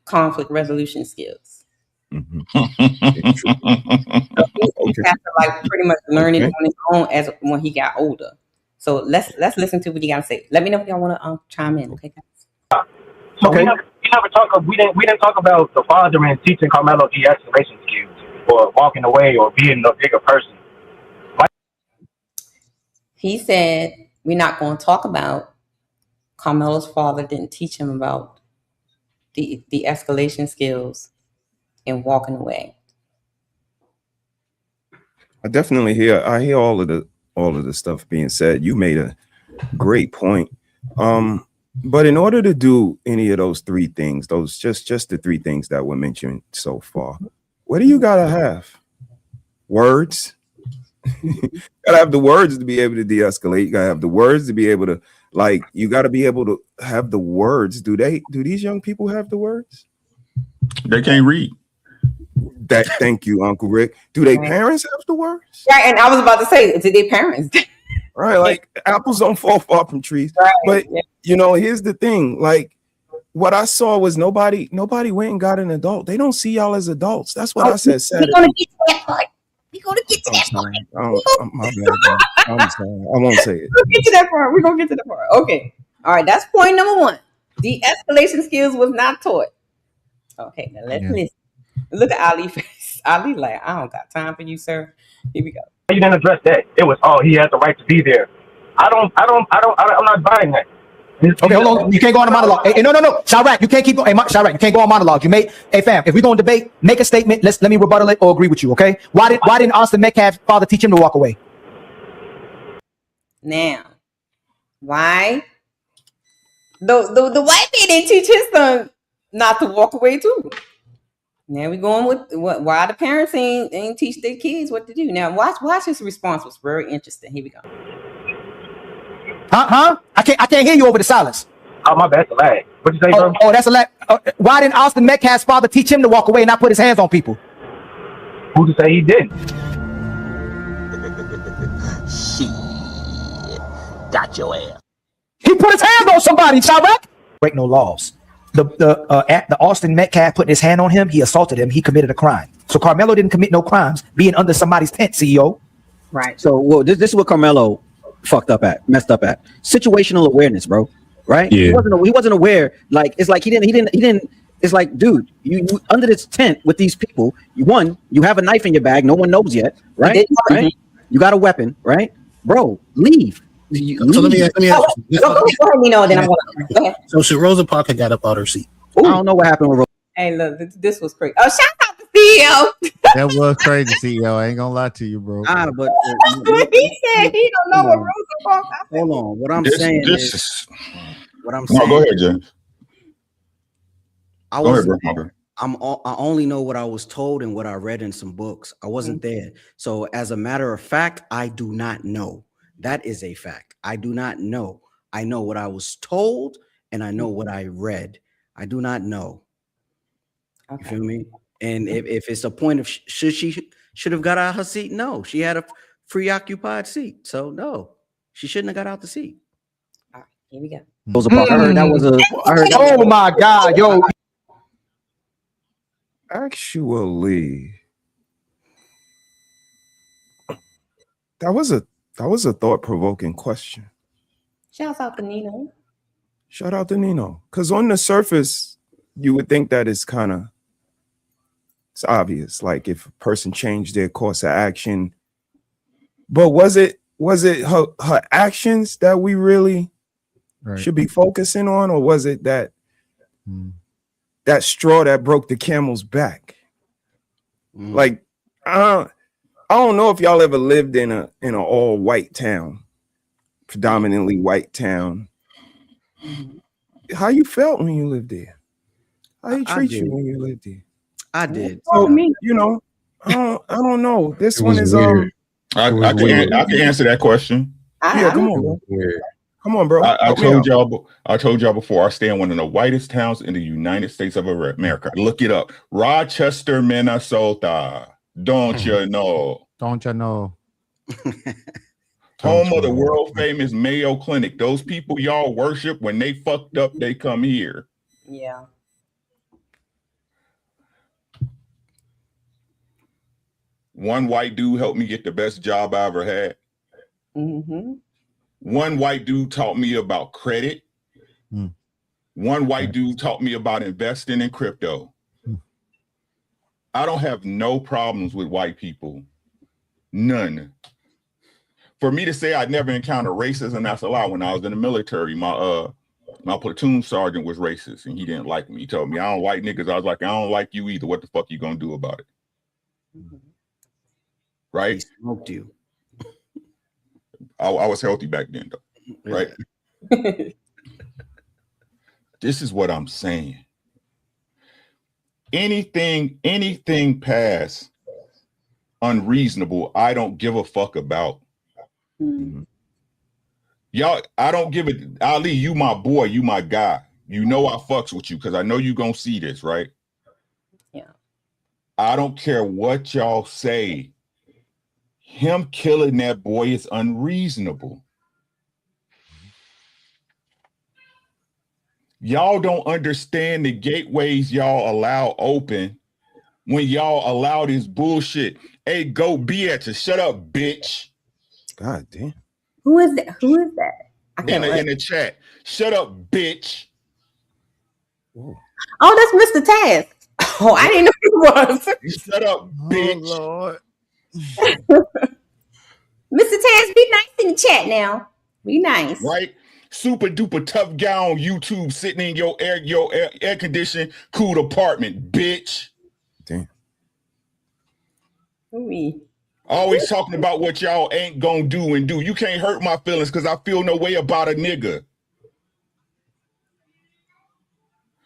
conflict resolution skills. Mm-hmm. So he had to like pretty much learn it on his own as when he got older. So let's listen to what you gotta say. Let me know if y'all want to chime in. Okay, guys. So we didn't talk about the father and teaching Karmelo de-escalation skills or walking away or being a bigger person. He said we're not going to talk about Karmelo's father didn't teach him about the escalation skills and walking away. I definitely hear all of the stuff being said. You made a great point. But in order to do any of those three things, those just the three things that were mentioned so far, what do you gotta have? Words. You gotta have the words to be able to de-escalate. You gotta have the words to be able to, like, you gotta be able to have the words. Do these young people have the words? They can't read. Thank you, Uncle Rick. Do their parents have the words? Right, and I was about to say, do their parents? Right, like apples don't fall far from trees. Right, but here's the thing. Like, what I saw was nobody went and got an adult. They don't see y'all as adults. That's what I said Saturday. We're gonna get to that part. We're gonna get to that part. I'm sorry. I won't say it. We'll get to that part. We're gonna get to the part. Okay. All right, that's point number one. De-escalation skills was not taught. Okay, now let's listen. Look at Ali face. Ali like, I don't got time for you, sir. Here we go. You didn't address that. It was, he has the right to be there. I'm not buying that. Okay, hold on. You can't go on a monologue. Hey, no. Chirac, you can't keep going. Hey, Chirac, you can't go on monologue. Hey, fam, if we're going to debate, make a statement. Let me rebuttal it or agree with you, okay? Why didn't Austin Metcalf's father teach him to walk away? Now, why? The white man didn't teach his son not to walk away too. Now we going with why the parents ain't teach their kids what to do. Now watch his response was very interesting. Here we go. Huh? I can't hear you over the silence. Oh, my bad, that's a lag. What you say, bro? Oh, that's a lag. Why didn't Austin Metcalf's father teach him to walk away and not put his hands on people? Who to say he didn't? Shit. Got your ass. He put his hands on somebody, Chirac. Break no laws. The Austin Metcalf putting his hand on him, he assaulted him, he committed a crime. So Karmelo didn't commit no crimes being under somebody's tent, CEO. Right. So this is what Karmelo messed up at. Situational awareness, bro. Right? Yeah. He wasn't aware. Like, it's like he didn't. It's like, dude, you under this tent with these people. You have a knife in your bag. No one knows yet, right? Right? You got a weapon, right, bro? Leave. So let me ask go ahead, then I'm going. So should Rosa Parker got up out her seat? I don't know what happened with Rosa. Hey, look, this was crazy. Oh, shout out to CEO. That was crazy, CEO. I ain't gonna lie to you, bro. But he said he don't know what Rosa Parks. Hold on. What I'm saying is, go ahead, James. I only know what I was told and what I read in some books. I wasn't there. So as a matter of fact, I do not know. That is a fact. I do not know. I know what I was told and I know what I read. I do not know. Okay. You feel me? And if it's a point of should have got out of her seat, no. She had a free occupied seat. So no, she shouldn't have got out the seat. All right, here we go. I heard that was oh my God, yo. Actually, that was a thought-provoking question. Shout out to Nino. Shout out to Nino. Because on the surface, you would think that it's obvious, like if a person changed their course of action. But was it her actions that we really should be focusing on, or was it that straw that broke the camel's back? Like, I don't know if y'all ever lived in an all white town, predominantly white town. How you felt when you lived there? How you treat you when you lived there? I did. So, I don't know. This one is weird. I can answer that question. Come on, bro. I told y'all before. I stay in one of the whitest towns in the United States of America. Look it up. Rochester, Minnesota. Don't you know? Don't you know? Home of the world famous Mayo Clinic. Those people y'all worship, when they fucked up, they come here. Yeah. One white dude helped me get the best job I ever had. Mm-hmm. One white dude taught me about credit. One white dude taught me about investing in crypto. I don't have no problems with white people. None. For me to say I never encountered racism, that's a lie. When I was in the military, my platoon sergeant was racist and he didn't like me. He told me, I don't like niggas. I was like, I don't like you either. What the fuck you gonna do about it? Right? He smoked you. I was healthy back then, though. Right? This is what I'm saying. Anything past unreasonable, I don't give a fuck about. Y'all, I don't give it. Ali, you my boy, you my guy. You know I fucks with you because I know you gonna see this, right? Yeah. I don't care what y'all say. Him killing that boy is unreasonable. Y'all don't understand the gateways y'all allow open when y'all allow this bullshit. Hey, go be at you. Shut up, bitch. God damn. Who is that? Who is that? I In can't the chat. Shut up, bitch. Oh, that's Mr. Taz. Oh, I didn't know who it was. Shut up, bitch. Oh, Lord. Mr. Taz, be nice in the chat now. Be nice. Right? Super duper tough guy on YouTube sitting in your air conditioned cool apartment, bitch. Damn. Ooh. Always talking about what y'all ain't gonna do and do. You can't hurt my feelings because I feel no way about a nigga.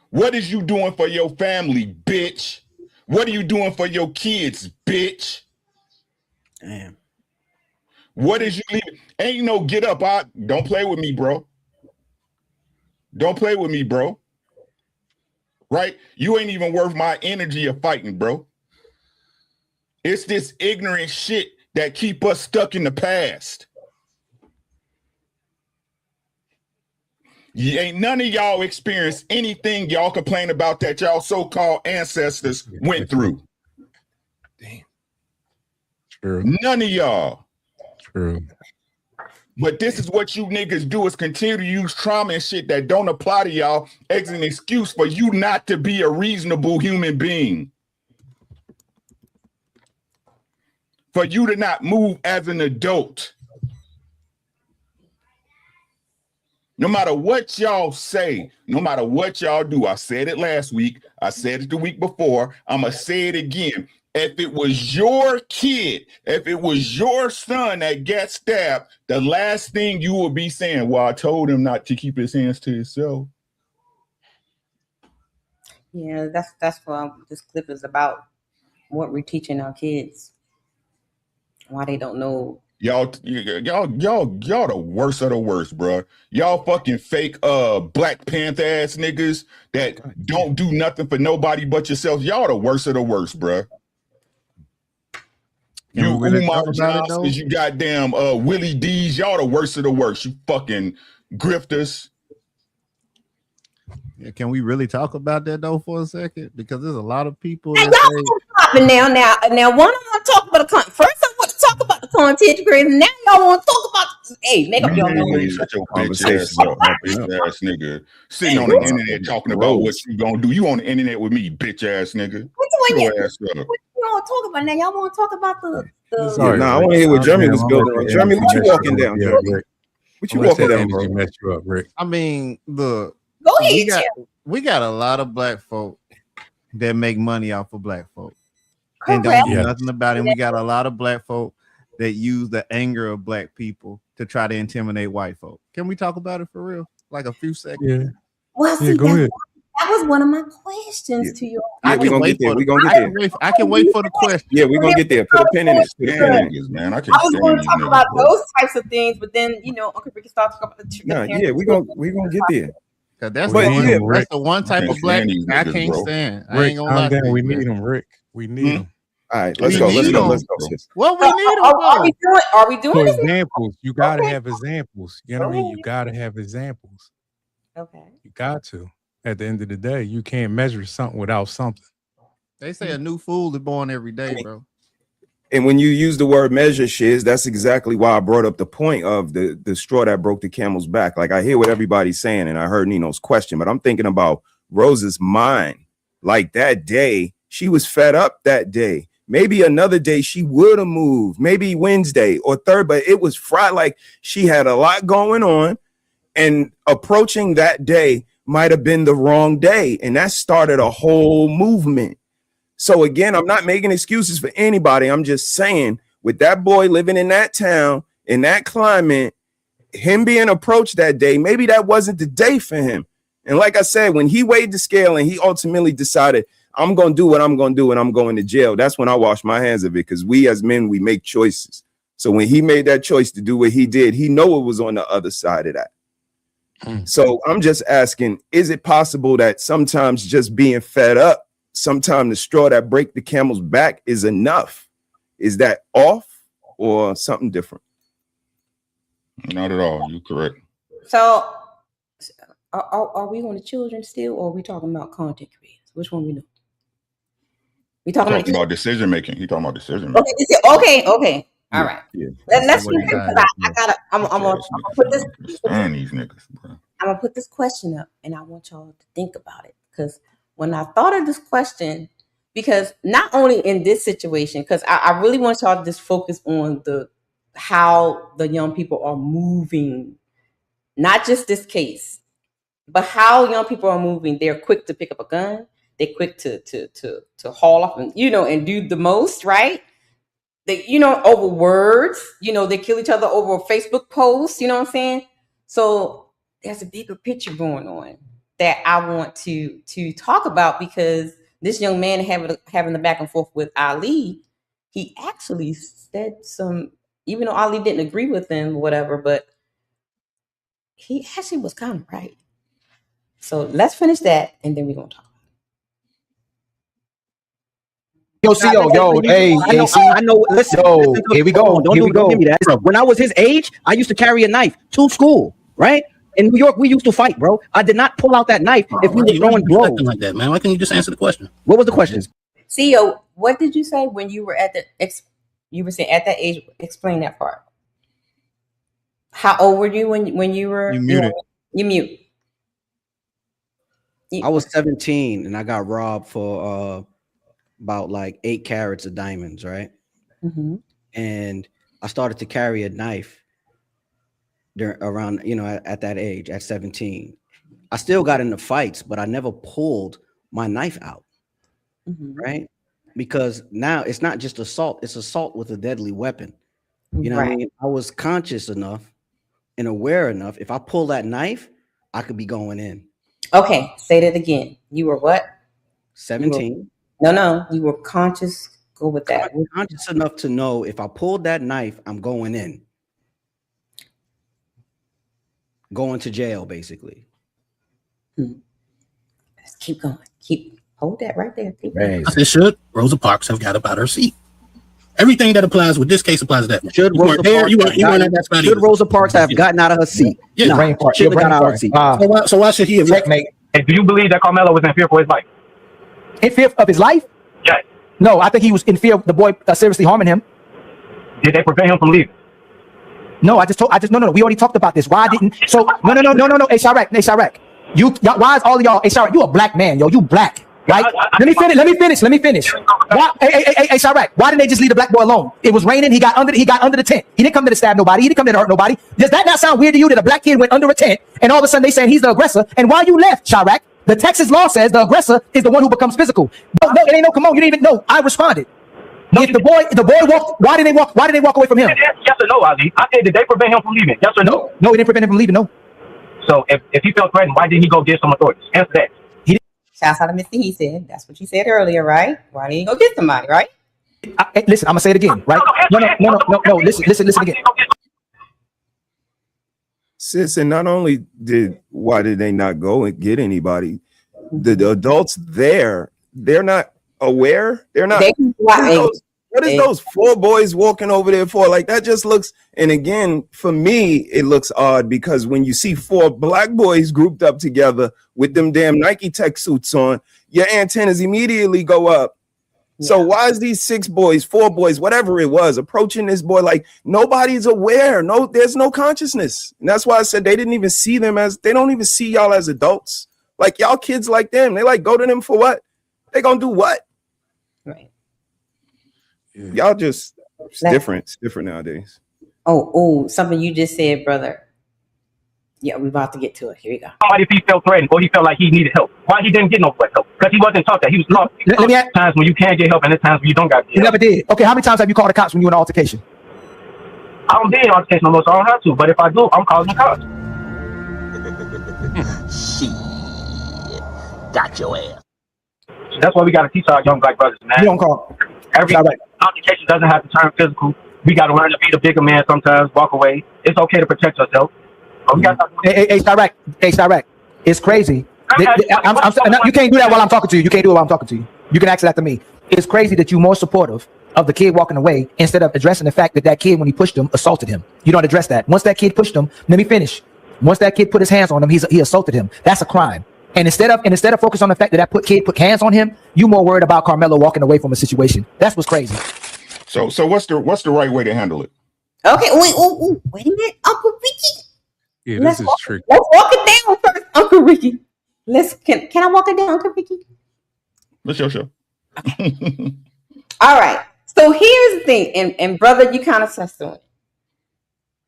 What is you doing for your family, bitch? What are you doing for your kids, bitch? Damn. What is you leaving? Ain't no get up. Don't play with me, bro. Don't play with me, bro. Right? You ain't even worth my energy of fighting, bro. It's this ignorant shit that keep us stuck in the past. Ain't none of y'all experienced anything y'all complain about that y'all so-called ancestors went through. Damn. True. None of y'all. True. But this is what you niggas do, is continue to use trauma and shit that don't apply to y'all as an excuse for you not to be a reasonable human being. For you to not move as an adult. No matter what y'all say, no matter what y'all do, I said it last week, I said it the week before, I'm going to say it again. If it was your kid, if it was your son that got stabbed, the last thing you would be saying, well, I told him not to keep his hands to himself. Yeah, that's what this clip is about. What we're teaching our kids. Why they don't know. Y'all the worst of the worst, bro. Y'all fucking fake Black Panther ass niggas that don't do nothing for nobody but yourself. Y'all the worst of the worst, bro. You Umar Johnsons, you goddamn Willie D's, y'all the worst of the worst. You fucking grifters. Yeah, can we really talk about that though for a second? Because there's a lot of people Hey, that say now one I want to talk about the content. First I want to talk about the content creators. Now y'all want to talk about make up your mind. Shut your bitch ass up, bitch ass nigga. Sitting on the internet talking about what you gonna do. You on the internet with me, bitch ass nigga. Your ass up. What you want to talk about now? Y'all want to talk about the Yeah, I want to hear what Jeremy was building on. Jeremy, what you walking down, Jeremy? What you walking down, bro? Mess you up, Rick. I mean, look, go ahead, we got a lot of black folk that make money off of black folk. Correct. And don't do nothing about it. And we got a lot of black folk that use the anger of black people to try to intimidate white folk. Can we talk about it for real? Like a few seconds? Yeah. Well, see, go ahead. that was one of my questions to you. Yeah, we're gonna get there. We're gonna get there. I can wait for the question. Yeah, we're gonna get there. Put a pin in it. Put a pin in it. Man, I I was going to talk about bro. those types of things, but then Uncle Ricky started talking about the Yeah, we're gonna get there. That's Rick. the one type of black I can't stand. I ain't gonna lie to you. We need them, Rick. We need them. All right, let's go. Let's go. What we need them for? Are we doing this? Examples. You gotta have examples. You know what I mean? You gotta have examples. Okay. You got to. At the end of the day, you can't measure something without something. They say a new fool is born every day, bro. And when you use the word measure, Shiz, that's exactly why I brought up the point of the straw that broke the camel's back. Like, I hear what everybody's saying, and I heard Nino's question, but I'm thinking about Rose's mind. Like, that day, she was fed up that day. Maybe another day she would have moved, maybe Wednesday or third, but it was Friday. Like, she had a lot going on, and approaching that day might have been the wrong day. And that started a whole movement. So again, I'm not making excuses for anybody. I'm just saying, with that boy living in that town, in that climate, him being approached that day, maybe that wasn't the day for him. And like I said, when he weighed the scale and he ultimately decided, I'm going to do what I'm going to do and I'm going to jail, that's when I wash my hands of it, because we as men, we make choices. So when he made that choice to do what he did, he know it was on the other side of that. So I'm just asking, is it possible that sometimes just being fed up, sometimes the straw that break the camel's back is enough? Is that off or something different? Not at all. You're correct. So are we on the children still, or are we talking about content creators? Which one we know? We talking about decision making. He talking about decision making. Okay. All right. Yeah. Let's I'm gonna put this. These niggas, bro. I'm gonna put this question up, and I want y'all to think about it, because when I thought of this question, because not only in this situation, because I really want y'all to just focus on how the young people are moving, not just this case, but how young people are moving. They're quick to pick up a gun. They're quick to haul off and and do the most, right? They over words. They kill each other over Facebook posts. You know what I'm saying? So there's a bigger picture going on that I want to talk about, because this young man having the back and forth with Ali, he actually said some, even though Ali didn't agree with him, whatever, but he actually was kind of right. So let's finish that, and then we're gonna talk. Hey, I know. Listen, here we go. Don't give me that. When I was his age, I used to carry a knife to school, right? In New York, we used to fight, bro. I did not pull out that knife if we were throwing blows like that, man. Why can't you just answer the question? What was the question? CEO, what did you say when you were at you were saying at that age? Explain that part. How old were you when you were? You muted. You mute. I was 17 and I got robbed for about like 8 carats of diamonds, right? Mm-hmm. And I started to carry a knife around, at that age, at 17. I still got into fights, but I never pulled my knife out, right? Because now it's not just assault, it's assault with a deadly weapon. You know what I mean? I was conscious enough and aware enough. If I pull that knife, I could be going in. Okay, say that again. You were what? 17. No, you were conscious. Go with that. Conscious enough to know if I pulled that knife, I'm going in. Going to jail, basically. Let's keep going. Hold that right there. I said, should Rosa Parks have got up out her seat? Everything that applies with this case applies to that. Should Rosa Parks have gotten out of her seat? Yeah. No, she got out of her seat. So why should he have left? And do you believe that Karmelo was in fear for his life? In fear of his life? Yes. No, I think he was in fear of the boy seriously harming him. Did they prevent him from leaving? No, no. We already talked about this. Why didn't? So no. Hey, Shirek. Why is all of y'all? Hey, Shirek, you a black man, yo. You black, right? Let me finish. Why? Hey, Shirek. Why didn't they just leave the black boy alone? It was raining. He got under the tent. He didn't come there to stab nobody. He didn't come there to hurt nobody. Does that not sound weird to you that a black kid went under a tent and all of a sudden they saying he's the aggressor? And while you left, Shirek, the Texas law says the aggressor is the one who becomes physical. No, it ain't no. Come on, you didn't even know. I responded. If the boy walked, why did they walk away from him? Yes or no, Ali? I said, did they prevent him from leaving? Yes or no? No, it didn't prevent him from leaving. No. So if he felt threatened, why didn't he go get some authorities? Answer that. Shouts out to Mr. He said. That's what you said earlier, right? Why didn't you go get somebody, right? Listen, I'm gonna say it again, right? No. Listen again. Sis, and not only why did they not go and get anybody? The adults there, they're not aware. They're not. What is those 4 boys walking over there for? Like, that just looks. And again, for me, it looks odd because when you see 4 black boys grouped up together with them damn Nike tech suits on, your antennas immediately go up. So why is these 6 boys, 4 boys, whatever it was, approaching this boy like nobody's aware? No, there's no consciousness. And that's why I said they didn't even see them as, they don't even see y'all as adults. Like y'all kids like them. They like go to them for what? They gonna do what? Right. Y'all just, it's different. It's different nowadays. Oh, something you just said, brother. Yeah, we're about to get to it. Here we go. Somebody, if he felt threatened or he felt like he needed help, why he didn't get no help? Because he wasn't taught that. He was taught times when you can get help and there's times when you don't got to get help. You never did. Okay, how many times have you called the cops when you in an altercation? I don't be in altercation no more, so I don't have to. But if I do, I'm calling the cops. Shit. Got your ass. That's why we got to teach our young black brothers, man. You don't call. Every altercation doesn't have to turn physical. We got to learn to be the bigger man sometimes, walk away. It's okay to protect yourself. But we got to Hey, Direct. It's crazy. You can't do that while I'm talking to you. You can't do it while I'm talking to you. You can ask that to me. It's crazy that you're more supportive of the kid walking away instead of addressing the fact that kid, when he pushed him, assaulted him. You don't address that. Once that kid pushed him, let me finish. Once that kid put his hands on him, he assaulted him. That's a crime. And instead of focus on the fact that kid put hands on him, you more worried about Karmelo walking away from a situation. That's what's crazy. So what's the right way to handle it? Okay, wait a minute, Uncle Ricky. Yeah, this is tricky. Let's walk it down first, Uncle Ricky. Can I walk it down, Uncle Ricky? Let's show. Okay. All right. So here's the thing, and brother, you kind of touched on it.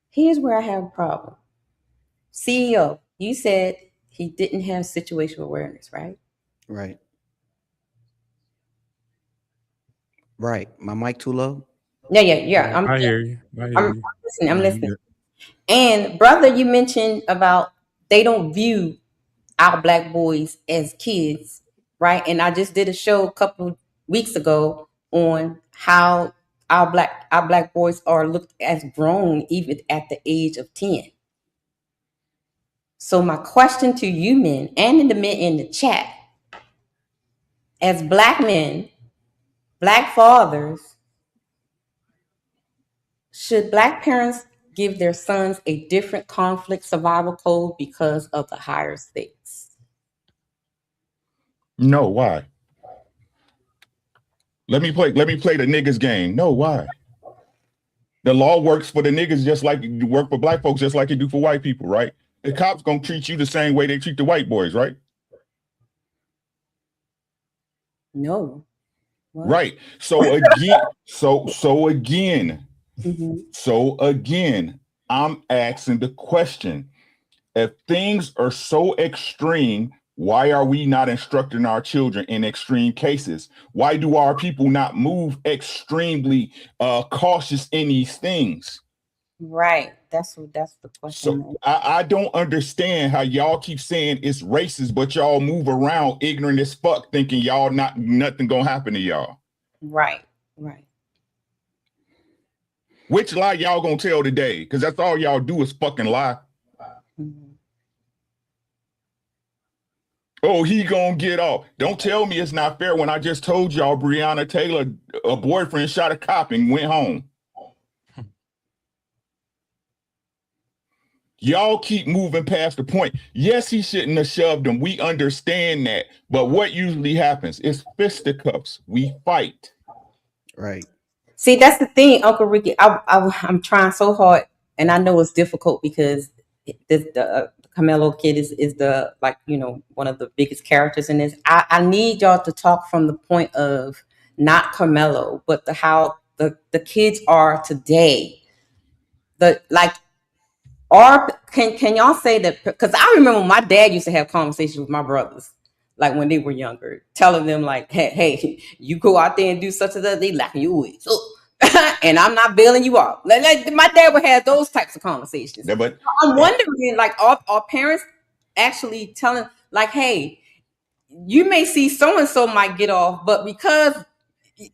Here's where I have a problem. CEO, you said he didn't have situational awareness, right? Right. My mic too low? Yeah. I hear you. I'm listening. And brother, you mentioned about they don't view our black boys as kids, right? And I just did a show a couple weeks ago on how our black boys are looked as grown even at the age of 10. So my question to you men and in the men in the chat, as black men, black fathers, should black parents give their sons a different conflict survival code because of the higher stakes? No, why? Let me play the niggas game. No, why? The law works for the niggas just like it work for black folks, just like it do for white people, right? The cops gonna treat you the same way they treat the white boys, right? No. What? Right. So again, so again, I'm asking the question: if things are so extreme, why are we not instructing our children in extreme cases? Why do our people not move extremely cautious in these things? Right. That's the question. So I don't understand how y'all keep saying it's racist, but y'all move around ignorant as fuck, thinking y'all nothing gonna happen to y'all. Right. Which lie y'all gonna tell today? Because that's all y'all do is fucking lie. Mm-hmm. Oh, he gonna get off. Don't tell me it's not fair when I just told y'all Breonna Taylor, a boyfriend, shot a cop and went home. Y'all keep moving past the point. Yes, he shouldn't have shoved him. We understand that. But what usually happens is fisticuffs. We fight. Right. See, that's the thing, Uncle Ricky. I'm trying so hard, and I know it's difficult because the Karmelo kid is the, like, you know, one of the biggest characters in this. I need y'all to talk from the point of not Karmelo, but how the kids are today. Can y'all say that? Because I remember my dad used to have conversations with my brothers, like when they were younger, telling them like, hey, you go out there and do such and such, they locking you away. So, and I'm not bailing you out. Like my dad would have those types of conversations. Yeah, but I'm wondering, like, are parents actually telling, like, hey, you may see so and so might get off, but because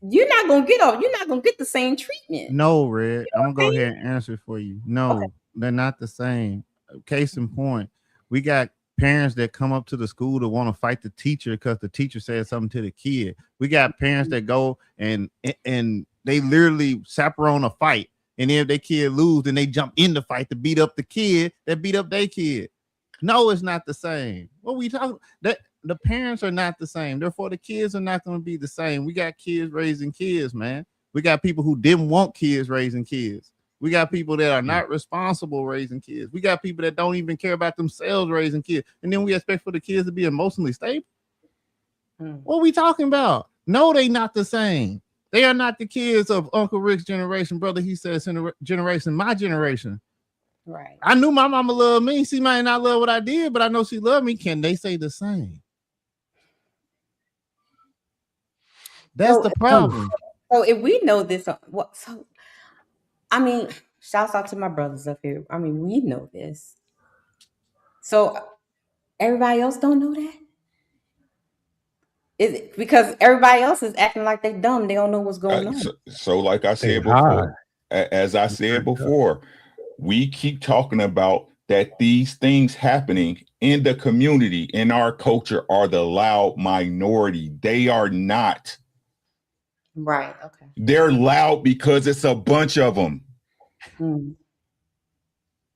you're not gonna get off, you're not gonna get the same treatment. No, Red. I'm gonna go ahead and answer for you. No, they're not the same. Case in point, we got parents that come up to the school to want to fight the teacher because the teacher said something to the kid. We got parents that go and they literally chaperone a fight, and if their kid lose, then they jump in the fight to beat up the kid that beat up their kid. No, it's not the same. What we talking that the parents are not the same. Therefore, the kids are not going to be the same. We got kids raising kids, man. We got people who didn't want kids raising kids. We got people that are not responsible raising kids. We got people that don't even care about themselves raising kids. And then we expect for the kids to be emotionally stable. What are we talking about? No, they not the same. They are not the kids of Uncle Rick's generation, brother. He says generation, my generation. Right. I knew my mama loved me. She might not love what I did, but I know she loved me. Can they say the same? That's the problem. So if we know this, I mean, shouts out to my brothers up here. I mean, we know this. So everybody else don't know that? Is it because everybody else is acting like they dumb? They don't know what's going on. So like I said before, as I said before, we keep talking about that these things happening in the community, in our culture, are the loud minority. They are not. Right. Okay. They're loud because it's a bunch of them.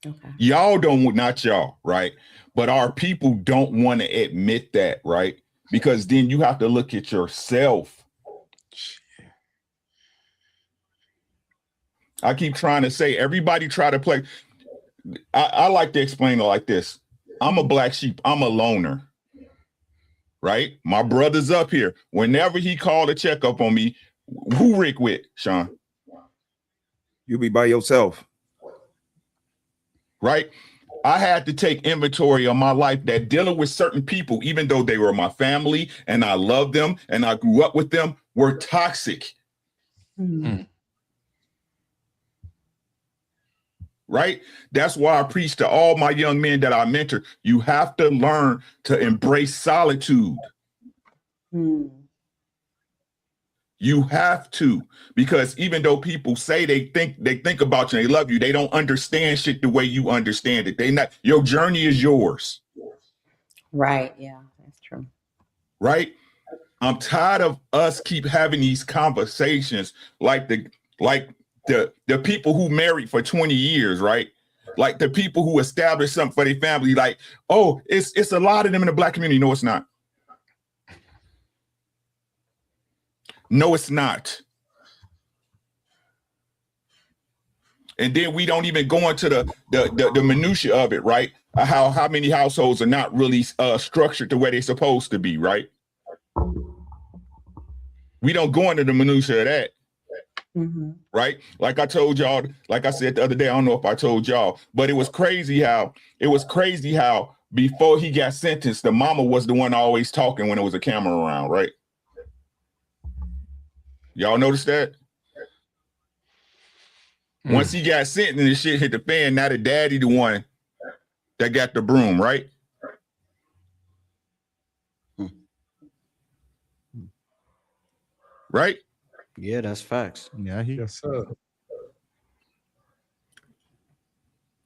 Okay. Y'all don't, not y'all, right? But our people don't want to admit that, right? Because then you have to look at yourself. I keep trying to say, everybody try to play. I like to explain it like this. I'm a black sheep. I'm a loner, right? My brother's up here. Whenever he called a checkup on me, who Rick with, Sean? You be by yourself. Right? I had to take inventory of my life, that dealing with certain people, even though they were my family and I loved them and I grew up with them, were toxic. Right? That's why I preach to all my young men that I mentor. You have to learn to embrace solitude. You have to, because even though people say they think about you and they love you, they don't understand shit the way you understand it. They not, your journey is yours. Right. Yeah, that's true. Right? I'm tired of us keep having these conversations like the people who married for 20 years, right? Like the people who established something for their family, like, oh, it's a lot of them in the black community. No, it's not. No, it's not. And then we don't even go into the minutia of it, right? How many households are not really structured the way they're supposed to be, right? We don't go into the minutia of that. Right? Like I told y'all, like I said the other day, I don't know if I told y'all, but it was crazy how before he got sentenced, the mama was the one always talking when there was a camera around, right? Y'all notice that? Once he got sentenced and the shit hit the fan, now the daddy the one that got the broom, right? Right? Yeah, that's facts. Yeah, yes, sir.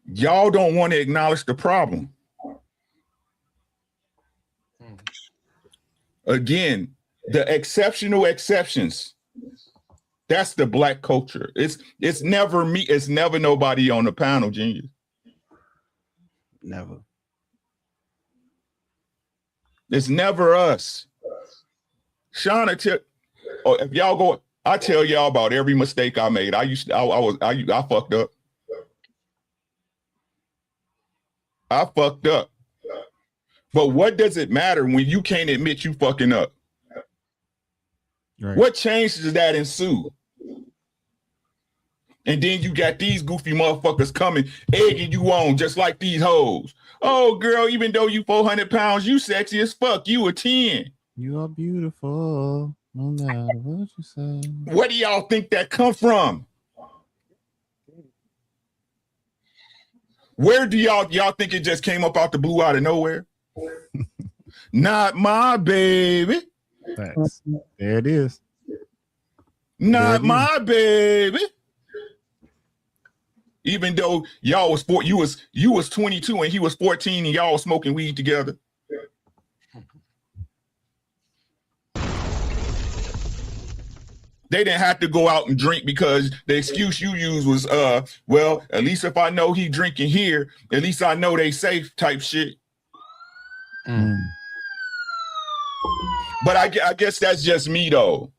Y'all don't want to acknowledge the problem. Again, the exceptional exceptions. That's the black culture. It's never me. It's never nobody on the panel, Genius. Never. It's never us. Sean, if y'all go, I tell y'all about every mistake I made. I fucked up. I fucked up. But what does it matter when you can't admit you fucking up? Right. What change does that ensue? And then you got these goofy motherfuckers coming, egging you on just like these hoes. Oh, girl, even though you 400 pounds, you sexy as fuck. You a 10. You are beautiful. No matter what you say. Where do y'all think that come from? Where do y'all think it just came up out the blue out of nowhere? Not my baby. Thanks. There it is. Not my baby. Even though y'all was you was 22 and he was 14 and y'all was smoking weed together. They didn't have to go out and drink because the excuse you used was, well, at least if I know he drinking here, at least I know they safe type shit. But I guess that's just me though.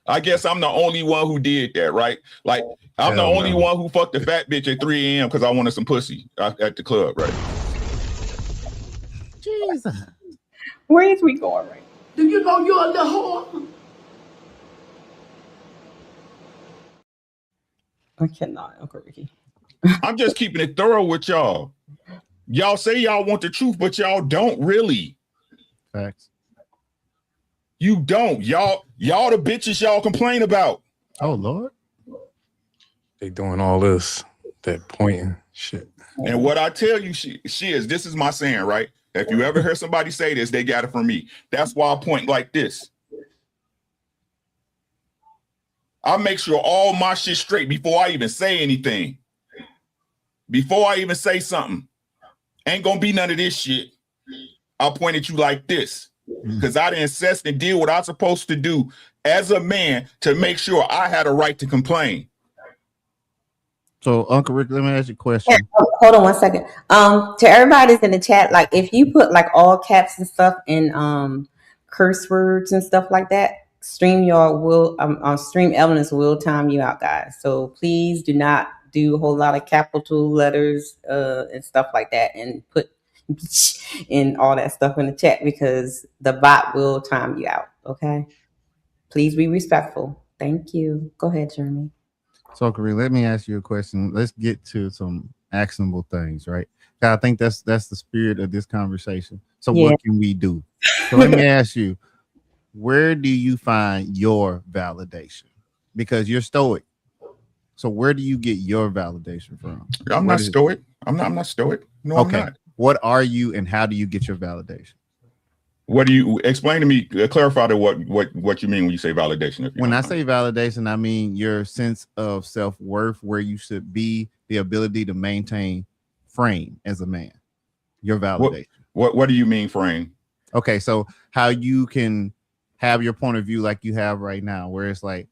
I guess I'm the only one who did that, right? Like I'm the only one who fucked a fat bitch at 3 a.m. because I wanted some pussy at the club, right? Jesus. Where is we going right? Do you know you're a little whore? I cannot, Uncle Ricky. I'm just keeping it thorough with y'all. Y'all say y'all want the truth, but y'all don't really. Facts. You don't. Y'all the bitches y'all complain about. Oh Lord. They doing all this, that pointing shit. And what I tell you, she is, this is my saying, right? If you ever hear somebody say this, they got it from me. That's why I point like this. I make sure all my shit straight before I even say anything. Before I even say something. Ain't gonna be none of this shit. I'll point at you like this. Because I done assessed and did what I'm supposed to do as a man to make sure I had a right to complain. So, Uncle Rick, let me ask you a question. Hold on 1 second. To everybody that's in the chat, like if you put like all caps and stuff in curse words and stuff like that, Stream Evidence will time you out, guys. So please do not do a whole lot of capital letters and stuff like that, and put in all that stuff in the chat because the bot will time you out. Okay, please be respectful. Thank you. Go ahead, Jeremy. So, Uncle Rick, let me ask you a question. Let's get to some actionable things, right? I think that's the spirit of this conversation. So, what can we do? So, let me ask you, where do you find your validation? Because you're stoic. So, where do you get your validation from? I'm not stoic. I'm not stoic. No, okay. I'm not. What are you, and how do you get your validation? What do you explain to me? Clarify to what you mean when you say validation. When I say validation, I mean your sense of self-worth, where you should be, the ability to maintain frame as a man. Your validation. What do you mean frame? Okay, so how you can have your point of view like you have right now, where it's like,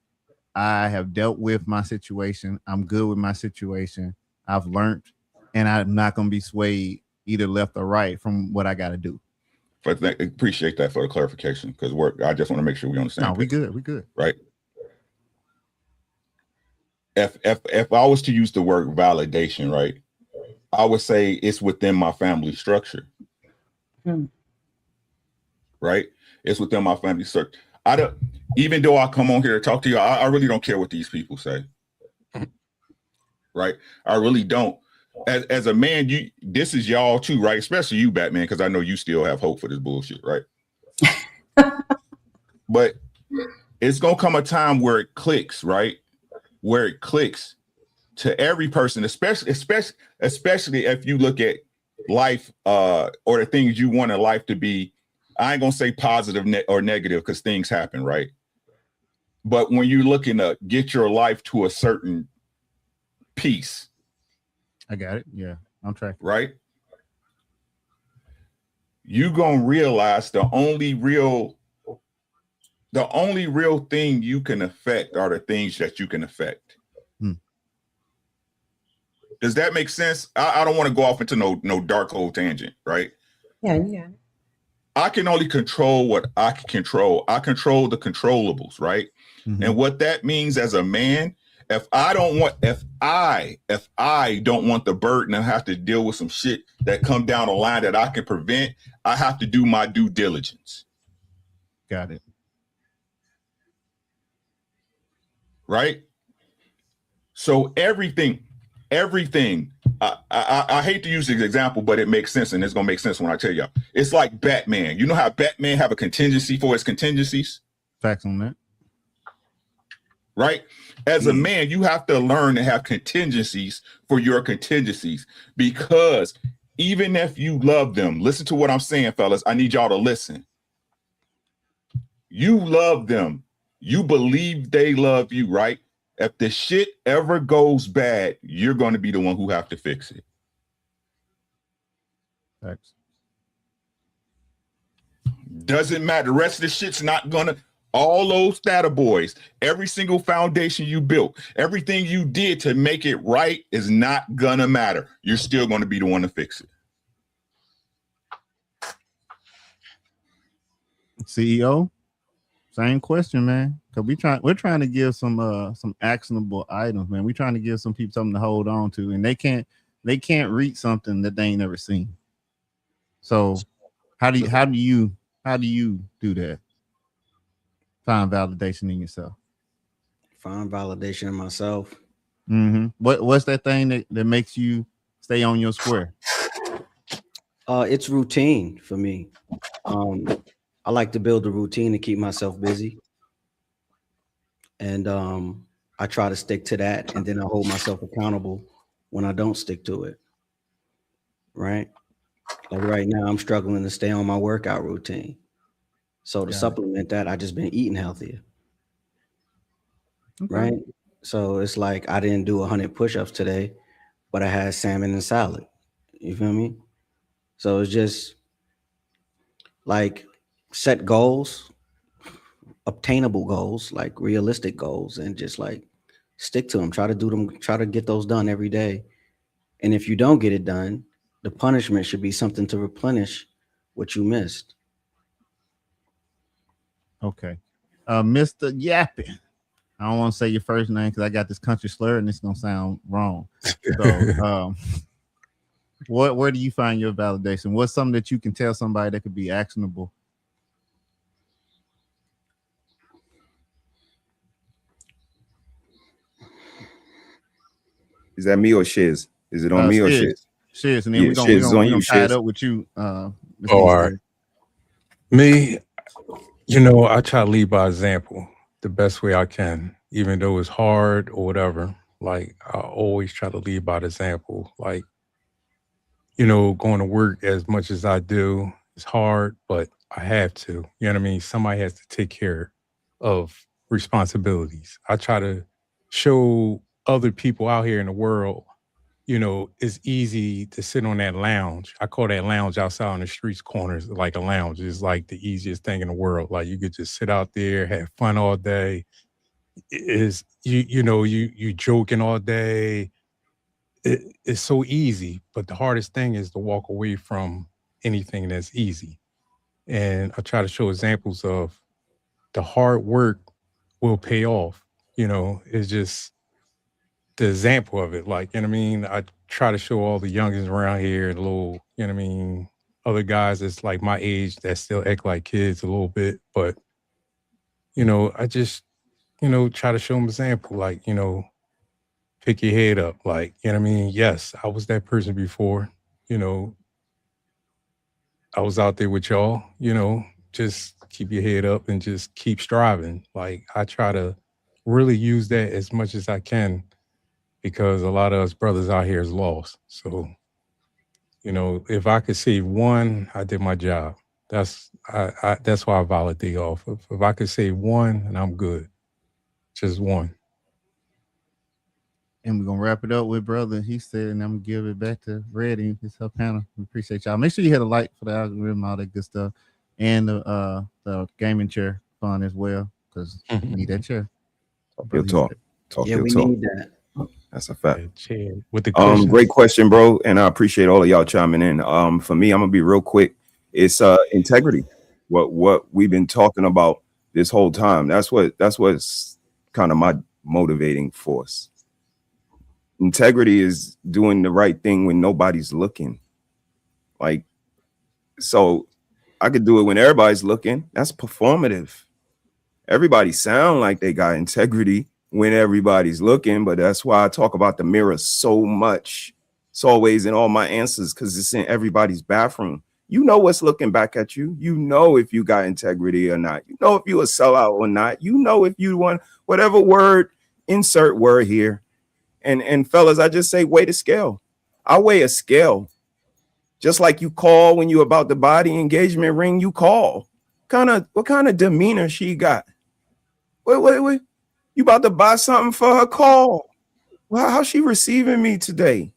I have dealt with my situation. I'm good with my situation. I've learned, and I'm not going to be swayed either left or right from what I got to do. But appreciate that for the clarification, because I just want to make sure we understand. No, we good. Right. If I was to use the word validation, right, I would say it's within my family structure. Right. It's within my family structure. Even though I come on here to talk to you, I really don't care what these people say. Right. I really don't. As a man, this is y'all too, right? Especially you, Batman, because I know you still have hope for this bullshit, right? But it's gonna come a time where it clicks, right? Where it clicks to every person, especially if you look at life or the things you want in life to be. I ain't gonna say positive or negative because things happen, right? But when you're looking to get your life to a certain piece. I got it. Yeah, I'm tracking. Right? You gonna realize the only real thing you can affect are the things that you can affect. Does that make sense? I don't want to go off into no dark hole tangent, right? Yeah. I can only control what I can control. I control the controllables, right? And what that means as a man, if I don't want the burden and have to deal with some shit that come down the line that I can prevent, I have to do my due diligence. Got it. Right? So everything, I hate to use this example, but it makes sense, and it's gonna make sense when I tell y'all. It's like Batman. You know how Batman have a contingency for his contingencies? Facts on that. Right? As a man, you have to learn to have contingencies for your contingencies, because even if you love them, listen to what I'm saying, fellas. I need y'all to listen. You love them. You believe they love you, right? If the shit ever goes bad, you're going to be the one who have to fix it. Thanks. Doesn't matter. The rest of the shit's not gonna. All those data boys, every single foundation you built, everything you did to make it right is not gonna matter. You're still gonna be the one to fix it. CEO, same question, man. Cause we're trying to give some actionable items, man. We're trying to give some people something to hold on to, and they can't read something that they ain't never seen. So how do you do that? Find validation in yourself. Find validation in myself. Mm-hmm. What's that thing that makes you stay on your square? It's routine for me. I like to build a routine to keep myself busy. And I try to stick to that, and then I hold myself accountable when I don't stick to it. Right? Like right now, I'm struggling to stay on my workout routine. So to supplement that, I just been eating healthier. Okay. Right? So it's like I didn't do 100 push-ups today, but I had salmon and salad. You feel me? So it's just like set goals, obtainable goals, like realistic goals, and just like stick to them. Try to do them. Try to get those done every day. And if you don't get it done, the punishment should be something to replenish what you missed. Okay. Mr. Yappin. I don't want to say your first name because I got this country slur and it's gonna sound wrong. So where do you find your validation? What's something that you can tell somebody that could be actionable? Is that me or Shiz? Is it on me or Shiz? Shiz, and then we're gonna tie it up with you. All right. Me, I try to lead by example the best way I can, even though it's hard or whatever. Like I always try to lead by example. Like, going to work as much as I do is hard, but I have to. You know what I mean? Somebody has to take care of responsibilities. I try to show other people out here in the world, it's easy to sit on that lounge. I call that lounge outside on the streets corners like a lounge. It's like the easiest thing in the world. Like you could just sit out there, have fun all day. Is you joking all day. It's so easy, but the hardest thing is to walk away from anything that's easy. And I try to show examples of the hard work will pay off. It's just the example of it. Like, I try to show all the youngins around here, the little, other guys that's like my age that still act like kids a little bit. But, I just, try to show them example. Like, pick your head up. Like, yes, I was that person before. I was out there with y'all, just keep your head up and just keep striving. Like, I try to really use that as much as I can because a lot of us brothers out here is lost. So, if I could save one, I did my job. That's why I validate off of. If I could save one, and I'm good. Just one. And we're gonna wrap it up with brother. He said, and I'm gonna give it back to Reddy. It's her panel. We appreciate y'all. Make sure you hit a like for the algorithm, all that good stuff, and the gaming chair fund as well, because you need that chair. Your talk. Yeah, we need that. That's a fact. Chair with the great question, bro, and I appreciate all of y'all chiming in. For me, I'm gonna be real quick. It's integrity. What we've been talking about this whole time. That's what's kind of my motivating force. Integrity is doing the right thing when nobody's looking. Like, so I could do it when everybody's looking. That's performative. Everybody sound like they got integrity when everybody's looking, but that's why I talk about the mirror so much. It's always in all my answers because it's in everybody's bathroom. You know what's looking back at you. You know if you got integrity or not. You know if you a sellout or not. You know if you want whatever word, insert word here. And fellas, I just say weigh the scale. I weigh a scale. Just like you call when you about to buy the engagement ring, you call. What kind of demeanor she got? Wait. You about to buy something for her? Call. Well, how's she receiving me today?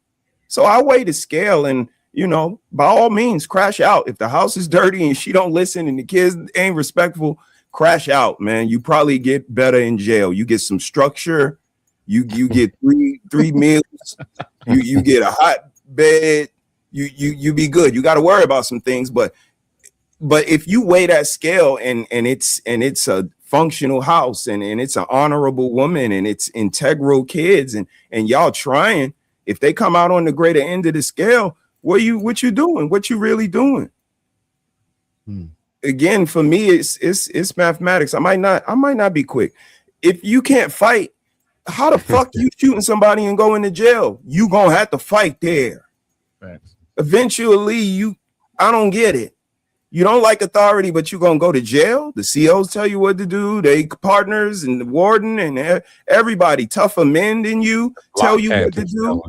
So I weigh the scale and, by all means, crash out. If the house is dirty and she don't listen and the kids ain't respectful, crash out, man. You probably get better in jail. You get some structure. You get three meals. You get a hot bed. You be good. You got to worry about some things, but But if you weigh that scale and it's a functional house and it's an honorable woman and it's integral kids and y'all trying, if they come out on the greater end of the scale, what you doing? What you really doing? Again, for me, it's mathematics. I might not be quick. If you can't fight, how the fuck you shooting somebody and going to jail? You gonna have to fight there. Facts. Eventually, I don't get it. You don't like authority, but you're going to go to jail. The COs tell you what to do. They partners and the warden and everybody tougher men than you tell you what to do.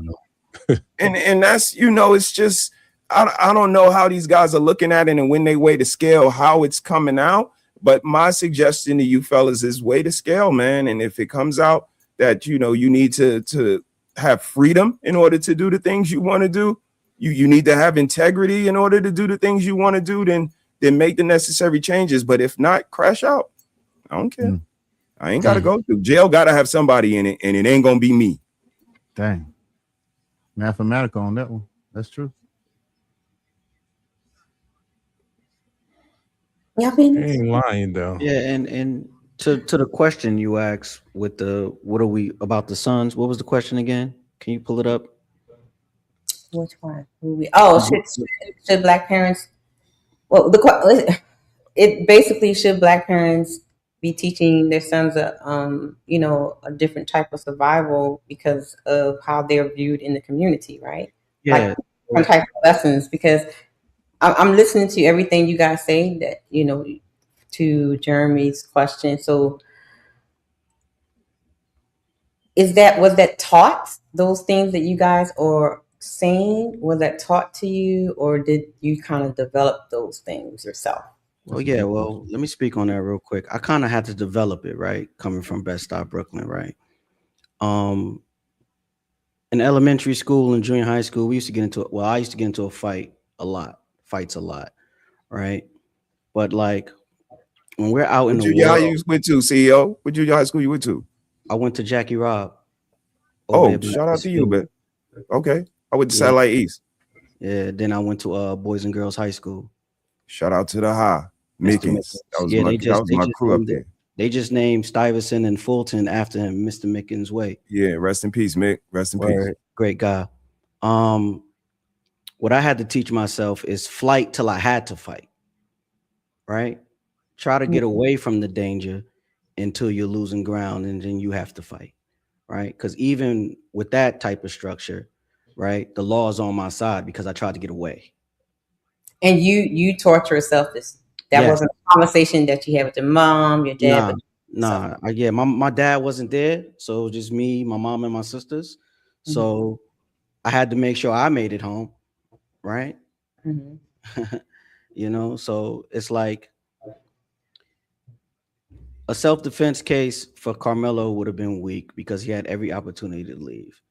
and that's, it's just, I don't know how these guys are looking at it and when they weigh the scale, how it's coming out. But my suggestion to you fellas is weigh the scale, man. And if it comes out that, you need to have freedom in order to do the things you want to do, you need to have integrity in order to do the things you want to do, then make the necessary changes. But if not, crash out. I don't care. I ain't got to go through jail. Got to have somebody in it, and it ain't going to be me. Dang. Mathematical on that one. That's true. Yeah, ain't lying though. Yeah, and to the question you asked with what are we about the sons? What was the question again? Can you pull it up? Which one? Should black parents? Well, it basically should black parents be teaching their sons a different type of survival because of how they're viewed in the community, right? Yeah, like different type of lessons. Because I'm listening to everything you guys say that to Jeremy's question. So was that taught, those things that you guys are saying, was that taught to you, or did you kind of develop those things yourself? Well, yeah. Well, let me speak on that real quick. I kind of had to develop it, right? Coming from Bed-Stuy, Brooklyn, right? In elementary school and junior high school, I used to get into a fights a lot, right? But like when we're out in the world, you went to CEO? What junior high school you went to? I went to Jackie Robb. Shout out to you, but okay. I went to Satellite East. Yeah, then I went to Boys and Girls High School. Shout out to the High. Mickens. That was my crew up there. They just named Stuyvesant and Fulton after him, Mr. Mickens Way. Yeah, rest in peace, Mick. Rest in peace. Great guy. What I had to teach myself is flight till I had to fight. Right? Try to get away from the danger until you're losing ground, and then you have to fight. Right? Because even with that type of structure, right, the law is on my side because I tried to get away. And you taught yourself this. That wasn't a conversation that you had with your mom, your dad. My dad wasn't there, so just me, my mom, and my sisters. Mm-hmm. So I had to make sure I made it home, right? Mm-hmm. So it's like a self-defense case for Karmelo would have been weak because he had every opportunity to leave.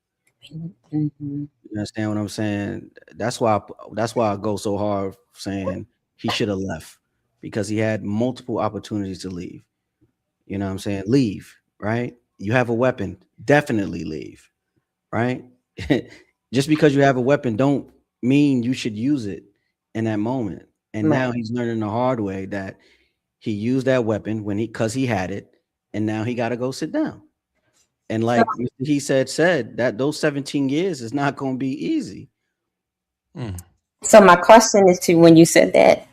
Mm-hmm. You understand what I'm saying? That's why I go so hard saying he should have left, because he had multiple opportunities to leave. You know what I'm saying? Leave, right? You have a weapon, definitely leave, right? Just because you have a weapon don't mean you should use it in that moment. And now he's learning the hard way that he used that weapon because he had it, and now he got to go sit down. And like he said that those 17 years is not going to be easy. So my question is to, when you said that,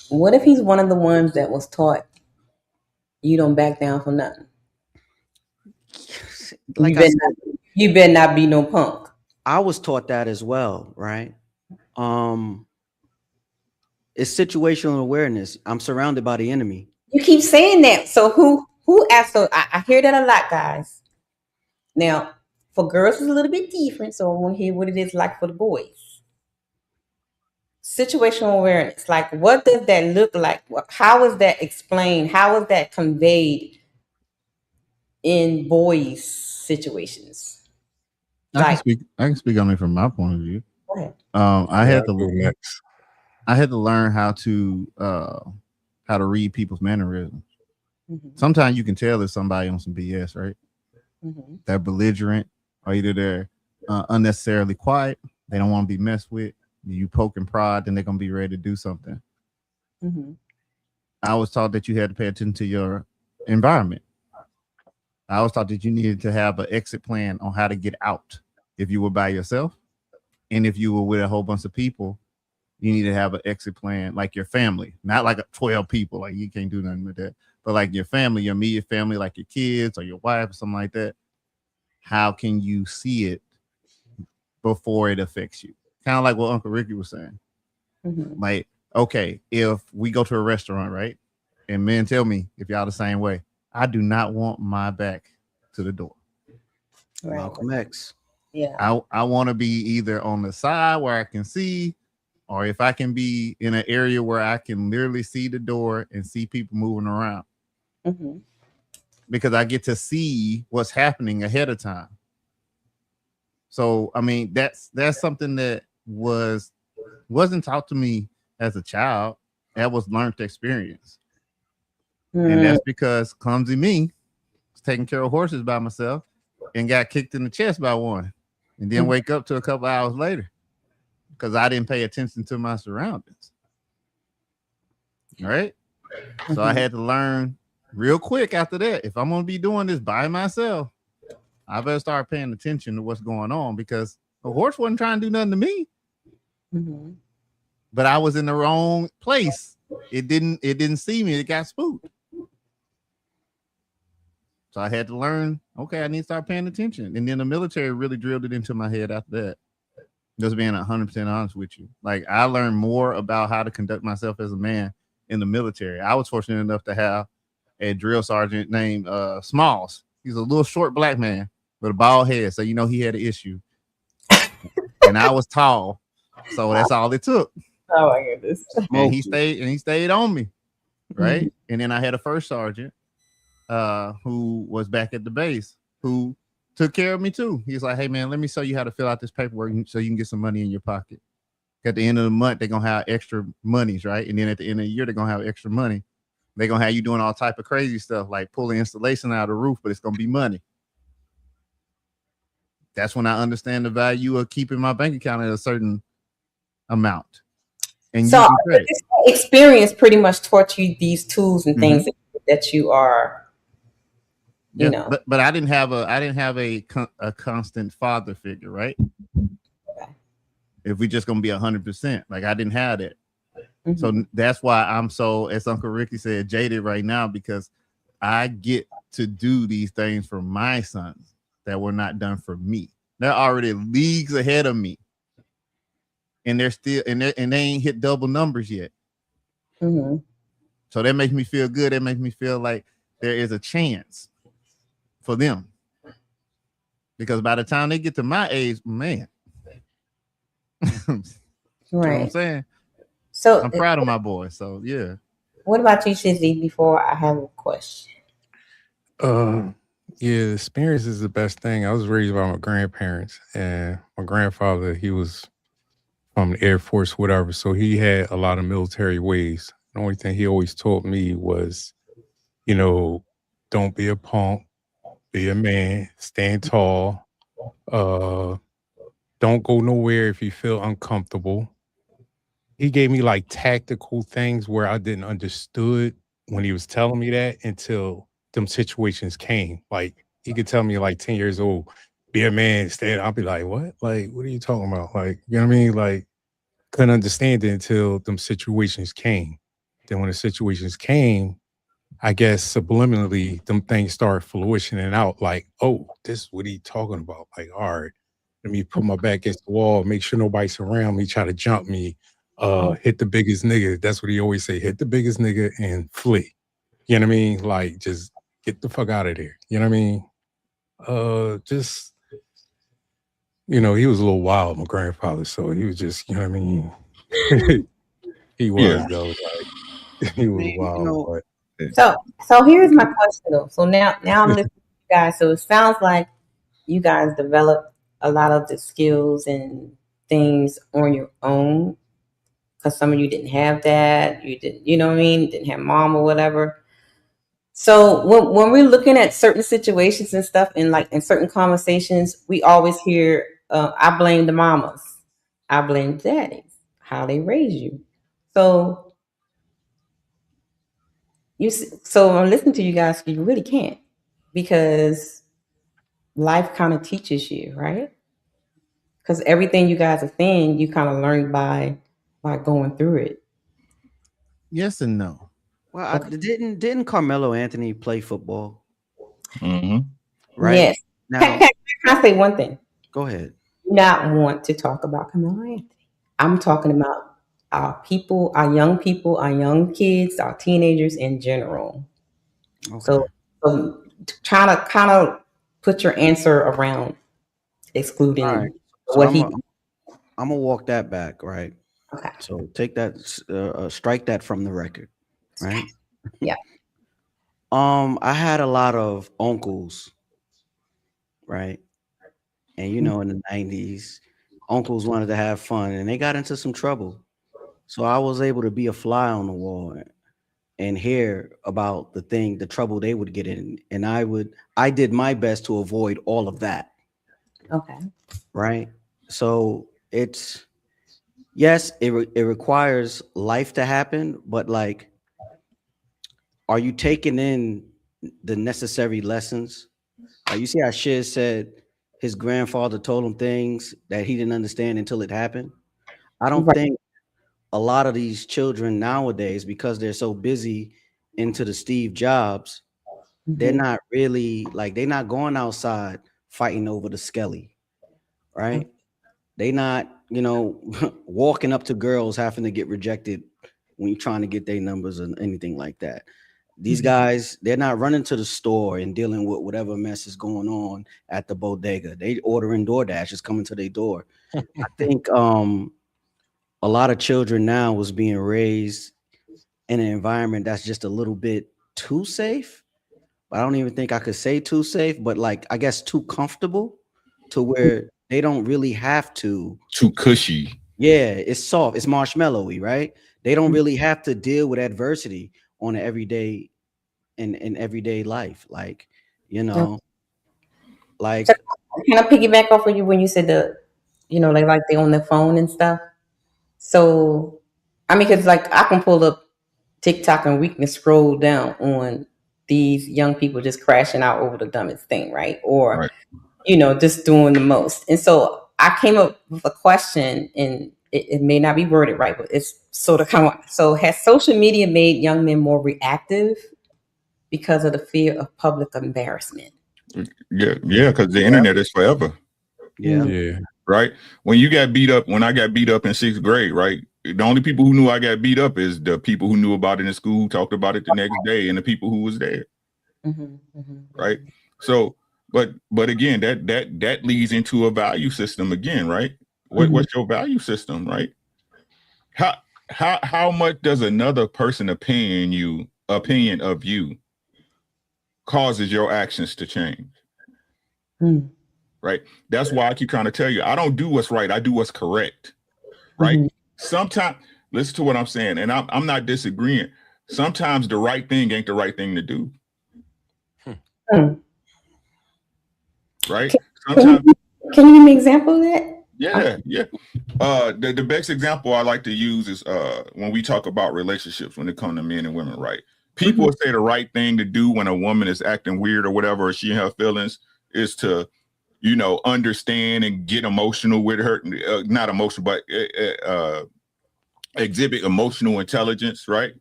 what if he's one of the ones that was taught you don't back down for nothing? Like you better not be no punk. I was taught that as well, right? It's situational awareness. I'm surrounded by the enemy. You keep saying that. So who asked? So I hear that a lot, guys. Now, for girls, it's a little bit different. So I want to hear what it is like for the boys. Situational awareness. Like, what does that look like? How is that explained? How is that conveyed in boys' situations? I can speak on it from my point of view. Go ahead. I had to learn how to read people's mannerisms. Mm-hmm. Sometimes you can tell if somebody on some BS, right? Mm-hmm. They're belligerent, or either they're unnecessarily quiet, They don't want to be messed with. You poke and prod, then they're gonna be ready to do something. Mm-hmm. I was taught that you had to pay attention to your environment. I was taught that you needed to have an exit plan on how to get out if you were by yourself, and if you were with a whole bunch of people, you need to have an exit plan, like your family, not like 12 people, like you can't do nothing with that, but like your family, your immediate family, like your kids or your wife or something like that. How can you see it before it affects you? Kind of like what Uncle Ricky was saying. Mm-hmm. Like, okay, if we go to a restaurant, right? And men tell me if y'all the same way, I do not want my back to the door. Right. Malcolm X. Yeah. I want to be either on the side where I can see, or if I can be in an area where I can literally see the door and see people moving around. Mm-hmm. Because I get to see what's happening ahead of time. So, I mean, that's something that wasn't taught to me as a child. That was learned experience. Mm-hmm. And that's because clumsy me was taking care of horses by myself and got kicked in the chest by one, and then wake up to a couple hours later because I didn't pay attention to my surroundings. Right? Mm-hmm. So I had to learn real quick after that. If I'm going to be doing this by myself, I better start paying attention to what's going on, because the horse wasn't trying to do nothing to me. Mm-hmm. But I was in the wrong place. It didn't see me. It got spooked. So I had to learn, okay, I need to start paying attention. And then the military really drilled it into my head after that. Just being 100% honest with you. Like, I learned more about how to conduct myself as a man in the military. I was fortunate enough to have a drill sergeant named Smalls. He's a little short black man with a bald head. So, he had an issue. And I was tall. So that's all it took. Oh my goodness. And he stayed on me. Right. Mm-hmm. And then I had a first sergeant who was back at the base, who took care of me too. He's like, hey man, let me show you how to fill out this paperwork so you can get some money in your pocket. At the end of the month, they're gonna have extra monies, right? And then at the end of the year, they're gonna have extra money. They're gonna have you doing all type of crazy stuff, like pulling insulation out of the roof, but it's gonna be money. That's when I understand the value of keeping my bank account at a certain amount. And so this experience pretty much taught you these tools and things that you are, you know. But I didn't have a constant father figure, right? Okay. If we just gonna be 100%, like I didn't have that. Mm-hmm. So that's why I'm so, as Uncle Ricky said, jaded right now, because I get to do these things for my sons that were not done for me. They're already leagues ahead of me. And they're still, and they ain't hit double numbers yet. Mm-hmm. So that makes me feel good. That makes me feel like there is a chance for them. Because by the time they get to my age, man. Right. You know what I'm saying? So I'm proud of my boy. So yeah. What about you, Shizzy, before I have a question? Yeah, experience is the best thing. I was raised by my grandparents, and my grandfather, he was from the Air Force, whatever. So he had a lot of military ways. The only thing he always taught me was, don't be a punk, be a man, stand tall. Don't go nowhere if you feel uncomfortable. He gave me like tactical things where I didn't understood when he was telling me that until them situations came. Like he could tell me like 10 years old, be a man, stand. I'll be like, what? Like, what are you talking about? Like, you know what I mean? Like, couldn't understand it until them situations came. Then when the situations came, I guess subliminally, them things start fruitioning out. Like, oh, this is what he talking about. Like, all right, let me put my back against the wall, make sure nobody's around me, try to jump me, hit the biggest nigga. That's what he always say, hit the biggest nigga and flee. You know what I mean? Like, just get the fuck out of there. You know what I mean? He was a little wild, my grandfather. So he was just, you know what I mean? He was, though. Like, he was wild. So here's my question, though. So now I'm listening to you guys. So it sounds like you guys developed a lot of the skills and things on your own, because some of you didn't have that. You didn't, you know what I mean? Didn't have mom or whatever. So when we're looking at certain situations and stuff, and like in certain conversations, we always hear, I blame the mamas. I blame daddies, how they raise you. So so I'm listening to you guys, you really can't, because life kind of teaches you, right? Because everything you guys are saying, you kind of learn by going through it. Yes and no. Well, didn't Carmelo Anthony play football? Mm-hmm. Right Yes. now, Can I say one thing? go ahead. Not want to talk about Karmelo Anthony. I'm talking about our people, our young people, our young kids, our teenagers in general. Okay. So try to kind of put your answer around excluding All right. So what I'm gonna walk that back, right? Okay. So take that, strike that from the record, right? Yeah. I had a lot of uncles, right? And in the 90s, uncles wanted to have fun and they got into some trouble. So I was able to be a fly on the wall and hear about the trouble they would get in. And I did my best to avoid all of that. Okay. Right. So yes, it requires life to happen, but like, are you taking in the necessary lessons? You see how Shiz said his grandfather told him things that he didn't understand until it happened? I don't Right. think a lot of these children nowadays, because they're so busy into the Steve Jobs, they're not really they're not going outside fighting over the skelly, right? They not, walking up to girls having to get rejected when you're trying to get their numbers and anything like that. These guys, they're not running to the store and dealing with whatever mess is going on at the bodega. They ordering DoorDash, is coming to their door. I think a lot of children now was being raised in an environment that's just a little bit too safe. I don't even think I could say too safe, but I guess too comfortable to where they don't really have to. Too cushy. Yeah, it's soft. It's marshmallowy, right? They don't really have to deal with adversity on an everyday in everyday life. So Like can I piggyback off of you when you said like they on their phone and stuff? So I mean, because I can pull up TikTok and we can scroll down on these young people just crashing out over the dumbest thing, right? Or just doing the most. And so I came up with a question, and it may not be worded right, but it's sort of kind of so: has social media made young men more reactive because of the fear of public embarrassment? Yeah, because the internet is forever. Yeah. Right. When I got beat up in 6th grade, right? The only people who knew I got beat up is the people who knew about it in school, talked about it the next day, and the people who was there. Right. So, but again, that leads into a value system again, right? What's your value system, right? How much does another person opinion of you causes your actions to change? Right. That's why I keep trying to tell you, I don't do what's right. I do what's correct. Right. Sometimes, listen to what I'm saying, and I'm not disagreeing. Sometimes the right thing ain't the right thing to do. Right. Sometimes. Can you give me an example of that? Yeah. The best example I like to use is when we talk about relationships when it comes to men and women, right? People say the right thing to do when a woman is acting weird or whatever, or she in her feelings, is to understand and get emotional with her, not emotional, but exhibit emotional intelligence, right?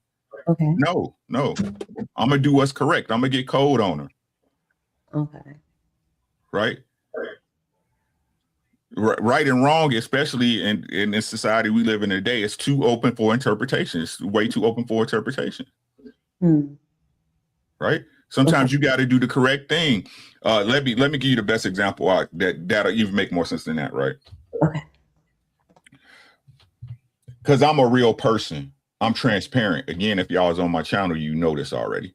Okay. No. I'm going to do what's correct. I'm going to get cold on her. Okay. Right? Right and wrong, especially in this society we live in today, it's too open for interpretation. It's way too open for interpretation. Right? Sometimes you got to do the correct thing. Let me give you the best example that'll even make more sense than that, right? Okay. Because I'm a real person. I'm transparent. Again, if y'all was on my channel, you know this already.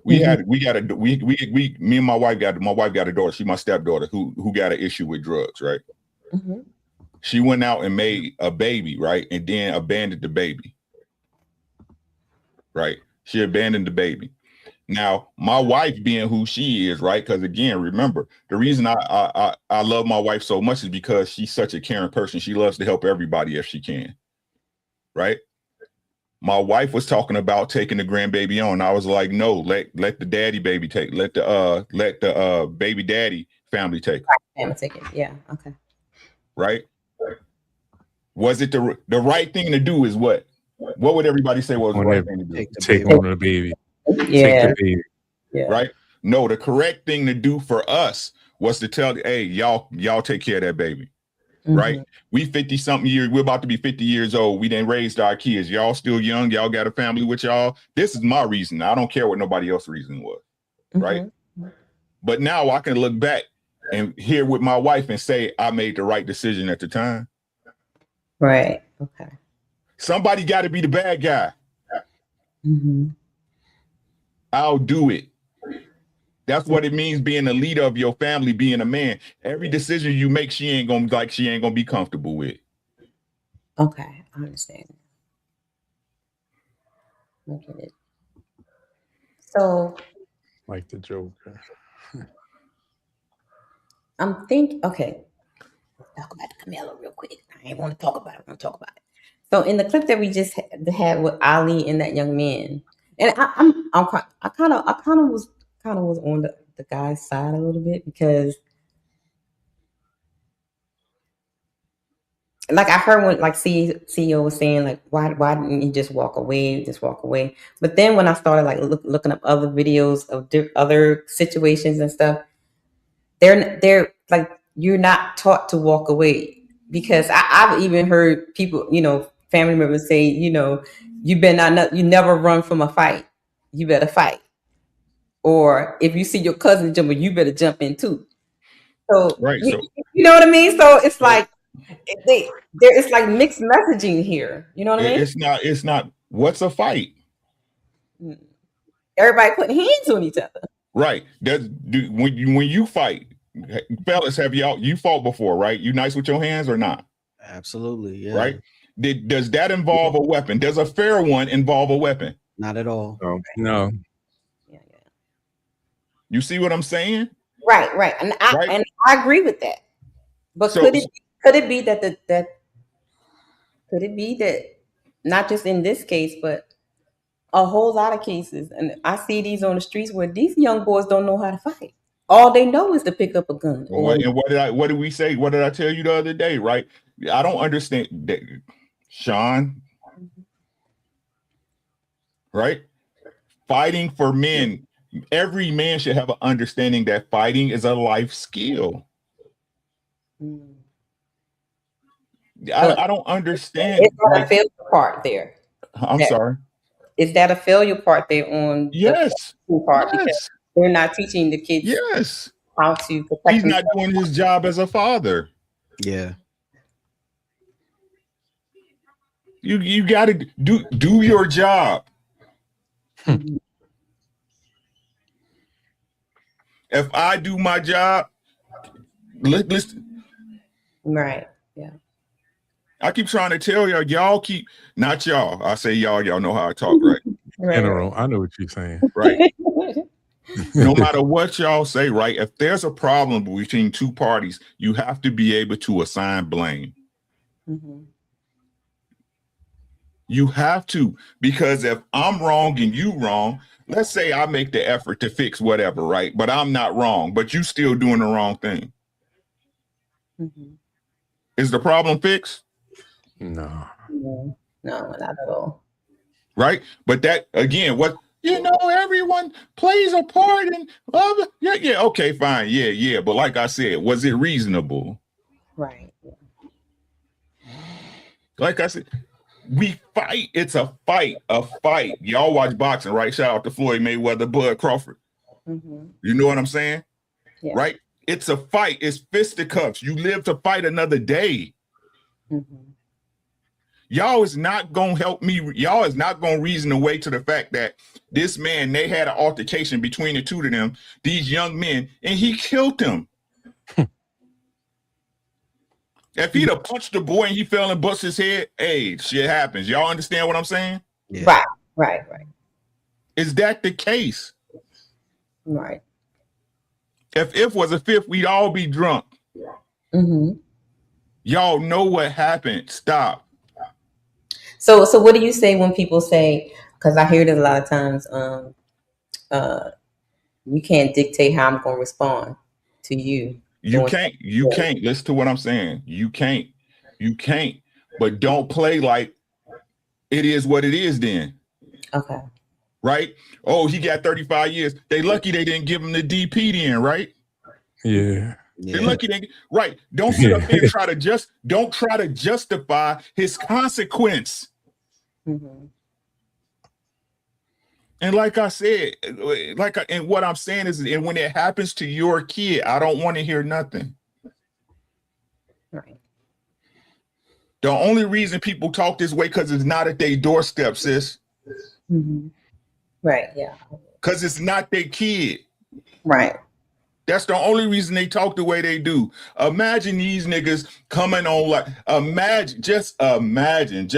Me and my wife got a daughter. She's my stepdaughter who got an issue with drugs, right? She went out and made a baby, right? And then abandoned the baby. Right? She abandoned the baby. Now, my wife being who she is, right? Because again, remember, the reason I love my wife so much is because she's such a caring person. She loves to help everybody if she can, right? My wife was talking about taking the grandbaby on. I was like, no, let the daddy baby take, let the baby daddy family take. Family take it. Yeah. Okay. Right? Was it the right thing to do? Is what would everybody say was the right thing to do? Take on the baby. Yeah. Take the baby. Yeah. Right? No, the correct thing to do for us was to tell, hey, y'all take care of that baby. Right? We 50 something years, we're about to be 50 years old. We done raised our kids. Y'all still young, y'all got a family with y'all. This is my reason. I don't care what nobody else's reason was. Right? But now I can look back and hear with my wife and say I made the right decision at the time. Right. Okay. Somebody got to be the bad guy. I'll do it. That's what it means being a leader of your family, being a man. Every decision you make, she ain't gonna be comfortable with. Okay, I understand. I get it. So, Like the Joker. I'm thinking. Okay, let's talk about the Karmelo real quick. I ain't want to talk about it. I want to talk about it. So, in the clip that we just had with Ali and that young man, and I kind of was on the guy's side a little bit because, like, I heard when like CEO was saying like why didn't you just walk away, but then when I started like looking up other videos of other situations and stuff, they're like, you're not taught to walk away, because I've even heard people, family members say, you never run from a fight, you better fight, or if you see your cousin jumping, you better jump in too. So right, so you know what I mean. So it's like it's like mixed messaging here. You know what I mean? It's not. What's a fight? Everybody putting hands on each other. Right. When you fight, fellas, have you fought before, right? You nice with your hands or not? Absolutely, yeah. Right. Does that involve a weapon? Does a fair one involve a weapon? Not at all. No. Yeah. You see what I'm saying? Right. And I agree with that. But could it be that not just in this case, but a whole lot of cases, and I see these on the streets where these young boys don't know how to fight. All they know is to pick up a gun. What did we say? What did I tell you the other day? Right? I don't understand that, Sean. Right? Fighting for men. Every man should have an understanding that fighting is a life skill. I don't understand. Is that a failure part there? I'm sorry. Is that a failure part there on the part? Because they're not teaching the kids how to protect He's not doing his job as a father. Yeah. You got to do your job. If I do my job, listen. Right. Yeah. I keep trying to tell y'all keep, not y'all. I say y'all know how I talk, right? General, I know what you're saying. Right. No matter what y'all say, right? If there's a problem between two parties, you have to be able to assign blame. You have to, because if I'm wrong and you wrong, let's say I make the effort to fix whatever, right? But I'm not wrong, but you still doing the wrong thing. Is the problem fixed? No. No, not at all. Right? But that, again, everyone plays a part in blah, blah. Yeah, okay, fine. Yeah. But like I said, was it reasonable? Right. Like I said, we fight. It's a fight. Y'all watch boxing, right? Shout out to Floyd Mayweather, Bud Crawford. You know what I'm saying? Yeah. Right? It's a fight. It's fisticuffs. You live to fight another day. Y'all is not going to help me. Y'all is not going to reason away to the fact that this man, they had an altercation between the two of them, these young men, and he killed them. If he'd have punched the boy and he fell and bust his head, hey, shit happens. Y'all understand what I'm saying? Yeah. Right. Is that the case? Right. If was a fifth, we'd all be drunk. Mm-hmm. Y'all know what happened. Stop. So what do you say when people say? Because I hear this a lot of times. You can't dictate how I'm going to respond to you. You can't. Listen to what I'm saying. You can't. But don't play like it is what it is. Then. Okay. Right? Oh, he got 35 years. They lucky they didn't give him the DP then, right? Yeah. They're lucky they right. Don't sit up there and don't try to justify his consequence. Mm-hmm. And like I said, and what I'm saying is, and when it happens to your kid, I don't want to hear nothing. Right. The only reason people talk this way because it's not at their doorstep, sis. Mm-hmm. Right. Yeah. Because it's not their kid. Right. That's the only reason they talk the way they do. Imagine these niggas coming on like just imagine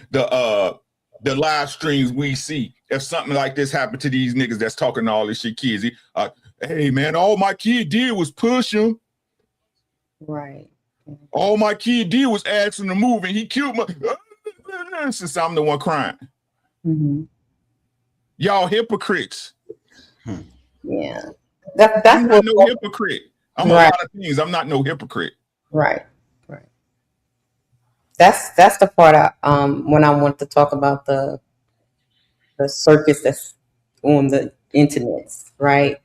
the live streams we see. If something like this happened to these niggas that's talking all this shit, kids. Hey man, all my kid did was push him. Right. All my kid did was ask him to move, and he killed my. Since I'm the one crying. Mm-hmm. Y'all hypocrites. Yeah. That's I'm not no hypocrite. I'm right. a lot of things. I'm not no hypocrite. Right. Right. That's the part when I want to talk about the circus that's on the internet, right?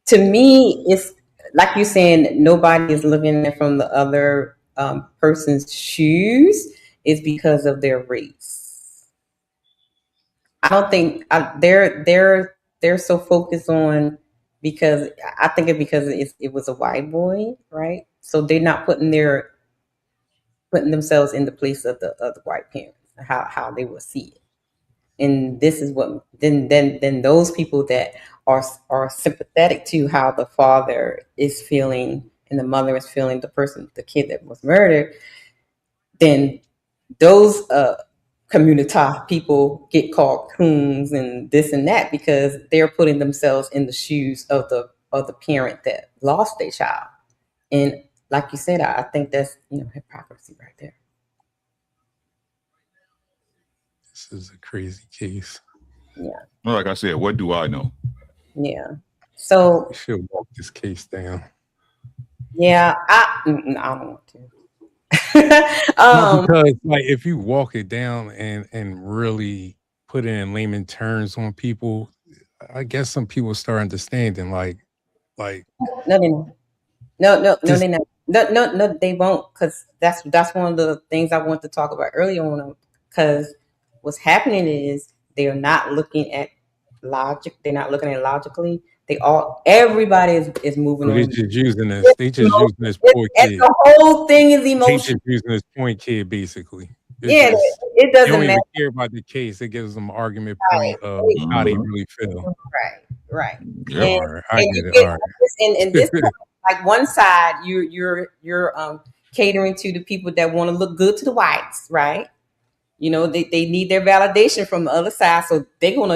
To me, it's like you're saying, nobody is looking at from the other person's shoes. It's because of their race. I don't think they're so focused on, because I think it's because it was a white boy, right? So they're not putting themselves in the place of the white parents, how they will see it. And this is what then those people that are sympathetic to how the father is feeling and the mother is feeling, the kid that was murdered, then those community people get called coons and this and that, because they're putting themselves in the shoes of the parent that lost their child. And like you said, I think that's hypocrisy right there. This is a crazy case. Yeah. Well, like I said, what do I know? Yeah. So we should walk this case down. Yeah, I don't want to. No, because like if you walk it down and really put it in layman terms on people, I guess some people start understanding. Like no, they not. No, they won't, because that's one of the things I want to talk about earlier on. Because what's happening is they are not looking at logic. They're not looking at it logically. Everybody is moving on. They just using this. They just using this poor kid. The whole thing is emotional. They just using this point kid basically. It doesn't they don't matter. even care about the case. It gives them an argument point of how they really feel. Right. Yeah, all right. I get it. All right. And this like one side, you're catering to the people that want to look good to the whites, right? They need their validation from the other side, so they're gonna,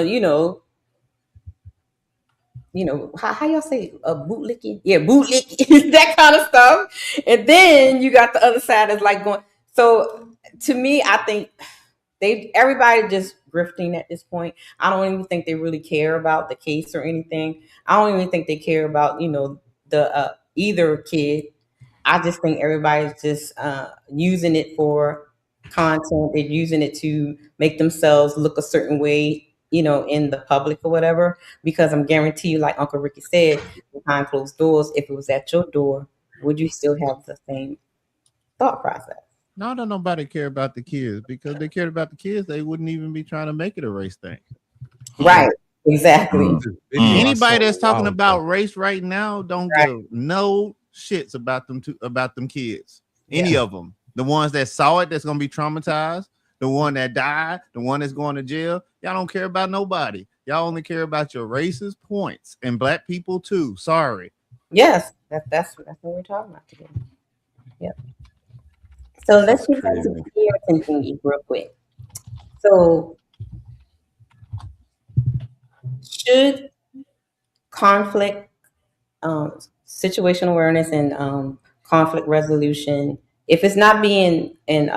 how y'all say bootlicking? Yeah, bootlicking, that kind of stuff. And then you got the other side that's like going. So to me, I think everybody just grifting at this point. I don't even think they really care about the case or anything. I don't even think they care about the either kid. I just think everybody's just using it for content. They're using it to make themselves look a certain way, in the public or whatever. Because I'm guarantee you, like Uncle Ricky said, behind closed doors, if it was at your door, would you still have the same thought process? No, don't nobody care about the kids, because they cared about the kids, they wouldn't even be trying to make it a race thing. Right. Exactly. Anybody that's talking about race right now don't give no shits about them kids. Any of them. The ones that saw it, that's gonna be traumatized. The one that died, the one that's going to jail. Y'all don't care about nobody. Y'all only care about your racist points, and black people too. Sorry. Yes, that's what we're talking about today. Yep. So let's get back to the parenting thingy real quick. So should conflict, situational awareness and conflict resolution, if it's not being in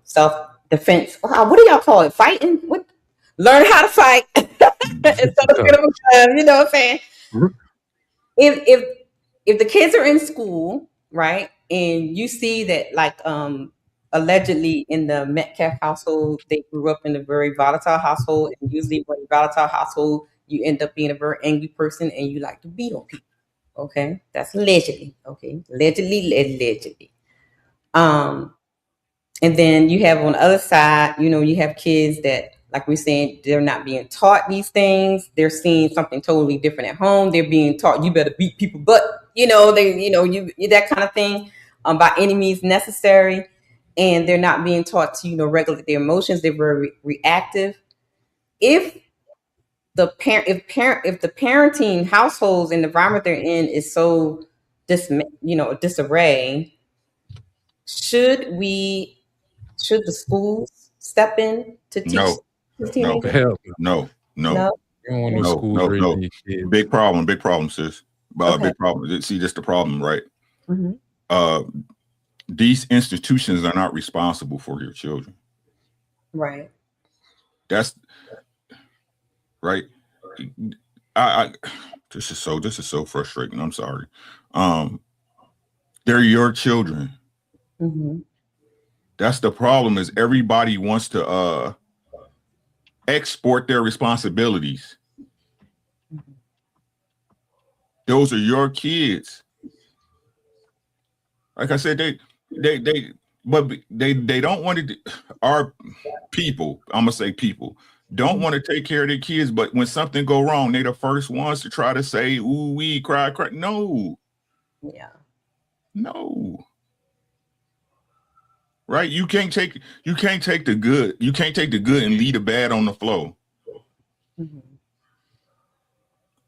self-defense, what do y'all call it, fighting, what, learn how to fight instead of get them a gun, you know what I'm saying? If the kids are in school, right, and you see that, like, allegedly in the Metcalf household, they grew up in a very volatile household, and usually when volatile household, you end up being a very angry person and you like to beat on people. Okay, that's allegedly. Okay, allegedly. Um, and then you have on the other side, you have kids that, like we're saying, they're not being taught these things. They're seeing something totally different at home. They're being taught you better beat people, but you that kind of thing, by any means necessary. And they're not being taught to regulate their emotions. They're very reactive. If if the parenting households and the environment they're in is so disarray, should the schools step in to teach No, the no, teenagers? Hell, no. No. you don't want no No, schools no, raising no. these kids. Big problem, sis. Okay. Big problem. See, that's the problem, right? Mm-hmm. These institutions are not responsible for your children. Right. That's right. I this is so frustrating. I'm sorry. They're your children. Mm-hmm. That's the problem, is everybody wants to export their responsibilities. Those are your kids. Like I said, they don't want to. Our people, I'm gonna say people, don't want to take care of their kids, but when something go wrong, they're the first ones to try to say, "Ooh, we cry." No, Yeah. no. Right? You can't take the good. You can't take the good and leave the bad on the floor. Mm-hmm.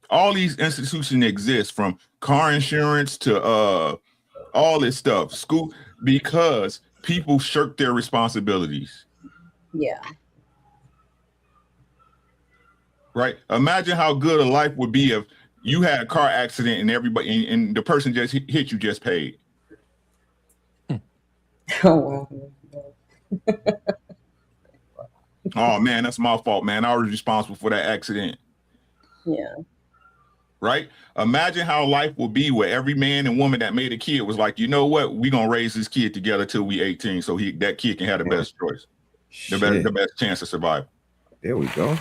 All these institutions exist, from car insurance to all this stuff, school, because people shirk their responsibilities. Yeah. Right? Imagine how good a life would be if you had a car accident and everybody and the person just hit you just paid. Oh, Oh man, that's my fault, man. I was responsible for that accident. yeah. Right? Imagine how life will be where every man and woman that made a kid was like, you know what? We're gonna raise this kid together till we 18, so that kid can have the best choice, the best chance of survival. There we go.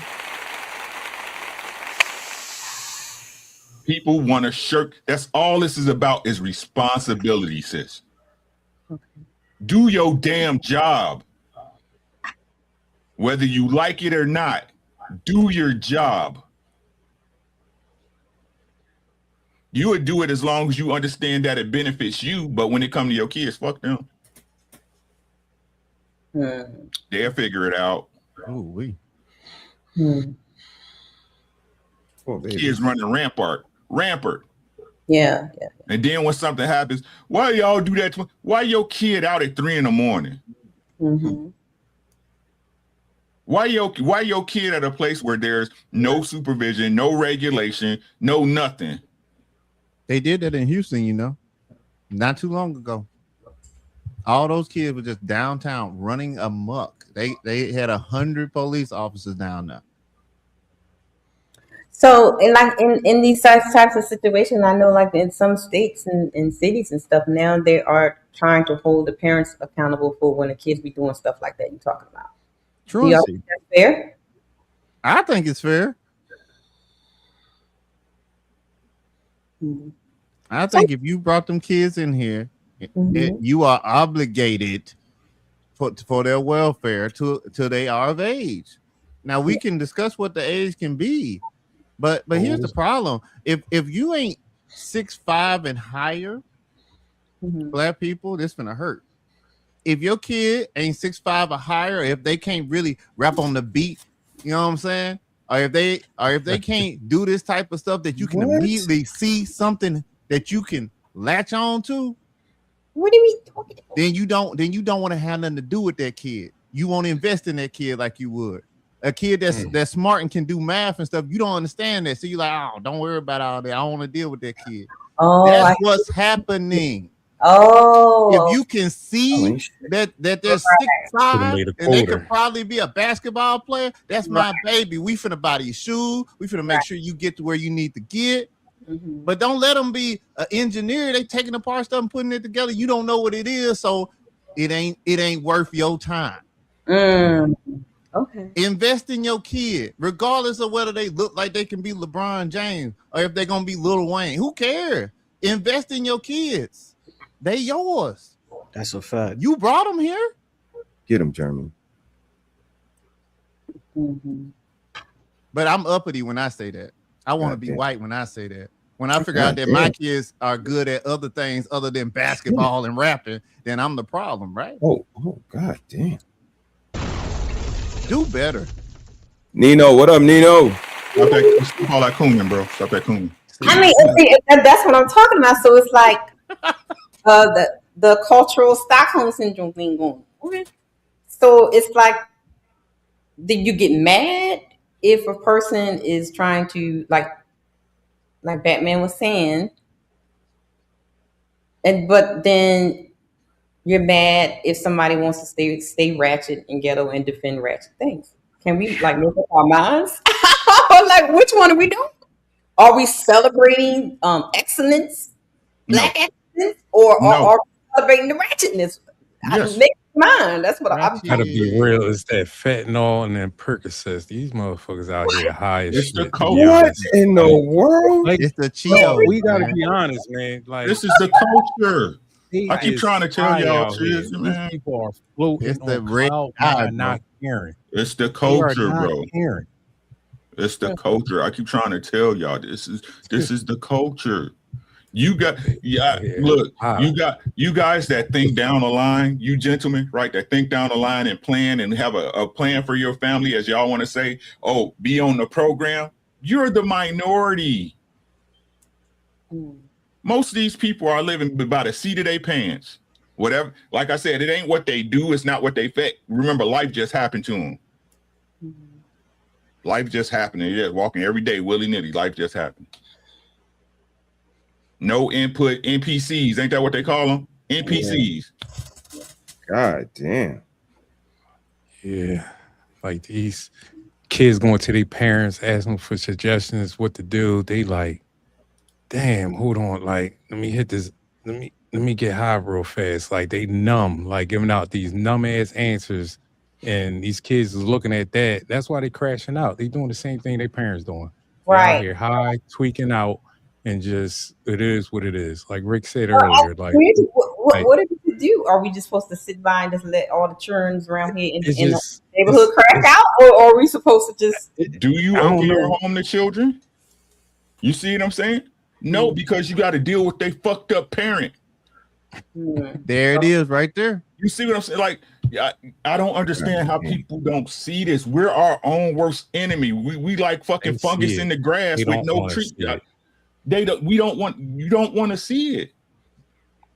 People want to shirk. That's all this is about, is responsibility, sis. Okay. Do your damn job. Whether you like it or not, do your job. You would do it as long as you understand that it benefits you, but when it comes to your kids, fuck them. They'll figure it out. Oh, we. Oh, Kids running rampart. Yeah. And then when something happens, why y'all do that? Why your kid out at 3 a.m? Mm-hmm. Why your kid at a place where there's no supervision, no regulation, no nothing? They did that in Houston, not too long ago. All those kids were just downtown running amok. They had 100 police officers down there. So, in these types of situations, I know, like, in some states and cities and stuff, now they are trying to hold the parents accountable for when the kids be doing stuff like that you're talking about. Do y'all think that's fair? I think it's fair. Mm-hmm. I think if you brought them kids in here, you are obligated for their welfare till they are of age. Now we can discuss what the age can be, but here's the problem: if you ain't 6'5" and higher, black people, this finna hurt. If your kid ain't 6'5" or higher, if they can't really rap on the beat, you know what I'm saying? Or if they can't do this type of stuff that you can immediately see something that you can latch on to, what are we talking about? Then you don't want to have nothing to do with that kid. You won't invest in that kid like you would. a kid that's smart and can do math and stuff, you don't understand that. So you're like, oh, don't worry about all that. I don't want to deal with that kid. Oh, that's what's happening. Oh, if you can see that there's 6'5" and they could probably be a basketball player, that's my baby. We finna buy these shoes. We finna make sure you get to where you need to get. But don't let them be an engineer. They taking apart stuff and putting it together. You don't know what it is, so it ain't worth your time. Okay. Invest in your kid, regardless of whether they look like they can be LeBron James or if they're gonna be Lil Wayne. Who cares? Invest in your kids. They yours. That's a fact. You brought them here. Get them, Jeremy. But I'm uppity when I say that. I want to be white when I say that. When I figure out that my kids are good at other things other than basketball and rapping, then I'm the problem, right? Oh, God damn. Do better. Nino, what up, Nino? Stop that, all that cooning, bro. Stop that cooning. I mean, that's what I'm talking about. So it's like the cultural Stockholm Syndrome thing going. Okay. So it's like, did you get mad if a person is trying to like Batman was saying, but then you're mad if somebody wants to stay ratchet and ghetto and defend ratchet things? Can we like make up our minds? Like, which one are we doing? Are we celebrating excellence, black excellence, or are we celebrating the ratchetness? Yes. Make mine. That's what I'm Gotta be real. It's that fentanyl and then Percocets. These motherfuckers out here high as shit. What in the world? Like, it's the Cheetos. We gotta be honest, man. Like, this is the culture. I keep trying to tell y'all, these people are floating. It's the on red cloud eye, nine, not caring. It's the culture, bro. Caring. It's the culture. I keep trying to tell y'all this is the culture. You got look, you guys that think down the line, you gentlemen, right? That think down the line and plan and have a plan for your family, as y'all want to say, oh, be on the program. You're the minority. Most of these people are living by the seat of their pants. Whatever, like I said, it ain't what they do, it's not what they think. Remember, life just happened to them. Life just happened. They're just walking every day, willy-nilly. Life just happened. No input, NPCs. Ain't that what they call them? NPCs. God damn. Yeah. Like these kids going to their parents, asking for suggestions, what to do. They like, damn, hold on. Like, let me hit this. Let me get high real fast. Like they numb, like giving out these numb ass answers. And these kids is looking at that. That's why they crashing out. They doing the same thing their parents doing. Right. They out here high, tweaking out, and just it is what it is. Like Rick said earlier. Like what are we to do? Are we just supposed to sit by and just let all the churns around here in the neighborhood crash out, or are we supposed to just? Do you open your home to children? You see what I'm saying? No, because you got to deal with they fucked up parent. There it is, right there. You see what I'm saying? Like, I don't understand how people don't see this. We're our own worst enemy. We like fucking fungus in the grass with no treatment. You don't want to see it.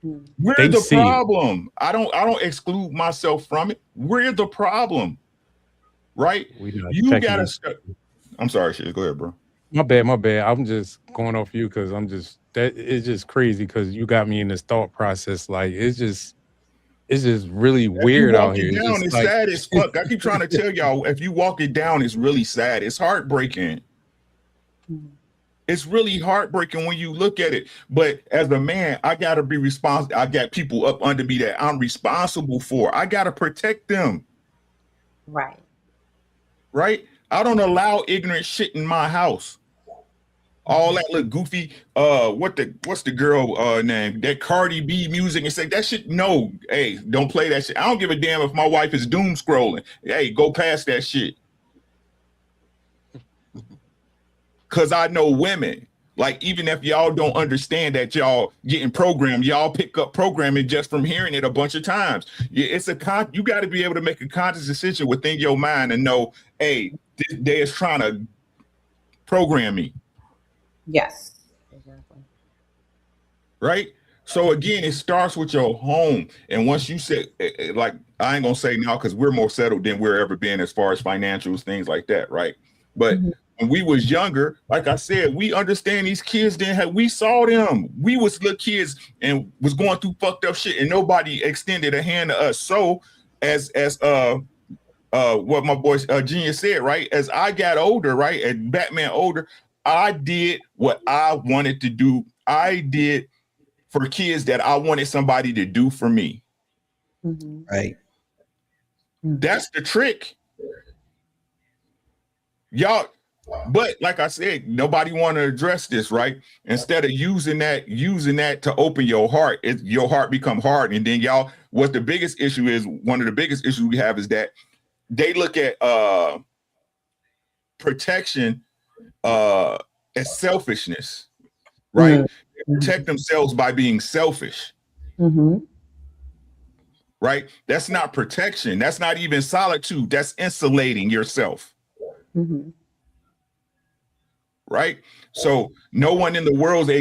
We're the problem. I don't exclude myself from it. We're the problem. Right? You gotta I'm sorry, shit. Go ahead, bro. My bad. I'm just going off you because it's just crazy because you got me in this thought process. Like it's just really weird out here. It's like, sad as fuck. I keep trying to tell y'all, if you walk it down, it's really sad. It's heartbreaking. It's really heartbreaking when you look at it. But as a man, I gotta be responsible. I got people up under me that I'm responsible for. I gotta protect them. Right. Right? I don't allow ignorant shit in my house. All that little goofy, what's the girl name? That Cardi B music and say that shit. No, hey, don't play that shit. I don't give a damn if my wife is doom scrolling. Hey, go past that shit. Cause I know women. Like, even if y'all don't understand that y'all getting programmed, y'all pick up programming just from hearing it a bunch of times. It's you got to be able to make a conscious decision within your mind and know, hey, they is trying to program me. Yes. Exactly. Right? So again, it starts with your home. And once you say, like I ain't gonna say now because we're more settled than we're ever been as far as financials, things like that, right? But when we was younger, like I said, we understand these kids didn't have, we saw them. We was little kids and was going through fucked up shit and nobody extended a hand to us. So as what my boy Genius said, right? As I got older, right? And Batman older, I did what I wanted to do. I did for kids that I wanted somebody to do for me. Right. That's the trick. Y'all, but like I said, nobody want to address this, right? Instead of using that to open your heart, your heart become hard. And then y'all, what the biggest issue is, one of the biggest issues we have is that they look at protection as selfishness, right? They protect themselves by being selfish. Right? That's not protection. That's not even solitude. That's insulating yourself. Right? So no one in the world,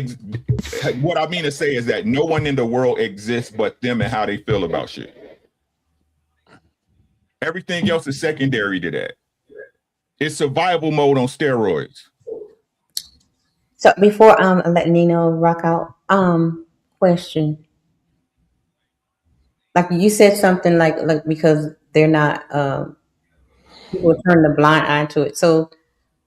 what I mean to say is that no one in the world exists but them and how they feel about shit. Everything else is secondary to that. It's survival mode on steroids. So before I let Nino rock out, question. Like you said something like because they're not people turn the blind eye to it. So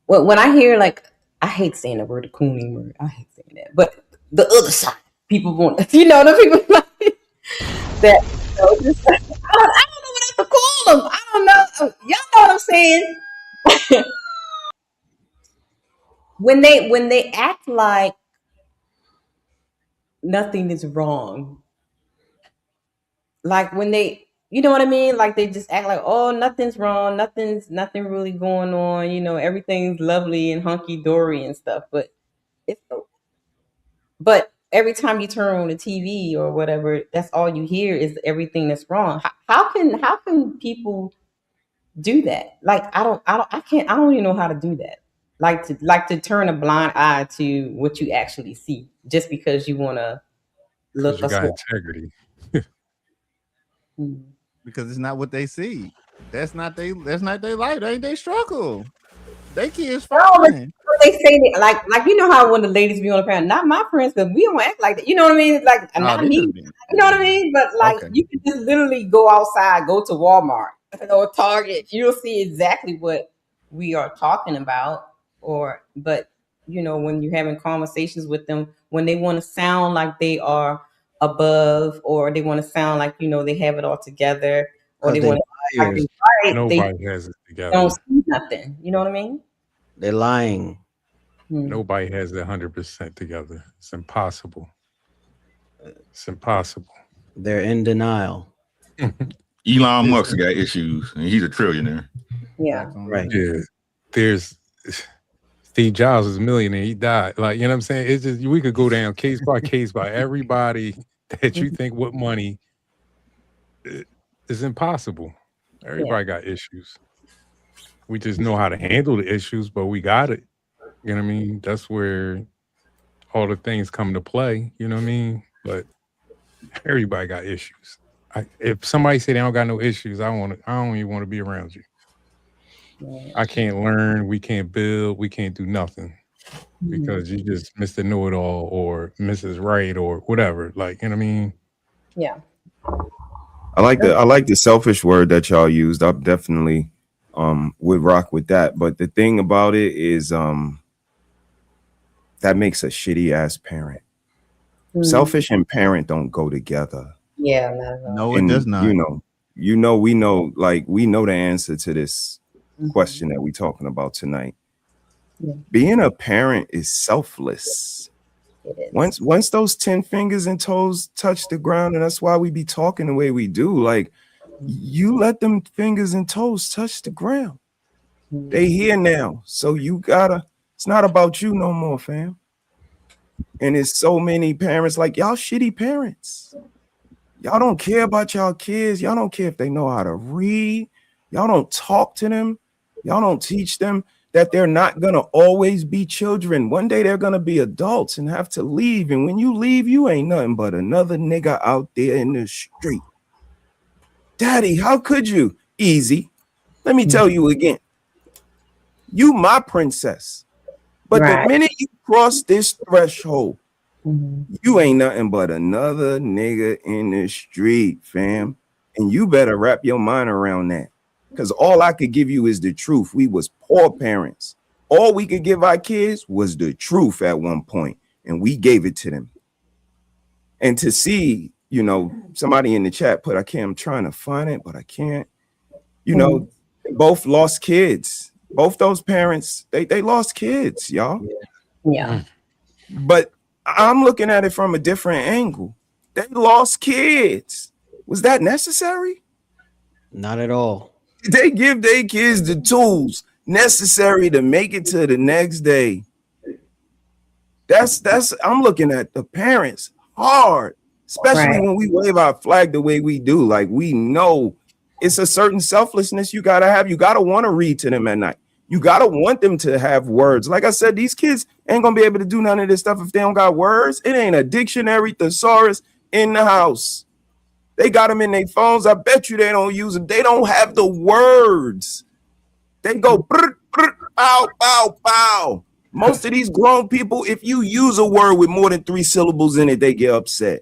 when I hear like, I hate saying the word, the cooning word. I hate saying that, but the other side, people want, the people like that. Just, I don't know what else to call them. I don't know. Y'all know what I'm saying? when they act like nothing is wrong, like when they, you know what I mean? Like they just act like, oh, nothing's wrong, nothing really going on. Everything's lovely and hunky dory and stuff. But every time you turn on the TV or whatever, that's all you hear is everything that's wrong. How can people do that? Like I don't even know how to do that. Like to turn a blind eye to what you actually see just because you want to Because look you a got certain. integrity. Because it's not what they see. That's not they life. That ain't they struggle. They kids No, but fine. they say that, like you know how when the ladies be on the panel, not my friends, because we don't act like that. You know what I mean? Like Oh, not they me. just be You know what I mean? But like okay. you can just literally go outside, go to Walmart or Target. You'll see exactly what we are talking about. But when you're having conversations with them, when they want to sound like they are above, or they want to sound like they have it all together, or Because they they want to like liars. they right, they Nobody has it don't together. see nothing. You know what I mean? They're lying. Nobody has it 100% together. It's impossible. It's impossible. They're in denial. Elon Musk got issues and he's a trillionaire. Yeah. Right. Yeah. There's Steve Jobs was a millionaire. He died. Like, you know what I'm saying? It's just, we could go down case by case by everybody that you think with money is impossible. Everybody got issues. We just know how to handle the issues, but we got it. You know what I mean? That's where all the things come to play. You know what I mean? But everybody got issues. If somebody say they don't got no issues, I don't even want to be around you. I can't learn. We can't build. We can't do nothing because you just Mr. Know-it-all or Mrs. Right or whatever. Like, you know what I mean? Yeah. I like the selfish word that y'all used. I definitely would rock with that. But the thing about it is that makes a shitty ass parent. Selfish and parent don't go together. Yeah, not at all. No, it does not. We know, like we know the answer to this question that we're talking about tonight. Yeah. Being a parent is selfless. It is. Once those 10 fingers and toes touch the ground, and that's why we be talking the way we do. Like you let them fingers and toes touch the ground. They here now. So it's not about you no more, fam. And it's so many parents like y'all shitty parents. Y'all don't care about y'all kids. Y'all don't care if they know how to read. Y'all don't talk to them. Y'all don't teach them that they're not going to always be children. One day they're going to be adults and have to leave. And when you leave, you ain't nothing but another nigga out there in the street. Daddy, how could you? Easy. Let me tell you again. You my princess. But the minute you cross this threshold, you ain't nothing but another nigga in the street, fam. And you better wrap your mind around that. Because all I could give you is the truth. We was poor parents. All we could give our kids was the truth at one point, and we gave it to them. And to see, you know, somebody in the chat put, I'm trying to find it, but I can't. You know, both lost kids. Both those parents, they lost kids, y'all. Yeah. But I'm looking at it from a different angle. They lost kids. Was that necessary? Not at all. They give their kids the tools necessary to make it to the next day. That's I'm looking at the parents hard, especially when we wave our flag the way we do. Like, we know it's a certain selflessness you gotta have. You gotta want to read to them at night. You gotta want them to have words. Like I said, these kids ain't gonna be able to do none of this stuff if they don't got words. It ain't a dictionary thesaurus in the house. They got them in their phones. I bet you they don't use them. They don't have the words. They go brr, brr, bow, bow, bow. Most of these grown people, if you use a word with more than 3 syllables in it, they get upset,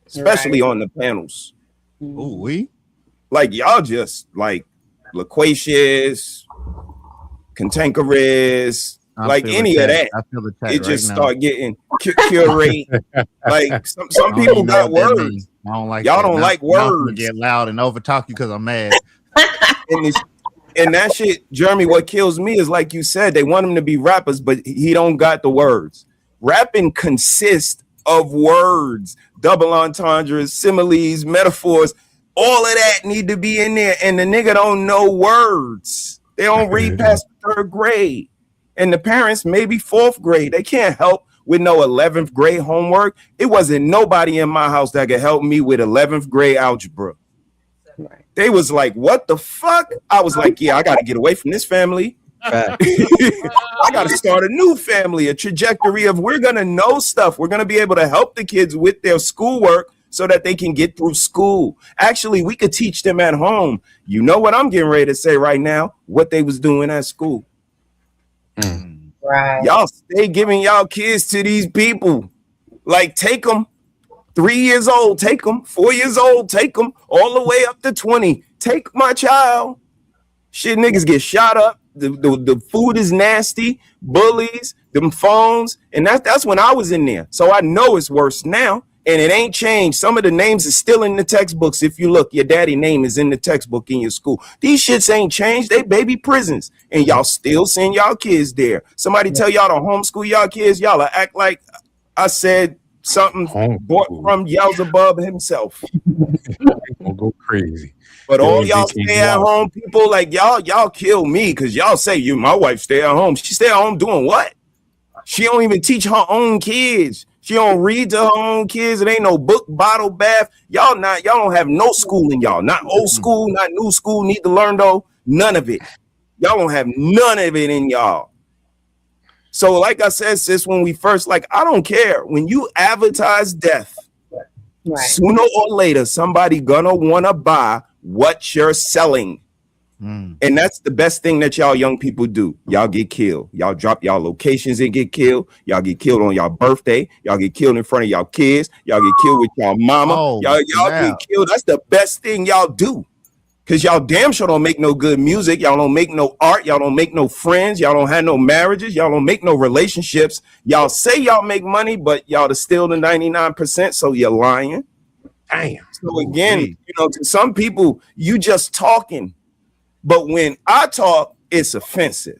especially on the panels. Ooh, like y'all just like loquacious, cantankerous, like any of that. I feel the chat it just right start getting curate. Like some people got words. I don't like y'all that. don't Now, like now I'm gonna words. get loud and overtalk you because I'm mad. And that shit, Jeremy, what kills me is, like you said, they want him to be rappers, but he don't got the words. Rapping consists of words, double entendres, similes, metaphors. All of that need to be in there, and the nigga don't know words. They don't read past 3rd grade. And the parents, maybe 4th grade. They can't help with no 11th grade homework. It wasn't nobody in my house that could help me with 11th grade algebra. They was like, what the fuck? I was like, yeah, I got to get away from this family. I got to start a new family, a trajectory of we're going to know stuff. We're going to be able to help the kids with their schoolwork so that they can get through school. Actually, we could teach them at home. You know what I'm getting ready to say right now? What they was doing at school. Right. Y'all stay giving y'all kids to these people. Like, take them 3 years old, take them 4 years old, take them all the way up to 20. Take my child. Shit, niggas get shot up. The food is nasty, bullies, them phones, and that's when I was in there. So I know it's worse now, and it ain't changed. Some of the names are still in the textbooks. If you look, your daddy name is in the textbook in your school. These shits ain't changed. They baby prisons, and y'all still send y'all kids there. Somebody tell y'all to homeschool y'all kids, y'all act like I said something bought from Yelzebub himself. We'll go crazy. But all y'all stay at home people, like y'all kill me because y'all say my wife stay at home. She stay at home doing what? She don't even teach her own kids. She don't read to her own kids. It ain't no book, bottle, bath. Y'all don't have no school in y'all. Not old school, not new school. Need to learn though. None of it. Y'all don't have none of it in y'all. So like I said, sis, when we first, like, I don't care. When you advertise death, sooner or later, somebody gonna wanna buy what you're selling. And that's the best thing that y'all young people do. Y'all get killed. Y'all drop y'all locations and get killed. Y'all get killed on y'all birthday. Y'all get killed in front of y'all kids. Y'all get killed with y'all mama. Y'all get killed. That's the best thing y'all do. Because y'all damn sure don't make no good music. Y'all don't make no art. Y'all don't make no friends. Y'all don't have no marriages. Y'all don't make no relationships. Y'all say y'all make money, but y'all to steal the 99%, so you're lying. Damn. So again, to some people, you just talking. But when I talk, it's offensive.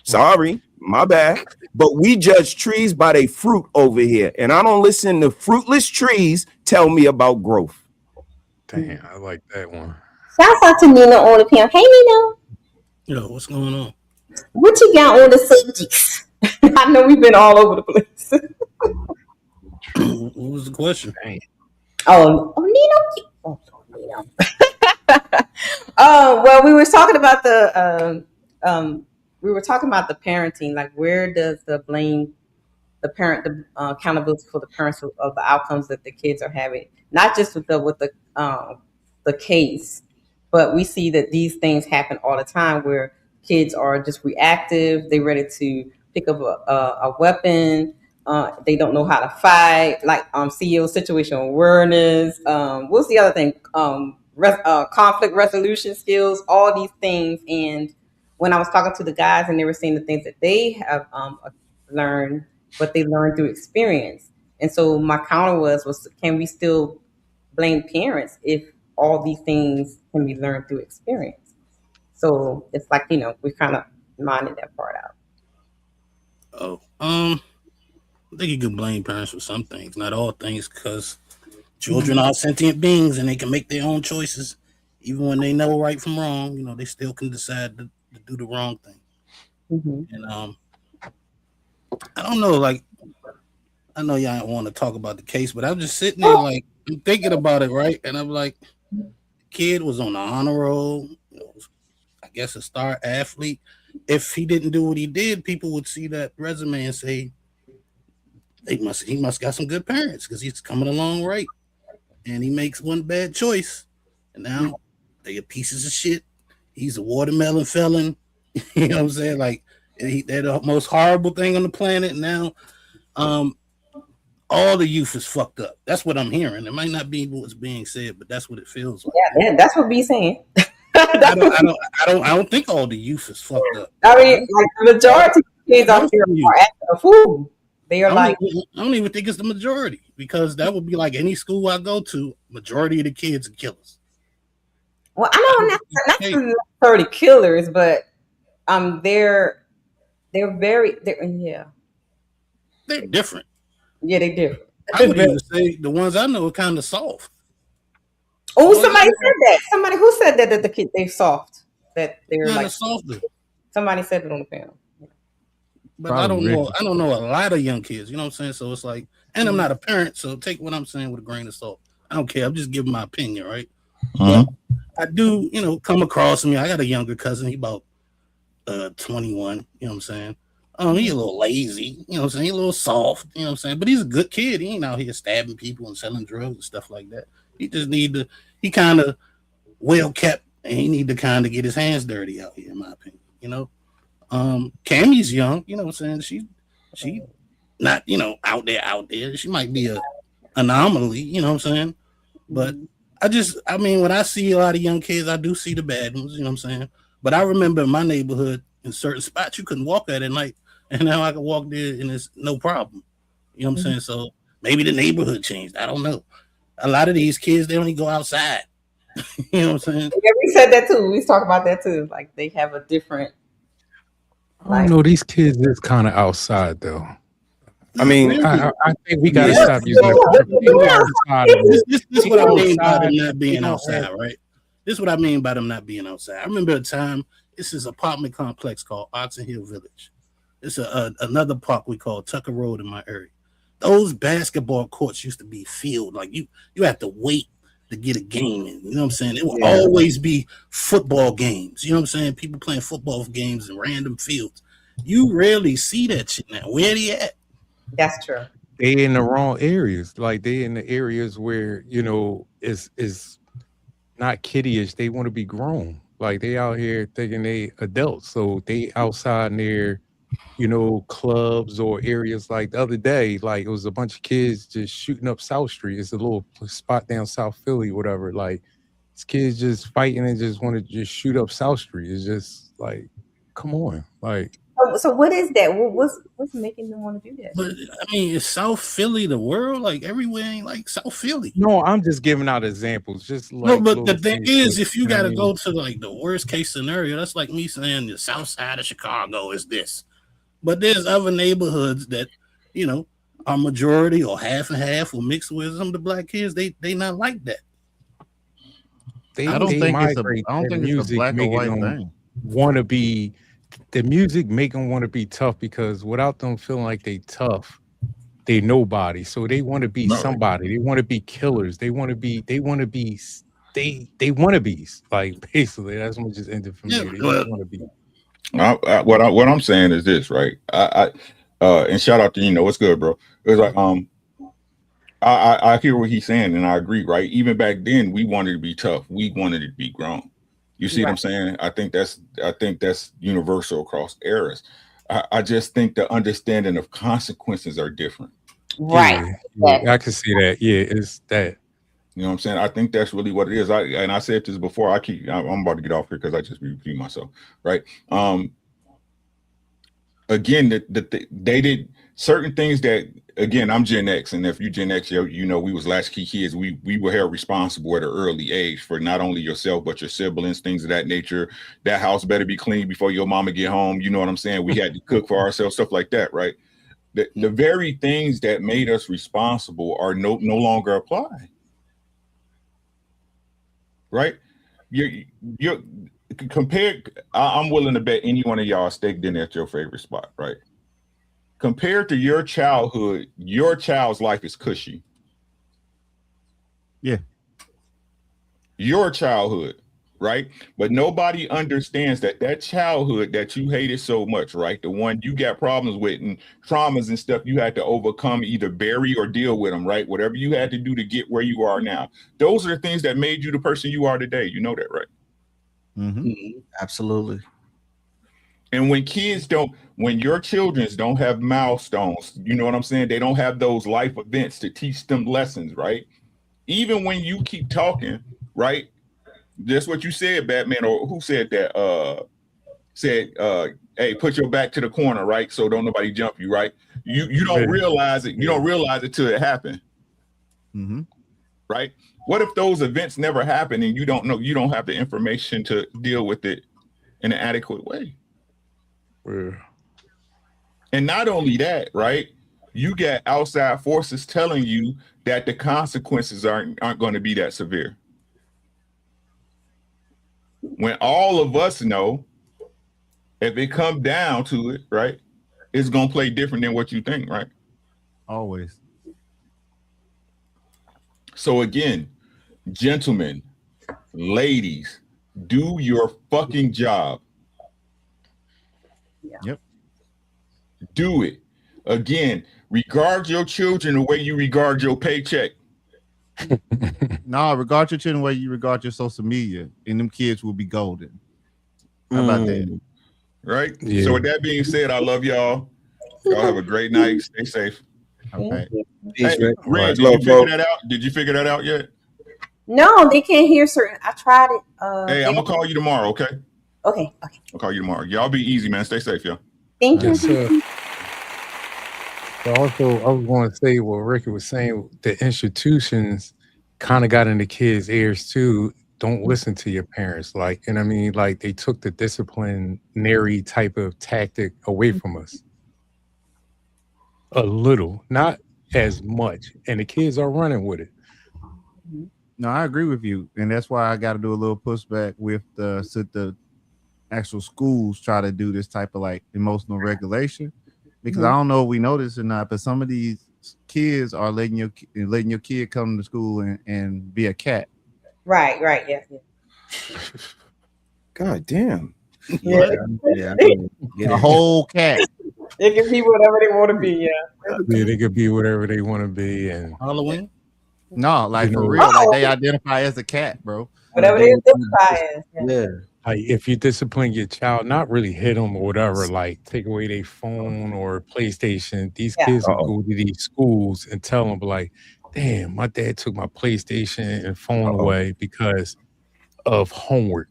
Sorry, my bad. But we judge trees by their fruit over here. And I don't listen to fruitless trees tell me about growth. Damn, I like that one. Shouts out to Nina on the panel. Hey, Nina. Yo, what's going on? What you got on the subjects? I know we've been all over the place. What was the question? Oh, Nina. Oh, Nina. Well, we were talking about the parenting. Like, where does the blame the parent, the accountability for the parents of the outcomes that the kids are having? Not just with the the case, but we see that these things happen all the time where kids are just reactive. They're ready to pick up a weapon. They don't know how to fight. Like CEO situational awareness. What's the other thing? Conflict resolution skills. All these things. And when I was talking to the guys, and they were saying the things that they have learned, but they learned through experience. And so my counter was can we still blame parents if all these things can be learned through experience? So it's like, we kind of minded that part out. Oh, I think you can blame parents for some things, not all things, because children are sentient beings and they can make their own choices, even when they know right from wrong. They still can decide to do the wrong thing. And I don't know, like, I know y'all don't want to talk about the case, but I'm just sitting there, like, I'm thinking about it, right? And I'm like, the kid was on the honor roll, I guess a star athlete. If he didn't do what he did, people would see that resume and say, he must got some good parents because he's coming along right. And he makes one bad choice, and now they are pieces of shit. He's a watermelon felon. You know what I'm saying? Like, they're the most horrible thing on the planet. Now, all the youth is fucked up. That's what I'm hearing. It might not be what's being said, but that's what it feels like. Yeah, that's what we saying. I don't think all the youth is fucked up. I mean, like the majority of kids out here are acting a fool. They are I don't even think it's the majority, because that would be like any school I go to, majority of the kids are killers. Well, I know not necessarily killers, but they're different. Yeah, they different. I would even say the ones I know are kind of soft. Oh, somebody said that. Somebody who said that the kid, they're soft. That they're like softer. Somebody said it on the panel. But I don't know a lot of young kids, you know what I'm saying? So it's like, and I'm not a parent, so take what I'm saying with a grain of salt. I don't care. I'm just giving my opinion, right? But I do, come across me. I got a younger cousin. He about 21, you know what I'm saying? He's a little lazy, you know what I'm saying? He's a little soft, you know what I'm saying? But he's a good kid. He ain't out here stabbing people and selling drugs and stuff like that. He just he kind of well kept, and he need to kind of get his hands dirty out here, in my opinion, Cammie's young, you know what I'm saying? She not, out there. She might be a anomaly, you know what I'm saying? But I mean, when I see a lot of young kids, I do see the bad ones, you know what I'm saying? But I remember in my neighborhood, in certain spots, you couldn't walk at night, and now I can walk there and it's no problem. You know what I'm saying? So maybe the neighborhood changed. I don't know. A lot of these kids, they only go outside. You know what I'm saying? Yeah, we said that too. We talked about that too. Like they have a different. I don't know. These kids is kind of outside though. I mean, I think we got to stop using that. This is what I mean by them not being outside, right? This is what I mean by them not being outside. I remember a time, this is an apartment complex called Oxon Hill Village. It's another park we call Tucker Road in my area. Those basketball courts used to be filled. Like you have to wait to get a game in. You know what I'm saying? It will always be football games. You know what I'm saying? People playing football games in random fields. You rarely see that shit now. Where they at? That's true. They in the wrong areas. Like they in the areas where, is not kiddie-ish. They want to be grown. Like they out here thinking they adults. So they outside near, clubs or areas. Like the other day, like it was a bunch of kids just shooting up South Street. It's a little spot down South Philly, whatever. Like it's kids just fighting and just want to just shoot up South Street. It's just like, come on. Like, so what is that? What's making them want to do that? But I mean, is South Philly the world? Like everywhere ain't like South Philly. No, I'm just giving out examples. Just like no, but the thing is, if you got to go to like the worst case scenario, that's like me saying the South Side of Chicago is this. But there's other neighborhoods that are majority or half and half or mixed with some of the black kids. They not like that. I don't think it's a black or white thing. Want to be. The music make them want to be tough because without them feeling like they tough, they nobody. So they want to be somebody. They want to be killers. They want to be like basically. That's what just ended for me. They want to be. What I'm saying is this, right? And shout out to what's good, bro. It's like I hear what he's saying, and I agree, right? Even back then, we wanted to be tough. We wanted to be grown. You see what I'm saying? I think that's universal across eras. I just think the understanding of consequences are different. Right. Yeah, I can see that. Yeah, it's that. You know what I'm saying? I think that's really what it is. I said this before. I'm about to get off here because I just repeat myself, right? Again, they did certain things that, again, I'm Gen X, and if you Gen X, you know, we was latchkey kids. We were held responsible at an early age for not only yourself but your siblings, things of that nature. That house better be clean before your mama get home. You know what I'm saying? We had to cook for ourselves, stuff like that, right? The very things that made us responsible are no longer apply, right? You're compared. I'm willing to bet any one of y'all steak dinner at your favorite spot, right? Compared to your childhood, your child's life is cushy. Yeah. Your childhood, right? But nobody understands that childhood that you hated so much, right? The one you got problems with and traumas and stuff you had to overcome, either bury or deal with them, right? Whatever you had to do to get where you are now. Those are the things that made you the person you are today. You know that, right? Mm-hmm. Absolutely. And when your children don't have milestones, you know what I'm saying? They don't have those life events to teach them lessons, right? Even when you keep talking, right? That's what you said, Batman, or who said that? Hey, put your back to the corner, right? So don't nobody jump you, right? You don't realize it. You don't realize it till it happened. Mm-hmm. Right? What if those events never happen and you don't know, you don't have the information to deal with it in an adequate way? And not only that, right? You get outside forces telling you that the consequences aren't going to be that severe. When all of us know, if it comes down to it, right, it's going to play different than what you think, right? Always. So again, gentlemen, ladies, do your fucking job. Yep. Do it. Again, regard your children the way you regard your paycheck. No, regard your children the way you regard your social media, and them kids will be golden. How about that? Right? Yeah. So with that being said, I love y'all. Y'all have a great night. Stay safe. Okay. Peace, Hey, Rick. Red, did you figure that out? Did you figure that out yet? No, they can't hear certain. I tried it. Hey, I'm gonna call you tomorrow, okay? Okay. I'll call you tomorrow. Y'all be easy, man. Stay safe, y'all. Thank you. Yes, sir. But also, I was going to say what Ricky was saying. The institutions kind of got into kids' ears too. Don't listen to your parents, like, and I mean, like they took the disciplinary type of tactic away from us a little, not as much, and the kids are running with it. No, I agree with you, and that's why I got to do a little pushback with the actual schools try to do this type of like emotional regulation, because I don't know if we know this or not, but some of these kids are letting your kid come to school and be a cat. Right. Yeah. God damn. Yeah. A whole cat. They can be whatever they want to be. Yeah. Yeah, they could be whatever they want to be, and Halloween. No, like You for know- real, like they identify as a cat, bro. Whatever they identify as. Yeah. like if you discipline your child, not really hit them or whatever, like take away their phone or PlayStation, these Yeah. kids will go to these schools and tell them like, damn, my dad took my PlayStation and phone away because of homework.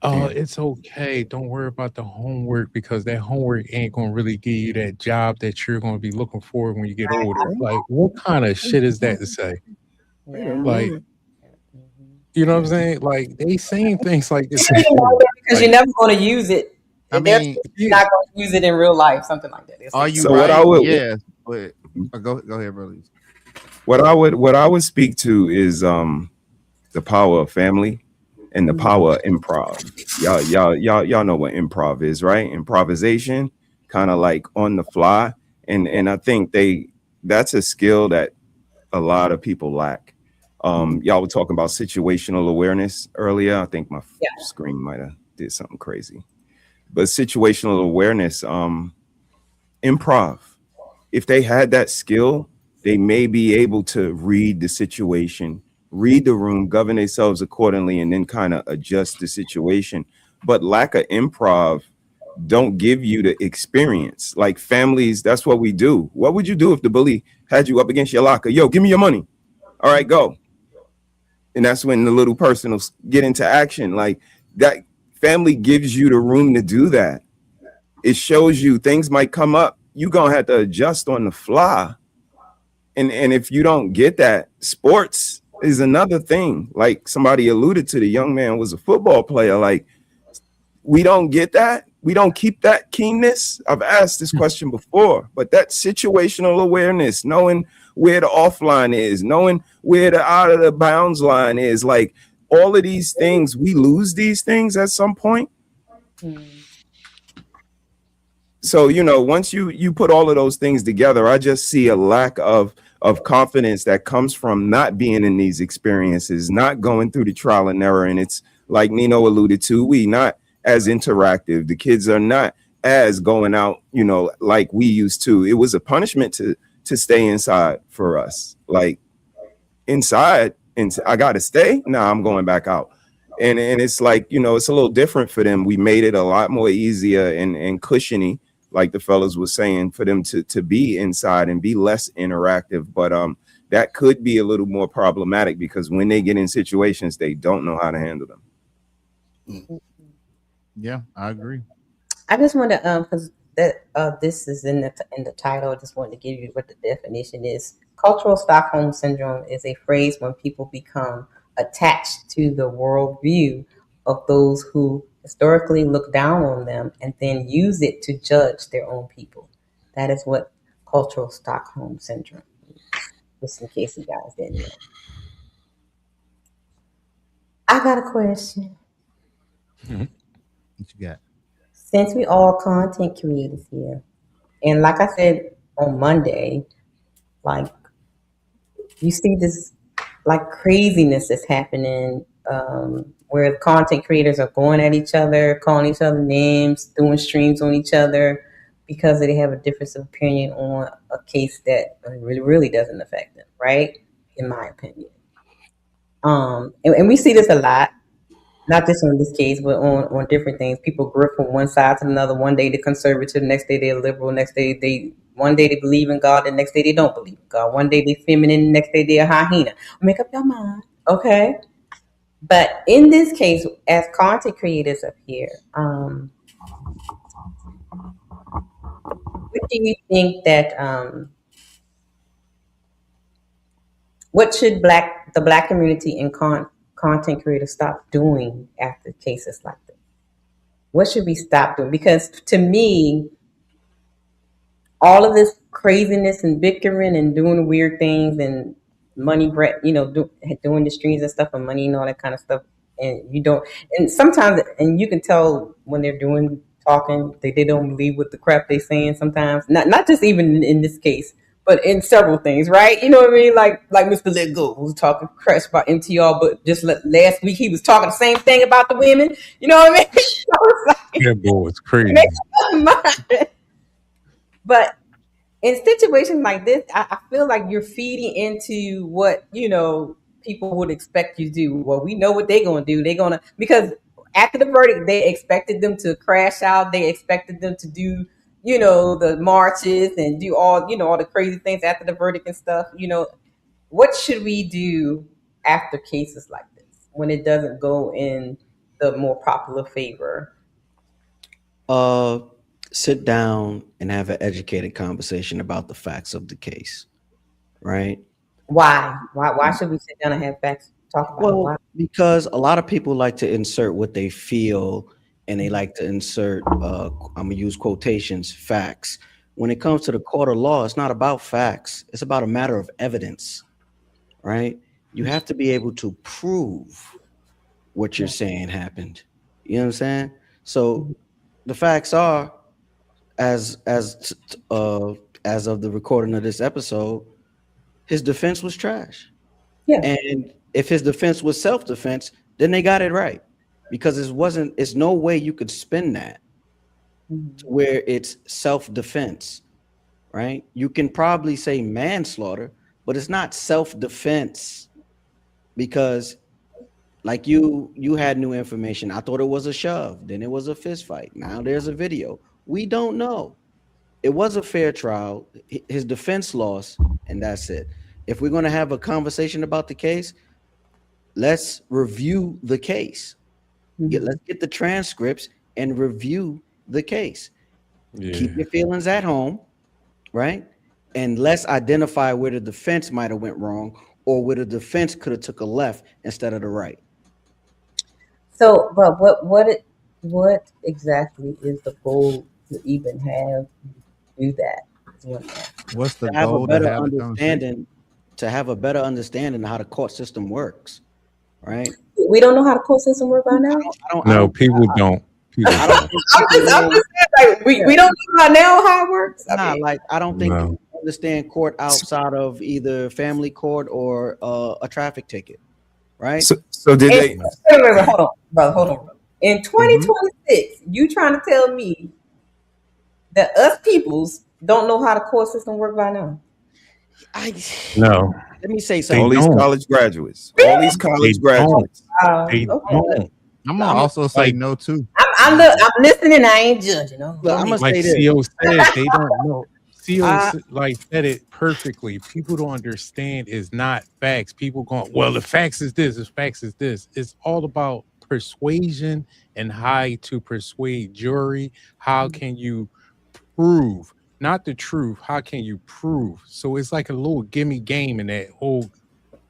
Oh, it's okay. Don't worry about the homework because that homework ain't going to really give you that job that you're going to be looking for when you get older. Like, what kind of shit is that to say? Yeah. Like, you know what I'm saying? Like, they saying things like this. Because you're never going to use it. I mean, you're not going to use it in real life, something like that. Are you So right? what I would- yes, but go ahead, bro. What I would speak to is the power of family and the power of improv. Y'all know what improv is, right? Improvisation, kind of like on the fly. And I think that's a skill that a lot of people lack. Y'all were talking about situational awareness earlier. I think my screen might have did something crazy. But situational awareness, improv, if they had that skill, They may be able to read the situation, read the room, govern themselves accordingly, and then kind of adjust the situation. But lack of improv don't give you the experience. Like families, that's what we do. What would you do if the bully had you up against your locker? Yo, give me your money. All right, go. And that's when the little person will get into action. Like that family gives you the room to do that. It shows you things might come up. You're going to have to adjust on the fly. And if you don't get that, sports is another thing. Like somebody alluded to, the young man was a football player. Like we don't get that. We don't keep that keenness. I've asked this question before, but that situational awareness, knowing where the offline is, knowing where the out of the bounds line is, like all of these things, we lose these things at some point. So, you know, once you put all of those things together, I just see a lack of confidence that comes from not being in these experiences, not going through the trial and error. And it's like Nino alluded to, we not as interactive. The kids are not as going out, you know, like we used to. It was a punishment to stay inside for us. Like inside, and I got to stay. Nah, I'm going back out. And it's like, you know, it's a little different for them. We made it a lot more easier and cushiony, like the fellas was saying, for them to be inside and be less interactive. But that could be a little more problematic because when they get in situations, they don't know how to handle them. Yeah, I agree. I just want to because that this is in the title. I just wanted to give you what the definition is. Cultural Stockholm Syndrome is a phrase when people become attached to the worldview of those who historically look down on them and then use it to judge their own people. That is what Cultural Stockholm Syndrome is, just in case you guys didn't know. I got a question. What you got? Since we all content creators here, and like I said on Monday, like you see this like craziness is happening where the content creators are going at each other, calling each other names, doing streams on each other because they have a difference of opinion on a case that really doesn't affect them, right? In my opinion. And we see this a lot, not just on this case, but on different things. People grip from one side to another. One day they're conservative, next day they're liberal, next day one day they believe in God, the next day they don't believe in God. One day they're feminine, next day they're hyena. Make up your mind, okay? But in this case, as content creators up here, what do you think that what should the black community and content creators stop doing after cases like this? What should we stop doing? Because to me, all of this craziness and bickering and doing weird things and money, doing the streams and stuff for money and all that kind of stuff. And you don't, and sometimes, and you can tell when they're talking, they don't believe what the crap they're saying sometimes. Not just even in this case, but in several things, right? You know what I mean? Like Mr. Let Go was talking crash about MTR, but just last week he was talking the same thing about the women. You know what I mean? That boy was crazy. But in situations like this, I feel like you're feeding into what, people would expect you to do. Well, we know what they're going to do. Because after the verdict, they expected them to crash out. They expected them to do, the marches and do all the crazy things after the verdict and stuff. What should we do after cases like this when it doesn't go in the more popular favor? Sit down and have an educated conversation about the facts of the case, right? Why should we sit down and have facts talk about it? Why? Because a lot of people like to insert what they feel, and they like to insert I'm gonna use quotations, facts. When it comes to the court of law, it's not about facts, it's about a matter of evidence, right? You have to be able to prove what you're saying happened. You know what I'm saying? So the facts are, as of the recording of this episode, his defense was trash. Yeah. And if his defense was self-defense, then they got it right, because it's no way you could spin that to where it's self-defense, right? You can probably say manslaughter, but it's not self-defense, because like you had new information. I thought it was a shove, then it was a fist fight. Now there's a video. We don't know. It was a fair trial. His defense lost, and that's it. If we're going to have a conversation about the case, let's review the case. Let's get the transcripts and review the case. Keep your feelings at home, right? And let's identify where the defense might have went wrong, or where the defense could have took a left instead of the right. So, but what exactly is the goal to even do that? What's the To have a goal? better To have the conversation? understanding, to have a better understanding of how the court system works, right? We don't know how the court system works by now. No, people don't. People I don't don't. think I'm people just know. saying, like we don't know by now how it works. Nah, like I don't think No. people understand court outside of either family court or a traffic ticket, right? So did they? Wait, hold on, brother, hold on. In 2026, you trying to tell me that us peoples don't know how the court system work by now? No. Let me say They something. All these don't. college graduates. All these college They graduates. They Okay. don't. I'm gonna also say no too. I'm listening. I ain't judging. Look, I'm gonna Like say this. CO said, they don't know. CO I- like said it perfectly. People don't understand is not facts. People going, well, the facts is this, the facts is this. It's all about persuasion and how to persuade jury. How can you prove? Not the truth. How can you prove? So it's like a little gimme game in that whole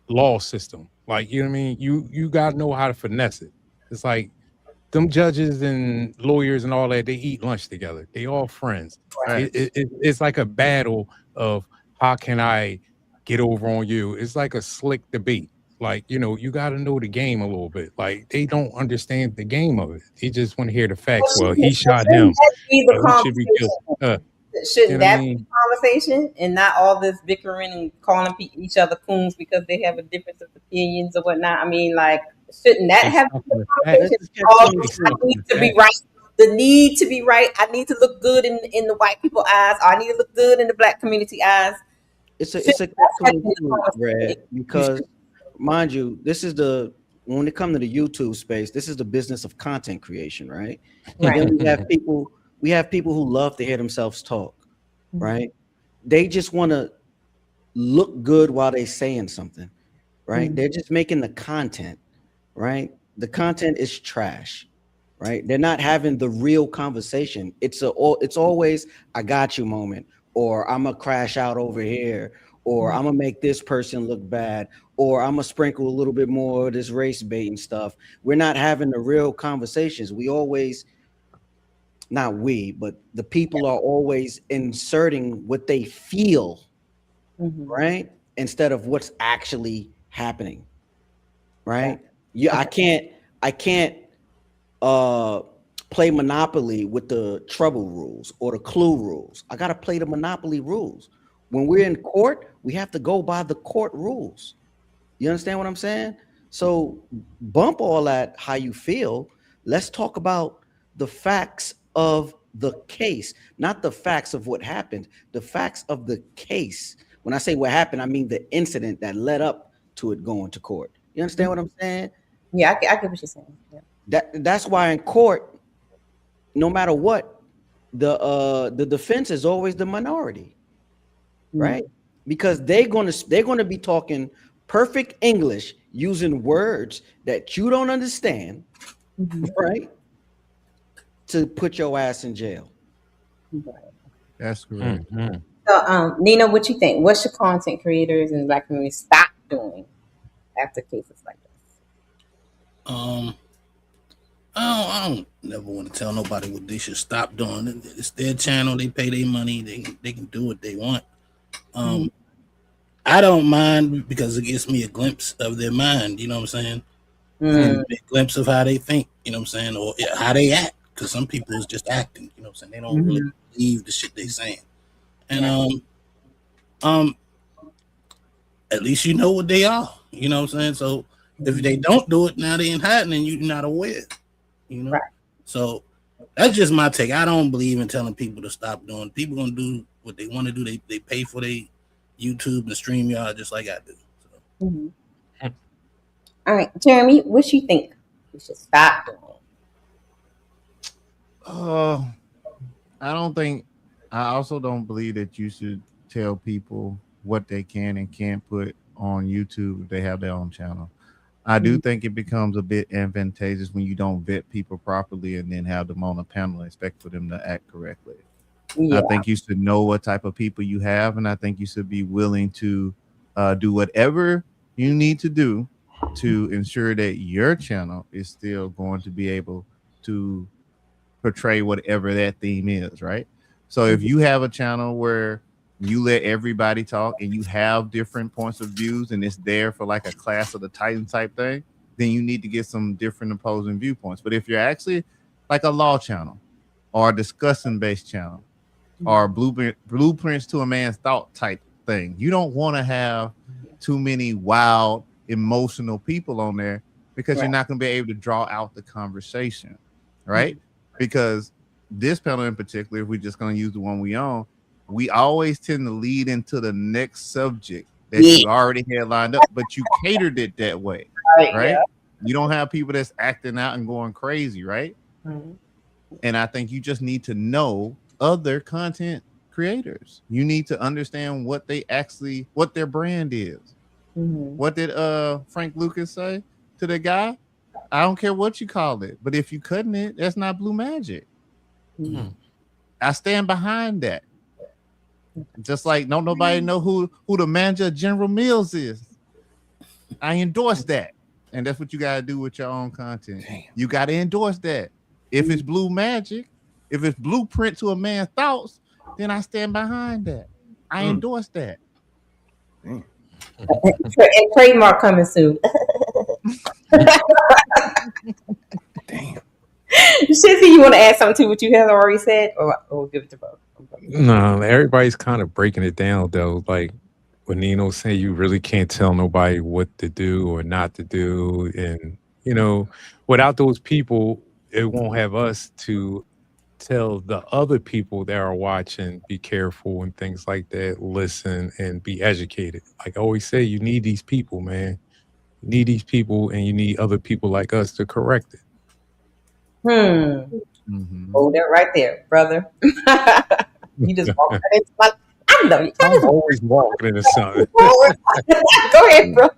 law system. Like, you know what I mean? You gotta know how to finesse it. It's like them judges and lawyers and all that, they eat lunch together. They all friends. Right. It's like a battle of how can I get over on you? It's like a slick debate. Like, you know, you got to know the game a little bit. Like, they don't understand the game of it. They just want to hear the facts. Well, he shot him. He should be killed. Shouldn't you know what I that mean? be the conversation and not all this bickering and calling each other coons because they have a difference of opinions or whatnot? I mean, like, shouldn't that have stuck been on the the conversation? facts. I need to be right. The need to be right. I need to look good in the white people's eyes. Or I need to look good in the black community eyes. It's a Red, because mind you, this is when it comes to the YouTube space, this is the business of content creation, right? And then we have people who love to hear themselves talk, right? They just want to look good while they're saying something, right? They're just making the content, right? The content is trash, right? They're not having the real conversation. It's always I got you moment, or I'm gonna crash out over here, or I'm gonna make this person look bad, or I'm gonna sprinkle a little bit more of this race bait and stuff. We're not having the real conversations. We always, not we, but the people are always inserting what they feel, right? Instead of what's actually happening, right? Yeah, I can't play Monopoly with the trouble rules or the clue rules. I got to play the Monopoly rules. When we're in court, we have to go by the court rules. You understand what I'm saying? So bump all that how you feel. Let's talk about the facts of the case, not the facts of what happened, the facts of the case. When I say what happened, I mean the incident that led up to it going to court. You understand what I'm saying? Yeah, I get what you're saying. Yeah. That's why in court, no matter what, the defense is always the minority, right? Because they're gonna be talking perfect English using words that you don't understand, right? To put your ass in jail. That's correct. So, Nina, what you think? What should content creators in the black community stop doing after cases like this? I don't never want to tell nobody what they should stop doing. It's their channel. They pay their money. They can do what they want. I don't mind because it gives me a glimpse of their mind. You know what I'm saying? And a glimpse of how they think. You know what I'm saying? Or how they act. Because some people is just acting. You know what I'm saying? They don't really believe the shit they saying. And at least you know what they are. You know what I'm saying? So if they don't do it, now they in hiding and you're not aware. You know? Right. So that's just my take. I don't believe in telling people to stop doing. People gonna do what they want to do. They pay for YouTube and StreamYard just like I do. So. Mm-hmm. All right, Jeremy, what you think we should stop doing? I also don't believe that you should tell people what they can and can't put on YouTube if they have their own channel. I do think it becomes a bit advantageous when you don't vet people properly and then have them on a panel and expect for them to act correctly. Yeah. I think you should know what type of people you have, and I think you should be willing to do whatever you need to do to ensure that your channel is still going to be able to portray whatever that theme is, right? So if you have a channel where you let everybody talk and you have different points of views and it's there for like a Clash of the Titan type thing, then you need to get some different opposing viewpoints. But if you're actually like a law channel or a discussion based channel or blueprints to a man's thought type thing, you don't want to have too many wild emotional people on there because you're not going to be able to draw out the conversation, right? Because this panel in particular, if we're just going to use the one we own, we always tend to lead into the next subject that you already had lined up, but you catered it that way, right? Yeah. You don't have people that's acting out and going crazy, right? And I think you just need to know other content creators. You need to understand what their brand is. What did Frank Lucas say to the guy? I don't care what you call it, but if you cutting it, that's not blue magic. I stand behind that. Just like nobody know who the manager of General Mills is. I endorse that. And that's what you got to do with your own content. You got to endorse that. If it's blue magic, if it's blueprint to a man's thoughts, then I stand behind that. I endorse that. And trademark coming soon. Damn. Shizzy, you want to add something to what you have already said, or we'll give it to both? No, everybody's kind of breaking it down though. Like when Nino said, you really can't tell nobody what to do or not to do, and without those people, it won't have us to tell the other people that are watching, be careful and things like that, listen and be educated. Like I always say, you need these people, man. You need these people, and you need other people like us to correct it. Hold that right there, brother. You just walked right into my. I know you. I'm always walking in the sun. Go ahead, bro.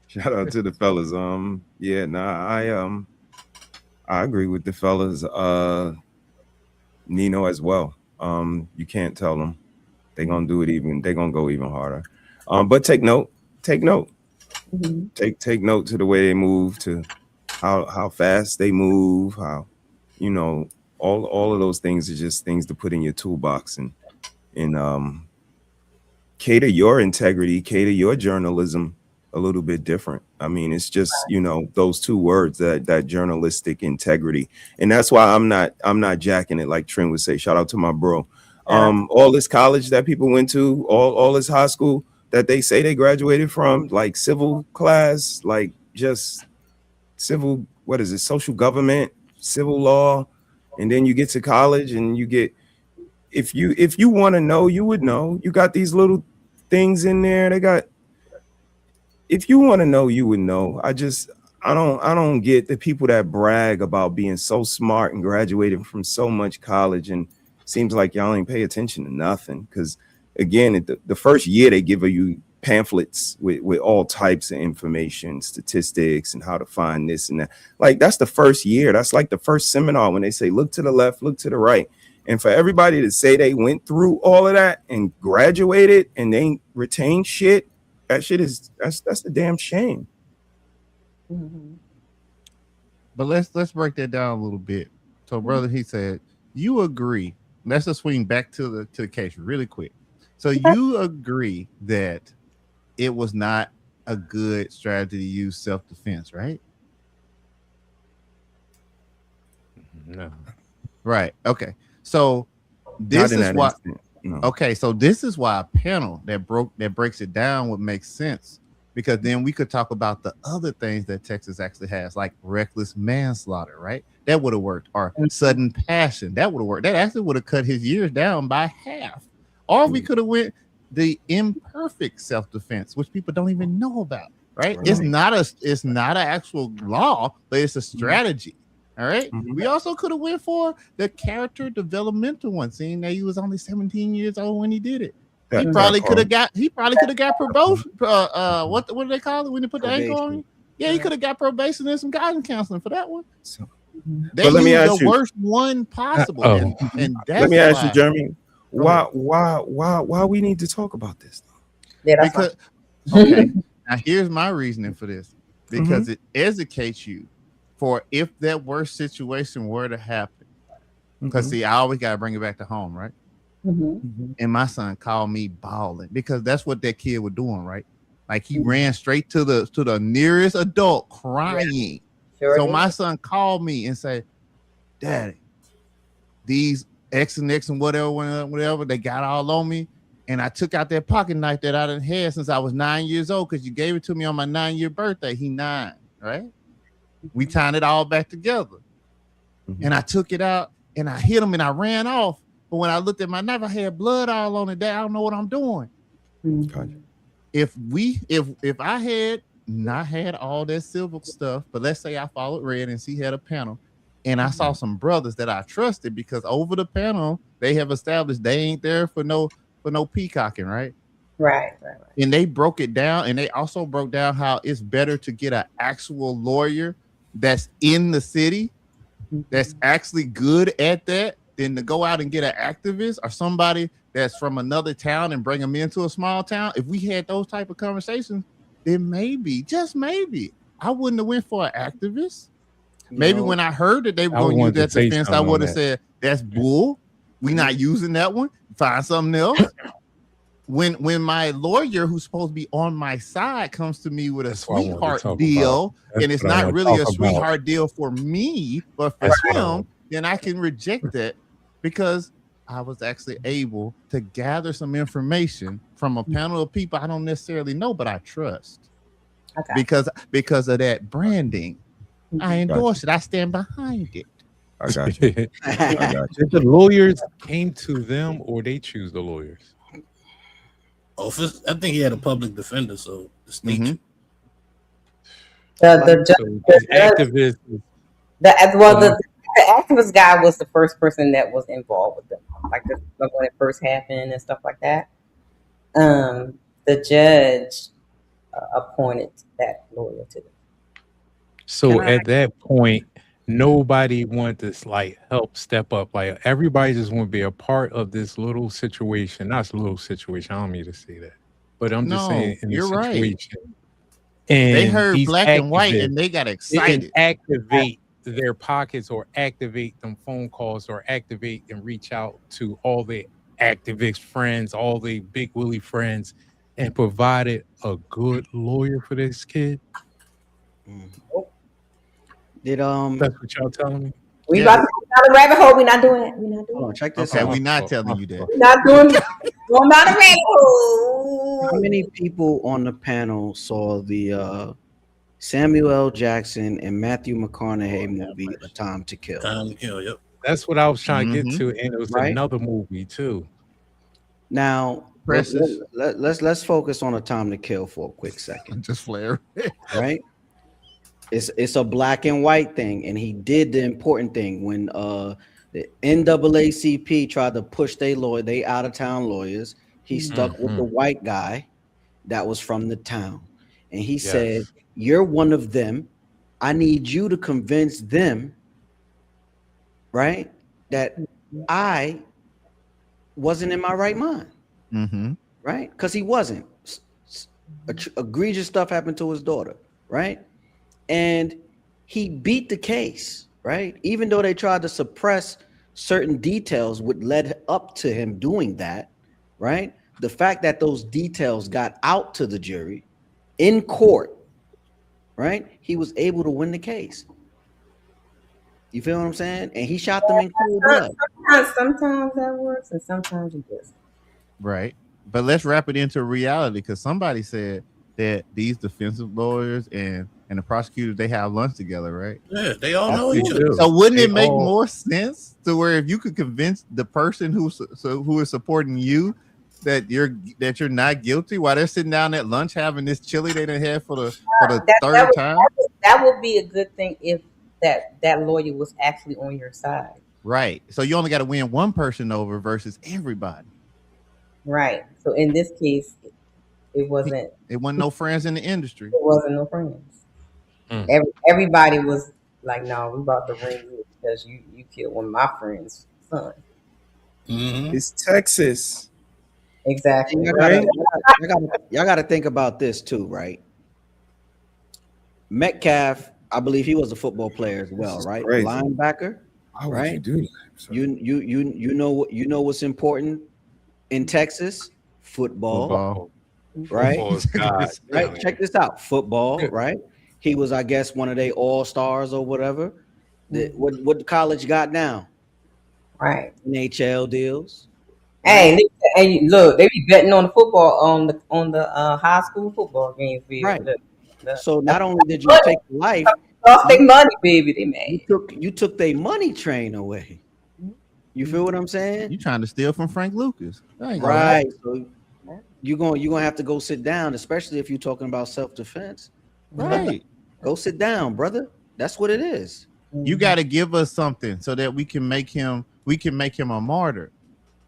Shout out to the fellas. I agree with the fellas. Nino as well. You can't tell them. They're gonna do it they're gonna go even harder. But take note. Take note to the way they move, to how fast they move, how all of those things are just things to put in your toolbox and cater your integrity, cater your journalism a little bit different. I mean, it's just those two words, that journalistic integrity, and that's why I'm not jacking it like Trent would say. Shout out to my bro. All this college that people went to, all this high school that they say they graduated from, like civil class, like just civil, what is it, social government, civil law, and then you get to college and you get, if you want to know, you would know. You got these little things in there. They got, if you want to know, you would know. I don't get the people that brag about being so smart and graduating from so much college, and seems like y'all ain't pay attention to nothing. Because again, the first year they give you pamphlets with all types of information, statistics, and how to find this and that. Like, that's the first year. That's like the first seminar when they say, look to the left, look to the right. And for everybody to say they went through all of that and graduated and they ain't retained shit, that's a damn shame. But let's break that down a little bit. So, brother, he said, you agree. Let's just swing back to the case really quick. So you agree that it was not a good strategy to use self-defense, right? No. Right. Okay. So this is why. No. Okay. So this is why a panel that breaks it down would make sense, because then we could talk about the other things that Texas actually has, like reckless manslaughter, right? That would have worked. Or sudden passion. That would have worked. That actually would have cut his years down by half. Or we could have went the imperfect self-defense, which people don't even know about. Right? It's not an actual law, but it's a strategy. All right. We also could have went for the character developmental one, seeing that he was only 17 years old when he did it. He probably could have got probation. What do they call it when they put the ankle on you? Yeah, he could have got probation and some guidance counseling for that one. So, they used the worst one possible. And that's let me ask you, Jeremy, why we need to talk about this? Yeah, because okay. Now here's my reasoning for this. Because it educates you for if that worst situation were to happen. Because see, I always gotta bring it back to home, right? And my son called me bawling because that's what that kid was doing, right? Like he ran straight to the nearest adult crying. So my son called me and said, "Daddy, these X and X and whatever, they got all on me. And I took out that pocket knife that I done had since I was 9 years old because you gave it to me on my 9-year birthday." He 9, right? We tied it all back together. And I took it out and I hit him and I ran off. But when I looked at my knife, I had blood all on it. Dad, I don't know what I'm doing. If I had not had all that silver stuff, but let's say I followed Red and she had a panel, and I saw some brothers that I trusted because over the panel they have established they ain't there for no peacocking, right? Right. And they broke it down, and they also broke down how it's better to get an actual lawyer that's in the city that's actually good at that than to go out and get an activist or somebody that's from another town and bring them into a small town. If we had those type of conversations, then maybe, just maybe, I wouldn't have went for an activist. Maybe when I heard that they were going to use that defense, I would have said, that's bull. We're not using that one. Find something else. When my lawyer, who's supposed to be on my side, comes to me with a sweetheart deal, and it's not really a sweetheart deal for me, but for him, then I can reject that because I was actually able to gather some information from a panel of people I don't necessarily know, but I trust. Because of that branding. I endorse it. I stand behind it. I got you. Did the lawyers came to them or they choose the lawyers? I think he had a public defender, so it's nature. The activist guy was the first person that was involved with them, like when it first happened and stuff like that. The judge appointed that lawyer to them. So at that point, nobody wanted to like help step up. Like everybody just want to be a part of this little situation. Not a little situation. I don't mean to say that, but I'm just saying in this situation. Right. And they heard black and white and they got excited. Activate their pockets or activate them phone calls or activate and reach out to all the activist friends, all the Big Willie friends, and provided a good lawyer for this kid. Did that's what y'all telling me? We about to go down the rabbit hole. We're not doing it. We're not doing it. Check this out. out. We're not telling you that. We're not doing it. Going down the rabbit hole. How many people on the panel saw the Samuel L. Jackson and Matthew McConaughey movie A Time to Kill? Time to Kill, yep. That's what I was trying to get to, and it was another movie too. Now, let's focus on A Time to Kill for a quick second. Just flare. Right? It's a black and white thing, and he did the important thing when the NAACP tried to push they out of town lawyers. He stuck with the white guy that was from the town, and he said, "You're one of them. I need you to convince them, right, that I wasn't in my right mind, right? Because he wasn't. Egregious stuff happened to his daughter, right?" And he beat the case, right? Even though they tried to suppress certain details, which led up to him doing that, right? The fact that those details got out to the jury in court, right? He was able to win the case. You feel what I'm saying? And he shot them in cold blood. Sometimes that works, and sometimes it doesn't. Right. But let's wrap it into reality, because somebody said that these defensive lawyers and the prosecutors, they have lunch together, right? Yeah, they all know each other. So wouldn't it make more sense to where if you could convince the person who is supporting you that you're not guilty while they're sitting down at lunch having this chili they done had for the third time? That would be a good thing if that lawyer was actually on your side. Right. So you only got to win one person over versus everybody. Right. So in this case, it wasn't no friends in the industry. It wasn't no friends. Everybody was like, "No, we about to ring you because you killed one of my friends' son." It's Texas. Exactly. Y'all gotta think about this too, right? Metcalf, I believe he was a football player as well, right? Crazy. Linebacker. Why would right? you do that? You know what's important in Texas? Football. Right? Football is God. Right? Check this out. Football, right? He was, I guess, one of their all-stars or whatever. What the college got now? Right. NHL deals. Hey, look, they be betting on the football on the high school football games. Baby. Right. Look. So not only did you take life, lost their money, baby. They mad. You took their money train away. You feel what I'm saying? You trying to steal from Frank Lucas, right? So you're gonna have to go sit down, especially if you're talking about self-defense. Right. Go sit down, brother. That's what it is. You got to give us something so that we can make him a martyr.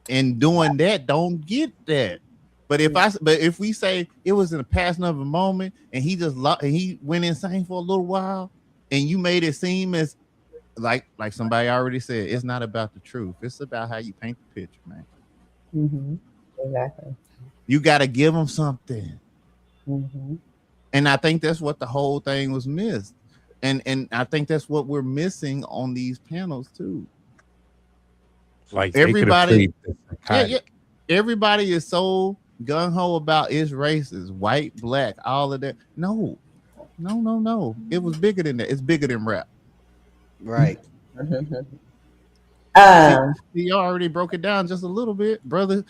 And doing that, don't get that. But if we say it was in a passing of a moment and he went insane for a little while, and you made it seem as like somebody already said, it's not about the truth. It's about how you paint the picture, man. Mm-hmm. Exactly. You got to give them something. Mm-hmm. And I think that's what the whole thing was missed. And I think that's what we're missing on these panels too. Like everybody is so gung-ho about it's racist, white, black, all of that. No. It was bigger than that. It's bigger than rap. Right. He already broke it down just a little bit. Brother,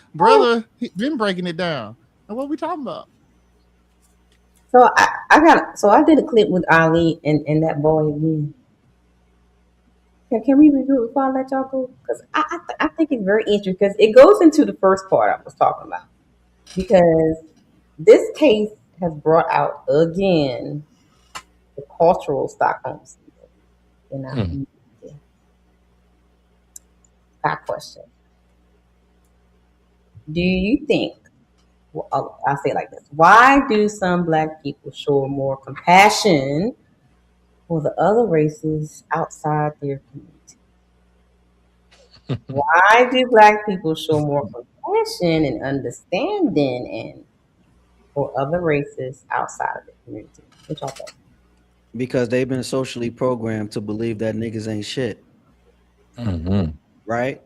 he been breaking it down. And what we talking about? So I did a clip with Ali and that boy again. Can we review it before I let y'all go? Because I think it's very interesting because it goes into the first part I was talking about. Because this case has brought out again the cultural Stockholm Syndrome in our community. Got a question. Do you think, well, I'll say it like this, why do some Black people show more compassion for the other races outside their community? Why do Black people show more compassion and understanding and for other races outside of their community? What y'all think? Because they've been socially programmed to believe that niggas ain't shit. Right?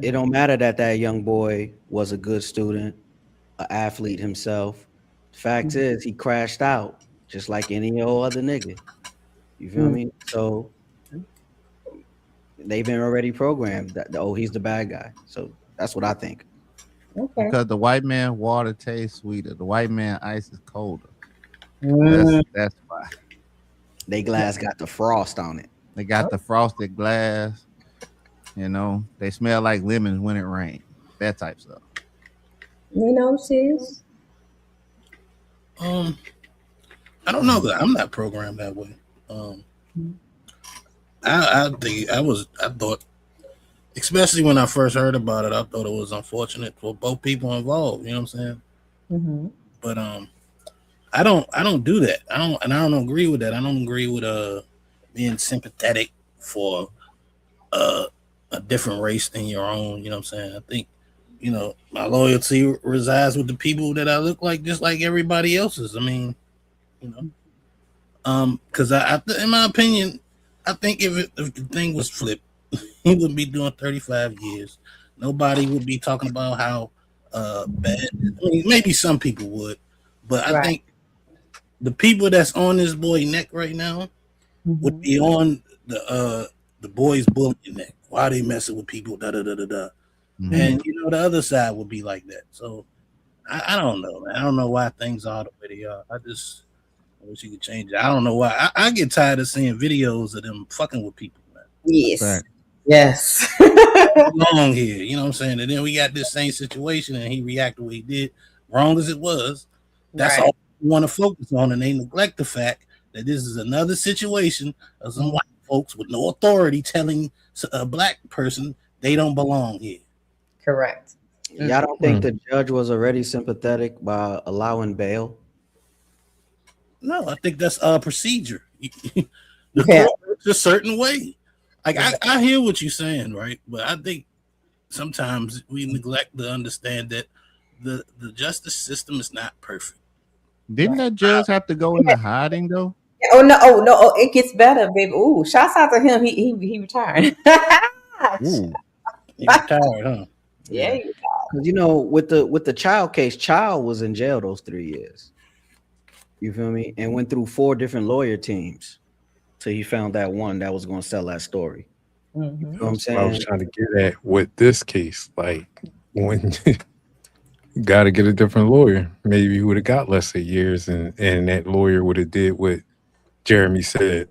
It don't matter that young boy was a good student, an athlete himself. The fact is, he crashed out just like any old other nigga. You feel me? So they've been already programmed that he's the bad guy. So that's what I think. Okay. Because the white man water tastes sweeter, the white man ice is colder. That's why. They glass got the frost on it. They got the frosted glass. You know, they smell like lemons when it rains. That type stuff. You know, sis? I don't know that I'm not programmed that way. I thought, especially when I first heard about it, I thought it was unfortunate for both people involved. You know what I'm saying? Mm-hmm. But I don't do that. I don't agree with that. I don't agree with being sympathetic for a different race than your own. You know what I'm saying? I think, my loyalty resides with the people that I look like, just like everybody else's. I mean, because in my opinion, I think if the thing was flipped, he would be doing 35 years. Nobody would be talking about how bad. I mean, maybe some people would, but I think the people that's on this boy neck right now would be on the boy's bullying neck. Why are they messing with people? Da da da da da. And the other side would be like that. So I don't know, man. I don't know why things are the way they are. I wish you could change it. I don't know why. I get tired of seeing videos of them fucking with people, man. Yes. Right. Yes. belong here. You know what I'm saying? And then we got this same situation, and he reacted the way he did, wrong as it was. That's all we want to focus on, and they neglect the fact that this is another situation of some white folks with no authority telling a black person they don't belong here. Correct. Y'all don't think the judge was already sympathetic by allowing bail? No, I think that's a procedure. The court works a certain way. Like I hear what you're saying, right? But I think sometimes we neglect to understand that the justice system is not perfect. Didn't that judge have to go into hiding though? Oh no! It gets better, baby. Ooh, shouts out to him. He retired. Ooh. He retired, huh? Yeah. Because you know, with the child case, child was in jail those 3 years. You feel me? And went through 4 different lawyer teams till he found that one that was going to sell that story. You know what I'm saying? I was trying to get at with this case, like when you got to get a different lawyer, maybe he would have got less of years, and that lawyer would have did what Jeremy said: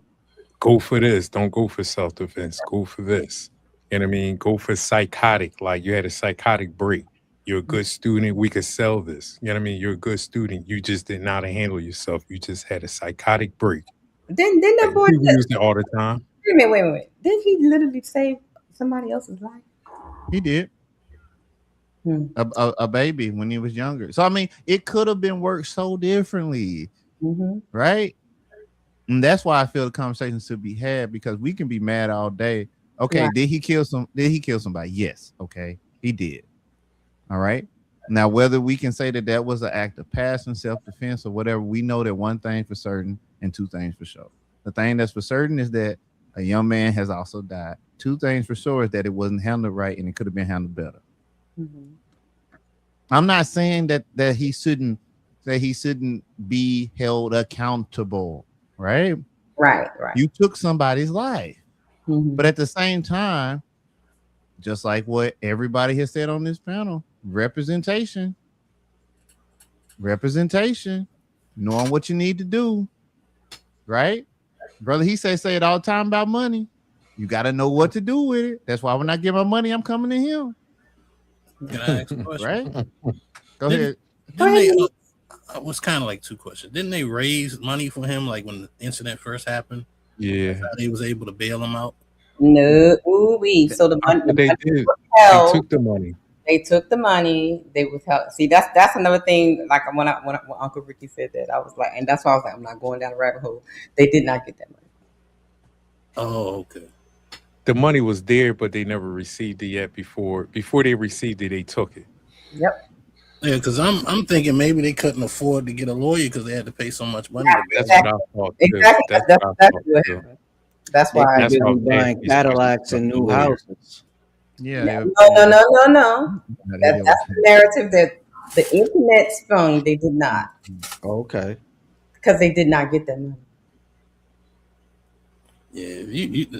go for this, don't go for self-defense, go for this. You know what I mean? Go for psychotic, like you had a psychotic break. You're a good student, we could sell this. You know what I mean? You're a good student, you just didn't know how to handle yourself. You just had a psychotic break. Didn't that boy use it all the time? Wait a minute. Didn't he literally save somebody else's life? He did. A baby when he was younger. So I mean, it could have been worked so differently, right? And that's why I feel the conversation should be had, because we can be mad all day. Okay, did he kill somebody? Yes. Okay, he did. All right. Now, whether we can say that was an act of passion, self-defense, or whatever, we know that one thing for certain and 2 things for sure. The thing that's for certain is that a young man has also died. 2 things for sure is that it wasn't handled right and it could have been handled better. I'm not saying that he shouldn't be held accountable, right? Right. You took somebody's life. But at the same time, just like what everybody has said on this panel, representation, knowing what you need to do, right? Brother, he say it all the time about money. You got to know what to do with it. That's why when I get my money, I'm coming to him. Can I ask a question? Right? Go ahead. It was kind of like 2 questions. Didn't they raise money for him, like when the incident first happened? Yeah. That's how they was able to bail him out? No. So the money They did. They took the money. They took the money. They withheld. See, that's another thing. Like when Uncle Ricky said that, I was like, and that's why I was like, I'm not going down the rabbit hole. They did not get that money. Oh, okay. The money was there, but they never received it yet. Before they received it, they took it. Yep. Yeah, because I'm thinking maybe they couldn't afford to get a lawyer because they had to pay so much money. That's what I thought. Exactly. That's why they be buying Cadillacs and new houses. Yeah. No. That's the narrative that the internet spun. They did not. Okay. Because they did not get that money. Yeah,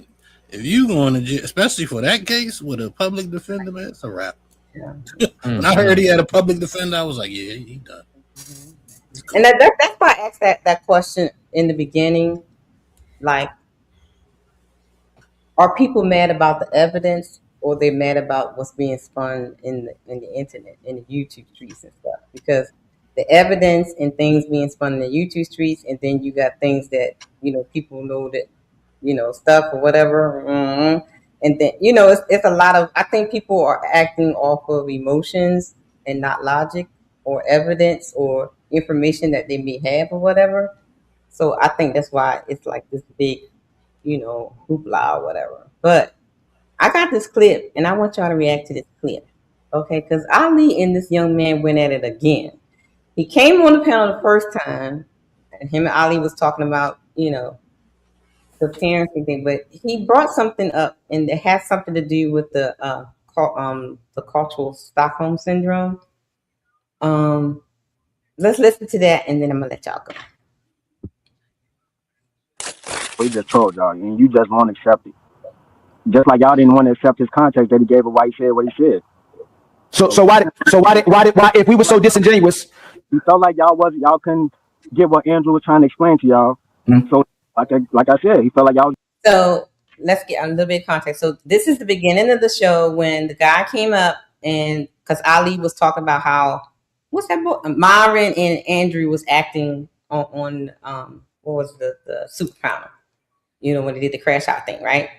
if you going to jail, especially for that case with a public defender, man, it's a wrap. Yeah. When I heard he had a public defender, I was like, yeah, he done. And that's why I asked that question in the beginning. Like, are people mad about the evidence, or they mad about what's being spun in the internet, in the YouTube streets and stuff? Because the evidence and things being spun in the YouTube streets, and then you got things that people know that stuff or whatever, and then it's a lot of. I think people are acting off of emotions and not logic or evidence or information that they may have or whatever. So I think that's why it's like this big, hoopla or whatever. But I got this clip, and I want y'all to react to this clip, okay? Because Ali and this young man went at it again. He came on the panel the first time, and him and Ali was talking about, the parenting thing, but he brought something up, and it has something to do with the Cultural Stockholm Syndrome. Let's listen to that, and then I'm gonna let y'all go. We just told y'all, and you just won't accept it. Just like y'all didn't want to accept his context that he gave of why he said what he said. So why if we were so disingenuous? He felt like y'all couldn't get what Andrew was trying to explain to y'all. So like I said, he felt like y'all. So let's get a little bit of context. So this is the beginning of the show when the guy came up, and because Ali was talking about how what's that book? Myron and Andrew was acting on what was the super panel, you know, when they did the crash out thing, right?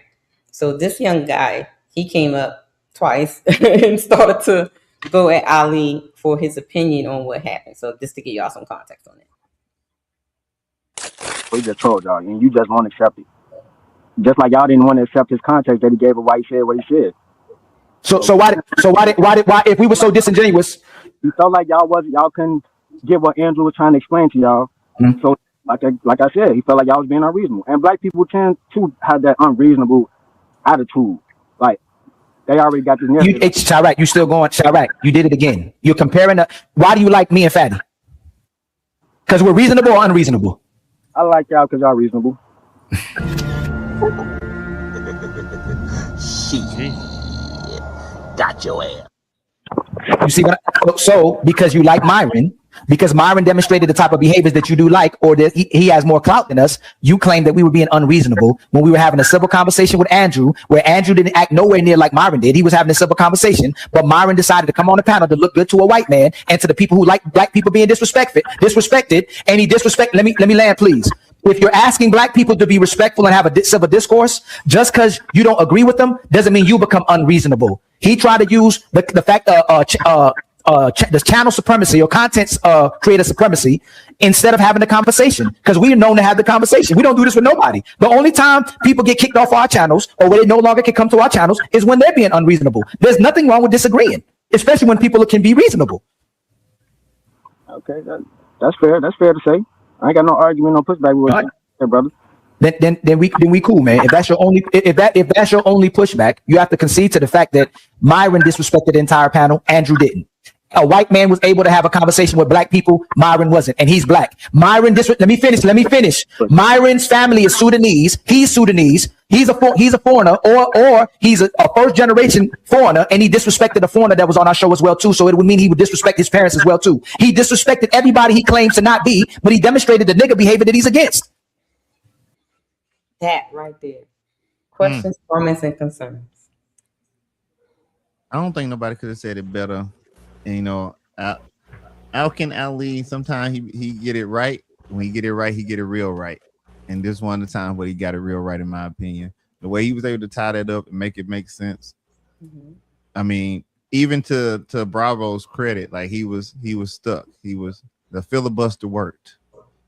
So this young guy, he came up twice and started to go at Ali for his opinion on what happened. So just to give y'all some context on it. We just told y'all, and you just won't accept it. Just like y'all didn't want to accept his context that he gave of why he said what he said. So why if we were so disingenuous? He felt like y'all couldn't get what Andrew was trying to explain to y'all. Mm-hmm. So like I said, he felt like y'all was being unreasonable. And black people tend to have that unreasonable attitude. Like they already got this narrative. It's Chirac, you still going, Chirac, you did it again. You're comparing why do you like me and Fatty? Because we're reasonable or unreasonable? I like y'all because y'all reasonable. Shit. Got your ass. You see what? So because you like Myron, because Myron demonstrated the type of behaviors that you do like, or that he has more clout than us, you claim that we were being unreasonable when we were having a civil conversation with Andrew, where Andrew didn't act nowhere near like Myron did. He was having a civil conversation, but Myron decided to come on the panel to look good to a white man and to the people who like black people being disrespected, and he disrespected. Let me land, please. If you're asking black people to be respectful and have a civil discourse, just because you don't agree with them doesn't mean you become unreasonable. He tried to use the fact the channel supremacy or contents creator supremacy instead of having the conversation, because we are known to have the conversation. We don't do this with nobody. The only time people get kicked off our channels or where they no longer can come to our channels is when they're being unreasonable. There's nothing wrong with disagreeing, especially when people can be reasonable. Okay, that's fair. That's fair to say. I ain't got no argument, no pushback with you, right, brother. Then we cool, man. If that's your only pushback, you have to concede to the fact that Myron disrespected the entire panel. Andrew didn't. A white man was able to have a conversation with black people. Myron wasn't, and he's black. Myron let me finish. Myron's family is Sudanese. He's Sudanese. He's a foreigner, or he's a first generation foreigner, and he disrespected a foreigner that was on our show as well too. So it would mean he would disrespect his parents as well too. He disrespected everybody he claims to not be, but he demonstrated the nigga behavior that he's against. That right there. Questions, comments, and concerns. I don't think nobody could have said it better. And, you know, Alkin Ali, sometimes he get it right. When he get it right, he get it real right. And this one of the times where he got it real right, in my opinion. The way he was able to tie that up and make it make sense. Mm-hmm. I mean, even to Bravo's credit, like he was stuck. The filibuster worked.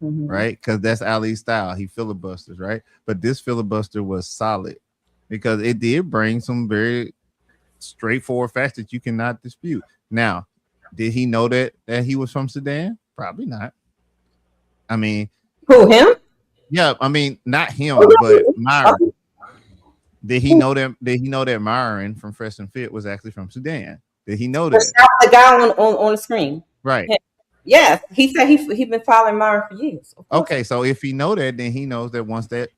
Mm-hmm. Right? Because that's Ali's style. He filibusters, right? But this filibuster was solid because it did bring some very straightforward facts that you cannot dispute. Now, did he know that he was from Sudan? Probably not. I mean, who, him? Yeah, I mean, not him, but Myron. Did he know that? Did he know that Myron from Fresh and Fit was actually from Sudan? Did he know that? The guy on the screen, right? Yes, he said he been following Myron for years. Okay, so if he know that, then he knows that once that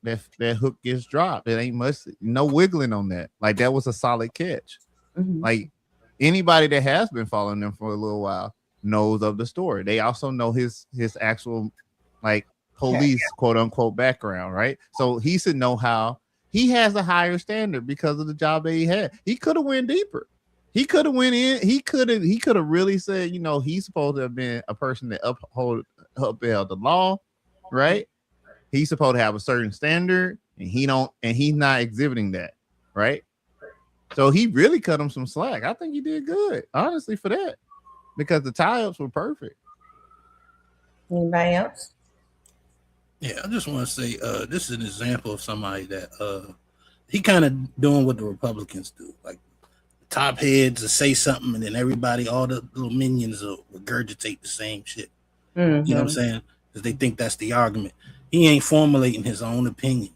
hook gets dropped, it ain't much, no wiggling on that. Like that was a solid catch. Mm-hmm. Like anybody that has been following them for a little while knows of the story. They also know his actual like police quote unquote background, right? So he should know how he has a higher standard because of the job that he had. He could have went deeper. He could have went in. He could have really said, you know, he's supposed to have been a person that upheld the law, right? He's supposed to have a certain standard, and he's not exhibiting that, right? So he really cut him some slack. I think he did good, honestly, for that, because the tie-ups were perfect. Anybody else? Yeah, I just want to say this is an example of somebody that he kind of doing what the Republicans do, like top heads to say something, and then everybody, all the little minions will regurgitate the same shit. Mm-hmm. You know what I'm saying? Because they think that's the argument. He ain't formulating his own opinion.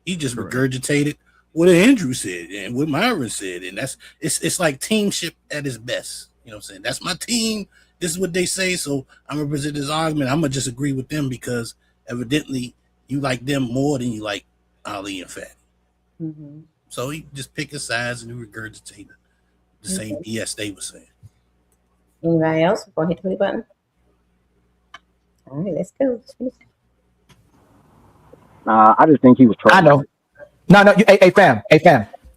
He just regurgitated what Andrew said and what Myron said, and it's like teamship at its best. You know what I'm saying? That's my team. This is what they say, so I'm gonna present this argument. I'm gonna just agree with them because evidently you like them more than you like Ali and Fatty. Mm-hmm. So he just picked his sides and he regurgitated the same BS they were saying. Anybody else before I hit the play button? All right, let's go. I just think he was trolling. I know. No, hey, fam.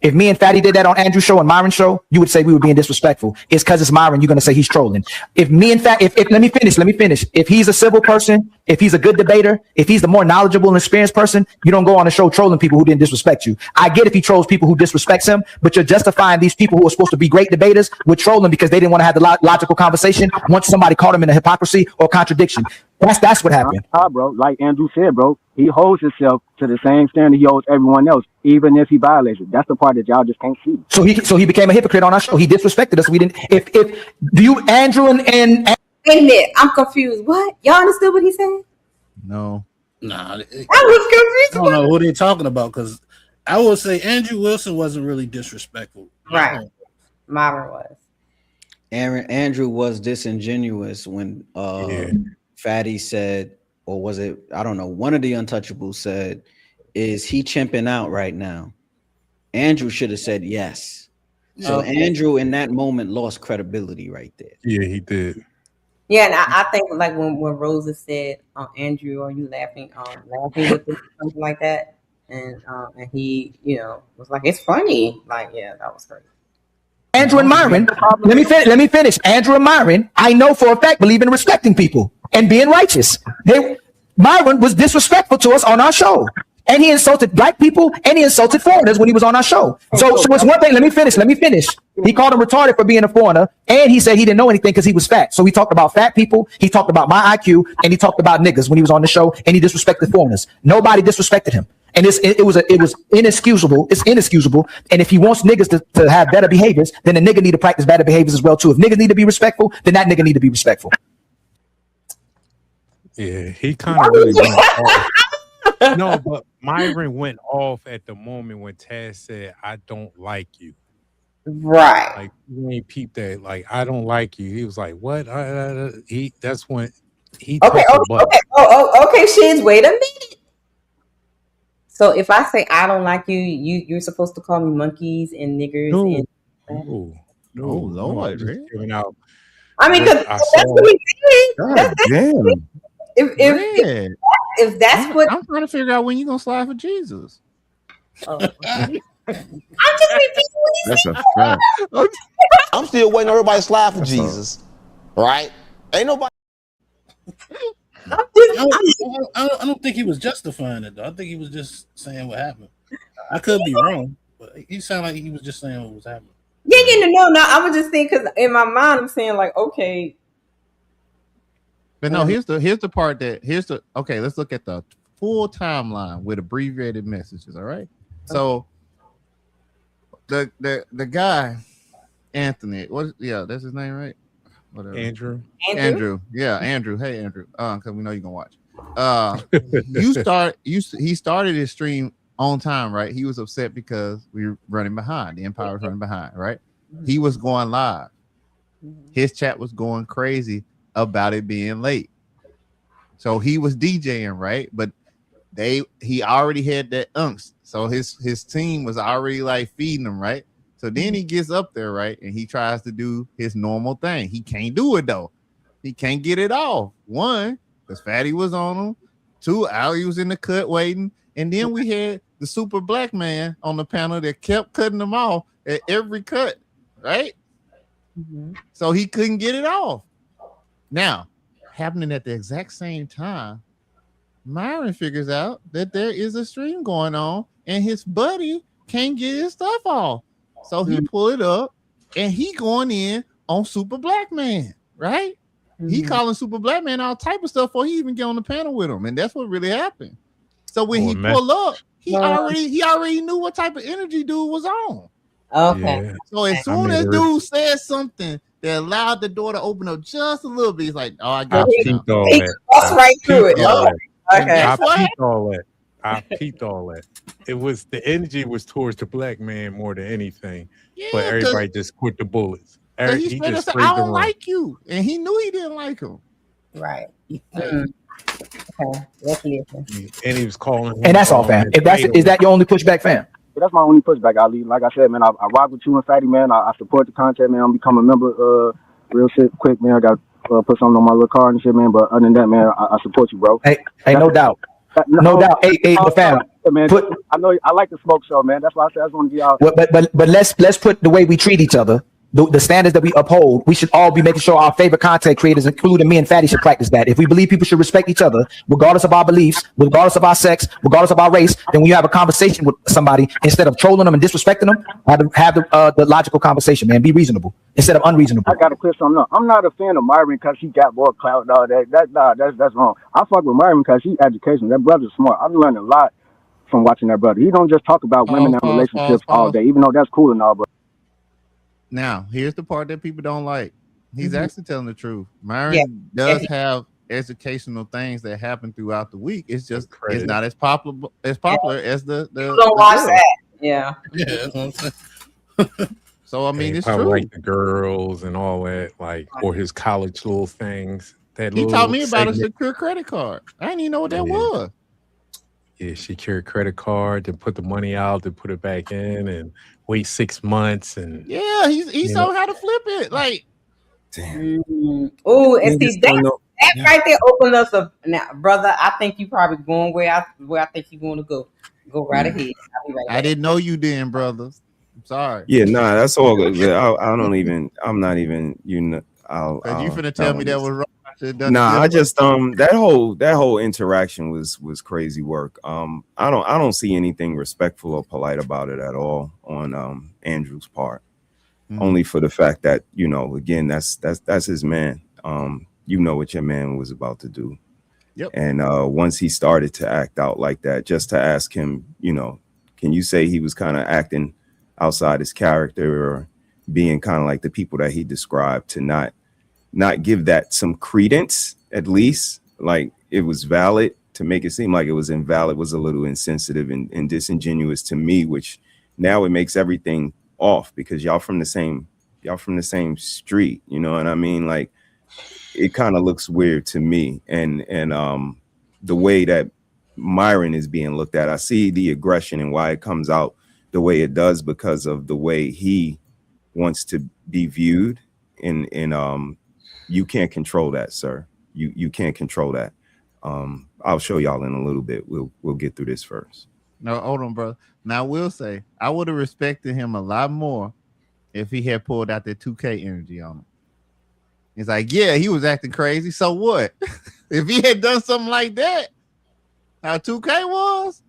If me and Fatty did that on Andrew's show and Myron's show, you would say we were being disrespectful. It's because it's Myron. You're gonna say he's trolling. If me and Fatty, if let me finish. If he's a civil person, if he's a good debater, if he's the more knowledgeable and experienced person, you don't go on the show trolling people who didn't disrespect you. I get if he trolls people who disrespects him, but you're justifying these people who are supposed to be great debaters with trolling because they didn't want to have the logical conversation once somebody caught him in a hypocrisy or contradiction. That's what happened. Bro, like Andrew said, bro, he holds himself to the same standard he holds everyone else, even if he violates it. That's the part that y'all just can't see. So he became a hypocrite on our show. He disrespected us. We didn't. If do you Andrew and wait a minute, I'm confused. What? Y'all understood what he said? No. Nah, I was confused. I don't know who they're talking about because I would say Andrew Wilson wasn't really disrespectful. Right. Myron was. Andrew was disingenuous when Fatty said, or was it, I don't know, one of the Untouchables said, is he chimping out right now? Andrew should have said yes. So Andrew in that moment lost credibility right there. Yeah, he did. Yeah, and I think like when Rosa said, Andrew, are you laughing with him, something like that? And he, was like, it's funny. Like, yeah, that was great. Andrew and Myron, let me finish. Andrew and Myron, I know for a fact, believe in respecting people and being righteous. Myron was disrespectful to us on our show. And he insulted black people and he insulted foreigners when he was on our show. So it's one thing. Let me finish. He called him retarded for being a foreigner. And he said he didn't know anything because he was fat. So he talked about fat people. He talked about my IQ and he talked about niggas when he was on the show and he disrespected foreigners. Nobody disrespected him. And it was inexcusable. It's inexcusable. And if he wants niggas to have better behaviors, then the nigga need to practice better behaviors as well too. If niggas need to be respectful, then that nigga need to be respectful. Yeah, he kind of really went off. No, but Myron went off at the moment when Taz said, I don't like you. Right. Like, you ain't peeped that. Like, I don't like you. He was like, what? That's when he okay, Shiz, wait a minute. So if I say I don't like you, you're supposed to call me monkeys and niggers and No, Lord, really? Giving out. I mean, because that's what he's saying. If that's what I'm trying to figure out when you're gonna slide for Jesus. I'm just repeating what he That's said. a fact. I'm still waiting on everybody to slide for Jesus. Right? Ain't nobody. I don't think he was justifying it though. I think he was just saying what happened. I could be wrong, but he sounded like he was just saying what was happening. Yeah, no. I was just thinking because in my mind I'm saying like, okay. But no, here's the part let's look at the full timeline with abbreviated messages. All right. So the guy, Anthony, that's his name, right? Whatever. Andrew. Yeah, Andrew. Hey, Andrew. Because we know you're gonna watch. He started his stream on time, right? He was upset because we were running behind. The Empire was running behind, right? He was going live. His chat was going crazy about it being late. So he was DJing, right? But he already had that angst. So his team was already like feeding him, right? So then he gets up there, right? And he tries to do his normal thing. He can't do it though. He can't get it off. One, because Fatty was on him. Two, Ali was in the cut waiting. And then we had the super black man on the panel that kept cutting him off at every cut, right? So he couldn't get it off. Now, happening at the exact same time, Myron figures out that there is a stream going on and his buddy can't get his stuff off. So he pull it up and he going in on Super Black Man, right? He calling Super Black Man all type of stuff before he even get on the panel with him. And that's what really happened. So when he pull up, he already knew what type of energy dude was on. Okay. Yeah. So as soon as dude said something that allowed the door to open up just a little bit, he's like, oh, I got you. He walks right through it. Okay. I peeped all that. It was the energy was towards the black man more than anything. Yeah, but everybody just quit the bullets. He just said, I don't like you. And he knew he didn't like him. Right. Okay. And he was calling him. And that's all, fam. Is that your only pushback, fam? Yeah, that's my only pushback, Ali. Like I said, man, I rock with you and Fatty, man. I support the content, man. I'm becoming a member real shit quick, man. I got put something on my little card and shit, man. But other than that, man, I support you, bro. Hey, no doubt. No doubt. Hey, but fam, Yeah, man, I know I like the smoke show, man. That's why I said I just want to get out. But let's put the way we treat each other, the standards that we uphold. We should all be making sure our favorite content creators, including me and Fatty, should practice that. If we believe people should respect each other, regardless of our beliefs, regardless of our sex, regardless of our race, then when you have a conversation with somebody, instead of trolling them and disrespecting them, have the logical conversation, man. Be reasonable instead of unreasonable. I gotta clear something up. I'm not a fan of Myron because he got more clout and all that. That's wrong. I fuck with Myron because he's educational. That brother's smart. I've learned a lot from watching that brother. He don't just talk about women and relationships all day, even though that's cool and all. But now, here's the part that people don't like. He's actually telling the truth. Myron does have educational things that happen throughout the week. It's just it's not as popular as the don't watch that. Yeah. So I mean, it's true. true. Like the girls and all that, like, or his college little things. That he taught me about a secure credit card. I didn't even know what that was. Yeah, secure credit card to put the money out, to put it back in, and wait 6 months. And he saw how to flip it. Like, damn. Oh, and see that right there opened us up. Now, brother, I think you probably going where I think you're going to go. Go right ahead. I'll be right back. I didn't know you did, brother. I'm sorry. Yeah, nah, that's all good. I'm not even. You know, you finna tell me that was wrong. Nah, I just that whole interaction was crazy work. I don't see anything respectful or polite about it at all on Andrew's part. Only for the fact that, you know, again, that's his man. You know what your man was about to do. Yep. And once he started to act out like that, just to ask him, you know, can you say he was kind of acting outside his character or being kind of like the people that he described, to not give that some credence, at least like it was valid, to make it seem like it was invalid was a little insensitive and disingenuous to me, which now it makes everything off because y'all from the same street, you know what I mean? Like, it kind of looks weird to me. And the way that Myron is being looked at, I see the aggression and why it comes out the way it does because of the way he wants to be viewed. And you can't control that, sir. You can't control that. I'll show y'all in a little bit. We'll get through this first. No, hold on, bro. Now I will say I would have respected him a lot more if he had pulled out that 2K energy on him. It's like, yeah, he was acting crazy. So what? If he had done something like that, how 2K was,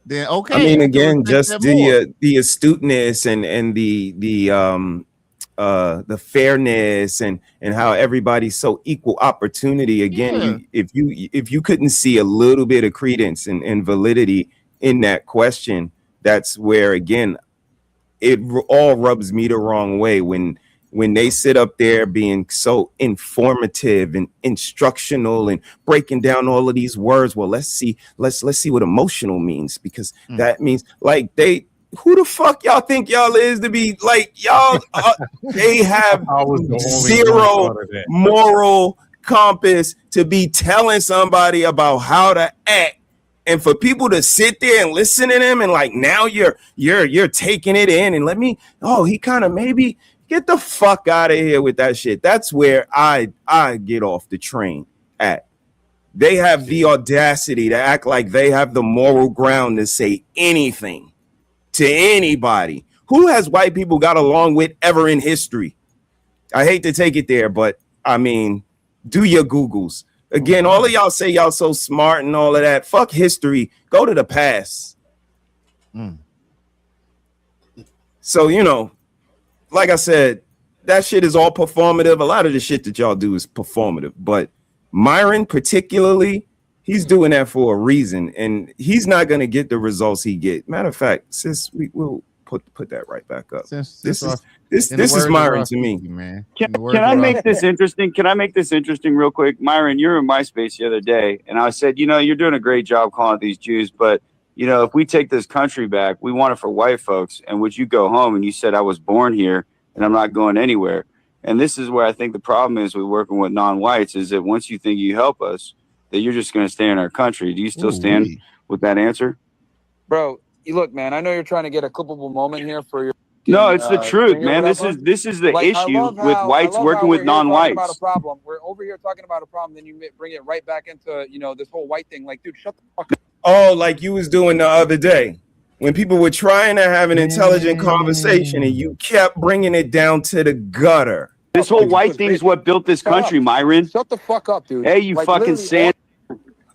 then okay. I mean, again, just the astuteness and the fairness and how everybody's so equal opportunity. Again, if you couldn't see a little bit of credence and validity in that question, that's where, again, it all rubs me the wrong way when they sit up there being so informative and instructional and breaking down all of these words. Well, let's see what emotional means, because that means, like, who the fuck y'all think y'all is to be like, y'all they have zero moral compass to be telling somebody about how to act. And for people to sit there and listen to them and like, now you're taking it in and he kind of maybe get the fuck out of here with that shit. That's where I get off the train at. They have the audacity to act like they have the moral ground to say anything to anybody. Who has white people got along with ever in history? I hate to take it there, but I mean, do your Googles. Again, all of y'all say y'all so smart and all of that. Fuck history. Go to the past. So, you know, like I said, that shit is all performative. A lot of the shit that y'all do is performative. But Myron particularly, he's doing that for a reason. And he's not going to get the results he get. Matter of fact, sis, we'll put that right back up. This is Myron to me, man. Can I make this interesting? Can I make this interesting real quick? Myron, you were in my space the other day, and I said, you know, you're doing a great job calling it these Jews, but, you know, if we take this country back, we want it for white folks. And would you go home? And you said, I was born here, and I'm not going anywhere. And this is where I think the problem is with working with non-whites, is that once you think you help us, that you're just going to stay in our country. Do you still stand with that answer? Bro, you look, man, I know you're trying to get a clippable moment here for your... No, it's the truth, man. This is the issue with whites working with non-whites. We're over here talking about a problem, then you bring it right back into, you know, this whole white thing. Like, dude, shut the fuck up. Oh, like you was doing the other day when people were trying to have an intelligent conversation and you kept bringing it down to the gutter. This whole white thing is what built this country, Myron. Shut the fuck up, dude. Hey, you Like, fucking sand.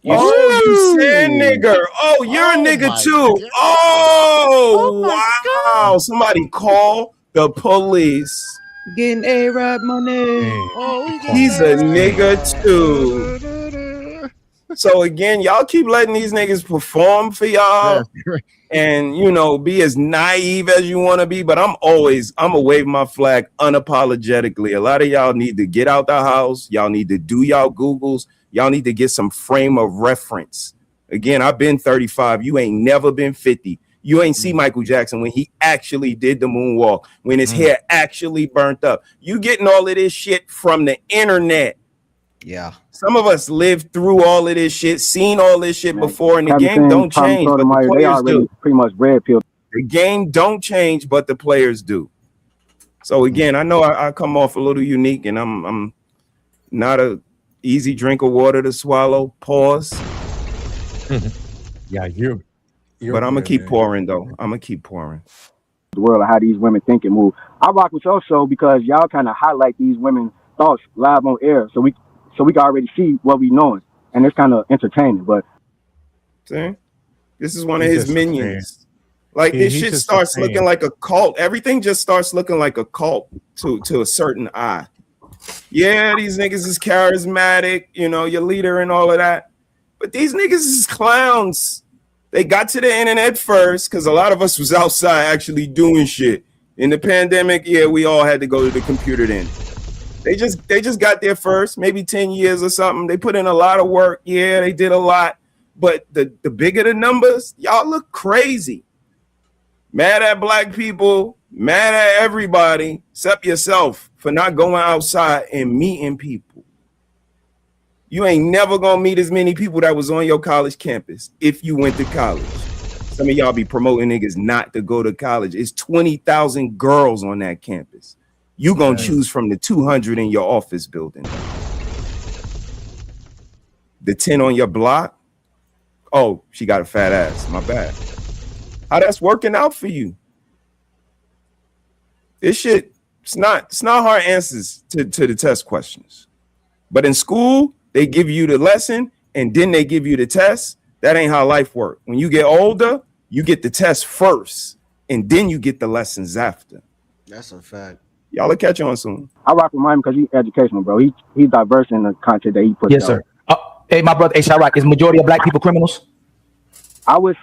You sand nigger. Oh, you're a nigga too. God. Oh, wow. Somebody call the police. Getting A-Rap money. He's a nigga too. So again, y'all keep letting these niggas perform for y'all and, you know, be as naive as you want to be. But I'm gonna wave my flag unapologetically. A lot of y'all need to get out the house. Y'all need to do y'all Googles. Y'all need to get some frame of reference. Again, I've been 35. You ain't never been 50. You ain't see Michael Jackson when he actually did the moonwalk, when his hair actually burnt up. You getting all of this shit from the internet. Yeah. Some of us lived through all of this shit, seen all this shit before, and the game don't change, but the players do. Pretty much red pill. The game don't change, but the players do. So again, I know I come off a little unique, and I'm not a easy drink of water to swallow. Pause. Yeah, you're but I'm gonna keep pouring though. I'm gonna keep pouring. The world of how these women think and move. I rock with your show because y'all kind of highlight these women's thoughts live on air, so we can already see what we knowing, and it's kind of entertaining. But see, this is one of his minions. Like this shit starts looking like a cult. Everything just starts looking like a cult to a certain eye. Yeah, these niggas is charismatic, you know, your leader and all of that. But these niggas is clowns. They got to the internet first because a lot of us was outside actually doing shit. In the pandemic, yeah, we all had to go to the computer then. They just got there first, maybe 10 years or something. They put in a lot of work. Yeah, they did a lot. But the bigger the numbers, y'all look crazy. Mad at black people, mad at everybody, except yourself for not going outside and meeting people. You ain't never gonna meet as many people that was on your college campus if you went to college. Some of y'all be promoting niggas not to go to college. It's 20,000 girls on that campus. You gonna choose from the 200 in your office building. The 10 on your block. Oh, she got a fat ass. My bad. How that's working out for you? This shit, it's not hard answers to the test questions. But in school, they give you the lesson and then they give you the test. That ain't how life works. When you get older, you get the test first and then you get the lessons after. That's a fact. Y'all will catch on soon. I rock with mine because he's educational, bro. He's diverse in the content that he puts out. Yes, sir. Hey, my brother, Shiraq, is majority of black people criminals? I was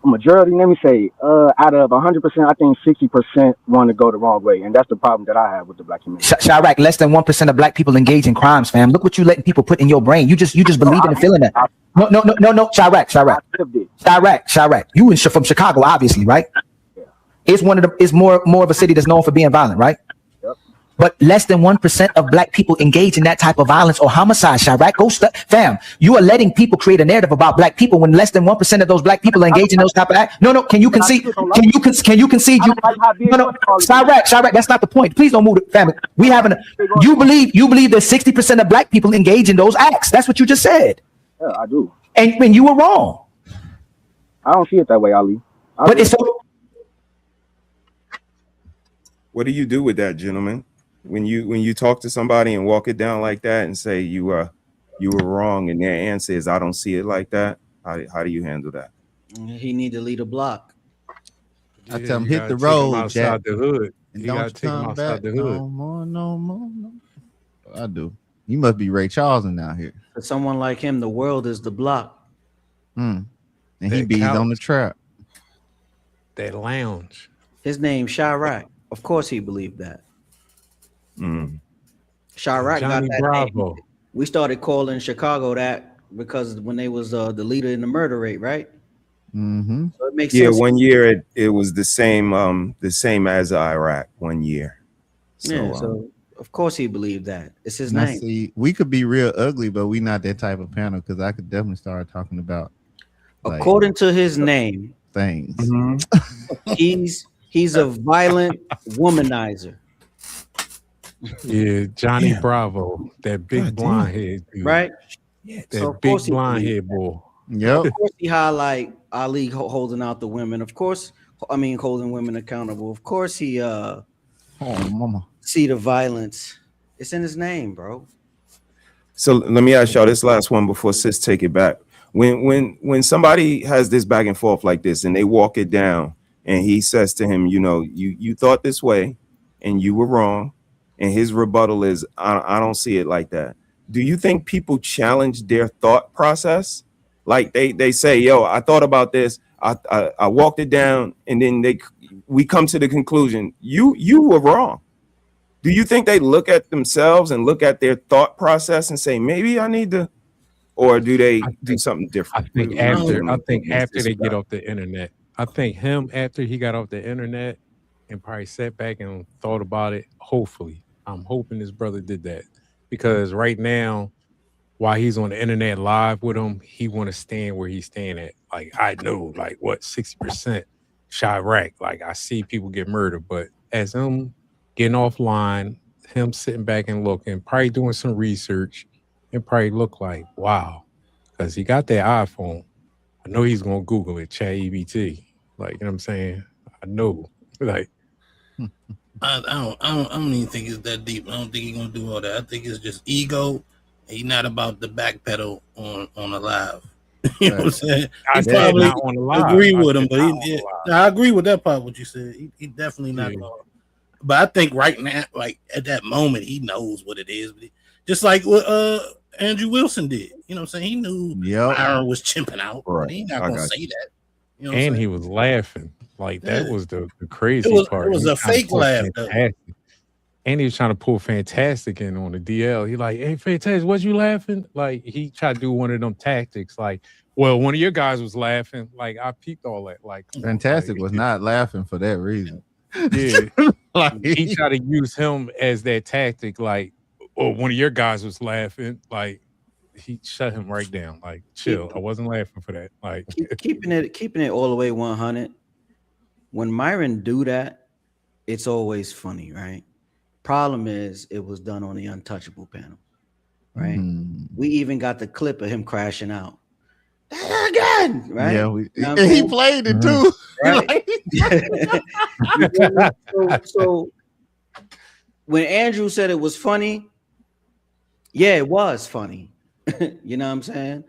a majority, let me say, out of 100%, I think 60% want to go the wrong way. And that's the problem that I have with the black community. Shiraq, less than 1% of black people engage in crimes, fam. Look what you letting people put in your brain. You just believe in and feeling that. No. Shiraq. You from Chicago, obviously, right? Yeah. It's more of a city that's known for being violent, right? But less than 1% of black people engage in that type of violence or homicide. Shiraq, fam. You are letting people create a narrative about black people when less than 1% of those black people engage in those type of acts. No. Can you concede? Can you concede? No. Shiraq. That's not the point. Please don't move, family. You believe that 60% of black people engage in those acts. That's what you just said. Yeah, I do. And you were wrong. I don't see it that way, Ali. But it's so. What do you do with that, gentlemen? When you talk to somebody and walk it down like that and say you were wrong and their answer is I don't see it like that, how do you handle that? He need to lead a block. I tell him hit the road, outside the hood. And You gotta don't take him come outside back the hood. no more. I do. You must be Ray Charleston out here. For someone like him, the world is the block. And he bees on the trap. That lounge. His name Shiraq. Of course he believed that. Shiraq got that Bravo. name. We started calling Chicago that because when they was the leader in the murder rate, right? Mm-hmm. So it makes sense. 1 year it was the same as Iraq 1 year. So of course he believed that. It's his name. See, we could be real ugly, but we not that type of panel because I could definitely start talking about according to his name things. He's a violent womanizer. Yeah, Johnny Bravo, that big blonde head dude. Right? That big blonde head boy. Yep. Of course, he highlight Ali holding out the women. Of course, holding women accountable. Of course, he Oh, mama. see the violence. It's in his name, bro. So let me ask y'all this last one before sis take it back. When somebody has this back and forth like this and they walk it down and he says to him, you know, you thought this way and you were wrong, and his rebuttal is, I don't see it like that. Do you think people challenge their thought process? Like they say, yo, I thought about this, I walked it down, and then we come to the conclusion, you were wrong. Do you think they look at themselves and look at their thought process and say, maybe I need to, or do they do something different? I think after they get off the internet, I think him after he got off the internet and probably sat back and thought about it. Hopefully, I'm hoping his brother did that, because right now, while he's on the internet live with him, he want to stand where he's staying at. Like, I know, like, what, 60% Chirac. Like, I see people get murdered, but as him getting offline, him sitting back and looking, probably doing some research, and probably look like, wow, because he got that iPhone. I know he's gonna Google it, ChatGPT. Like, you know what I'm saying? I know. Like, I don't even think it's that deep. I don't think he's gonna do all that. I think it's just ego. He's not about the backpedal on a live. You know what I'm saying? I He probably not on the live. agree I with him, said but not on the live. I agree with that part. What you said, he definitely not going. But I think right now, like at that moment, he knows what it is. But just like what Andrew Wilson did. You know what I'm saying? He knew Myron was chimping out. Right. He's not gonna say that. You know what I'm And saying? he was laughing. Like, that Yeah. was the crazy part. It was He a trying to fake pull laugh, though. Fantastic. And he was trying to pull Fantastic in on the DL. He like, hey, Fantastic, was you laughing? Like, he tried to do one of them tactics. Like, well, one of your guys was laughing. Like, I peeped all that. Like, Fantastic was not laughing for that reason. yeah. Like, he tried to use him as that tactic. Like, oh, one of your guys was laughing. Like, he shut him right down. Like, chill. I wasn't laughing for that. Like, keeping it all the way 100. When Myron do that, it's always funny, right? Problem is, it was done on the Untouchable panel, right? We even got the clip of him crashing out again, right? Yeah, You know what I'm he saying? played it too. Right. so when Andrew said it was funny, yeah, it was funny. You know what I'm saying?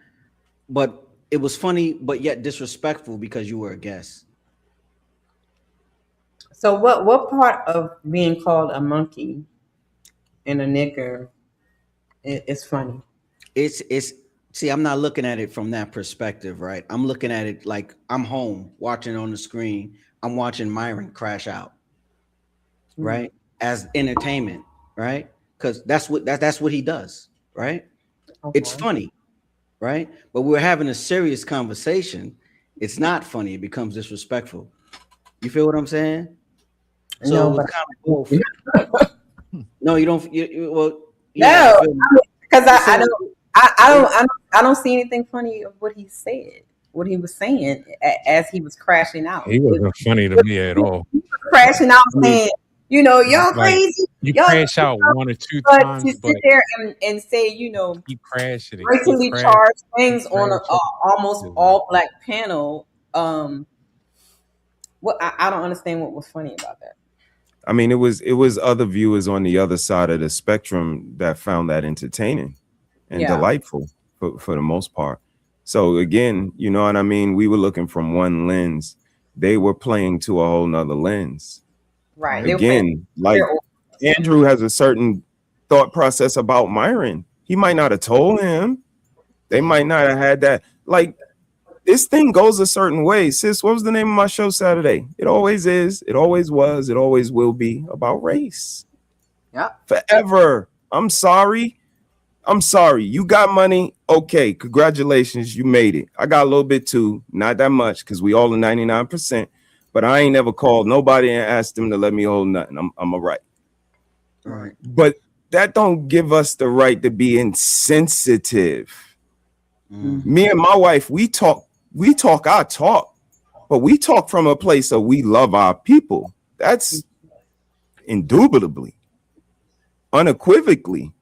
But it was funny, but yet disrespectful because you were a guest. So what part of being called a monkey and a nigger is funny? It's see, I'm not looking at it from that perspective, right? I'm looking at it like I'm home watching on the screen. I'm watching Myron crash out, right? As entertainment, right? Because that's what he does, right? Okay. It's funny, right? But we're having a serious conversation. It's not funny. It becomes disrespectful. You feel what I'm saying? So No, it was but- kind of both. No, you don't. No, because I don't see anything funny of what he said, what he was saying as he was crashing out. he wasn't funny to me at all. He was crashing out saying, you know, y'all Like, crazy. you y'all crash out one or two but times, to sit but there and say, you know, he crashed it. racially charged things on an almost all black panel. What I don't understand what was funny about that. I mean, it was other viewers on the other side of the spectrum that found that entertaining and delightful for the most part. So again, you know what I mean? We were looking from one lens. They were playing to a whole nother lens. Right. Again, like Andrew has a certain thought process about Myron. He might not have told him. They might not have had that. Like, this thing goes a certain way. Sis, what was the name of my show Saturday? It always is. It always was. It always will be about race. Yeah. Forever. I'm sorry. You got money. Okay. Congratulations. You made it. I got a little bit too. Not that much because we all are 99%. But I ain't never called nobody and asked them to let me hold nothing. I'm all right. Right. But that don't give us the right to be insensitive. Me and my wife, we talk our talk, but we talk from a place of we love our people. That's indubitably, unequivocally,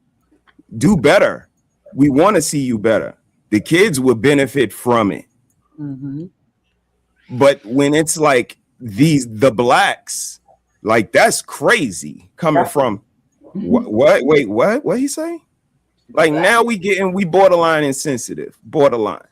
do better. We want to see you better. the kids would benefit from it. But when it's like the blacks, like that's crazy coming from what? Wait, what he say? Like now we borderline insensitive, borderline.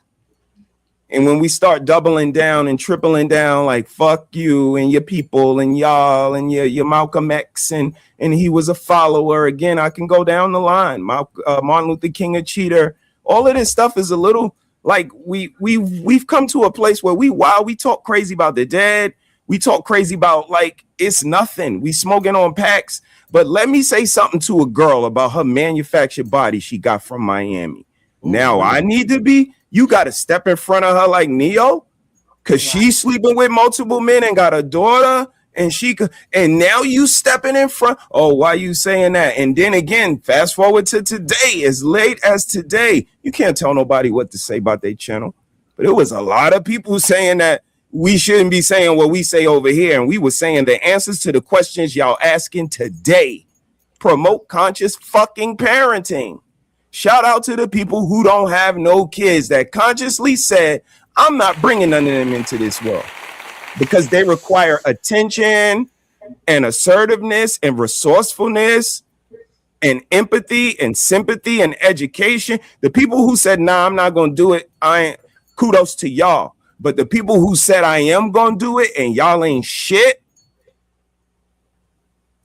And when we start doubling down and tripling down, like fuck you and your people and y'all and your Malcolm X and he was a follower. Again, I can go down the line. Martin Luther King, a cheater. All of this stuff is a little like we've come to a place where while we talk crazy about the dead, we talk crazy about like it's nothing. We smoking on packs. But let me say something to a girl about her manufactured body she got from Miami. Now I need to be. You got to step in front of her like Neo, because she's sleeping with multiple men and got a daughter, and now you stepping in front. Oh, why you saying that? And then again, fast forward to today, as late as today, you can't tell nobody what to say about their channel. But it was a lot of people saying that we shouldn't be saying what we say over here. And we were saying the answers to the questions y'all asking today. Promote conscious fucking parenting. Shout out to the people who don't have no kids that consciously said, I'm not bringing none of them into this world because they require attention and assertiveness and resourcefulness and empathy and sympathy and education. The people who said, nah, I'm not going to do it, kudos to y'all. But the people who said I am going to do it and y'all ain't shit.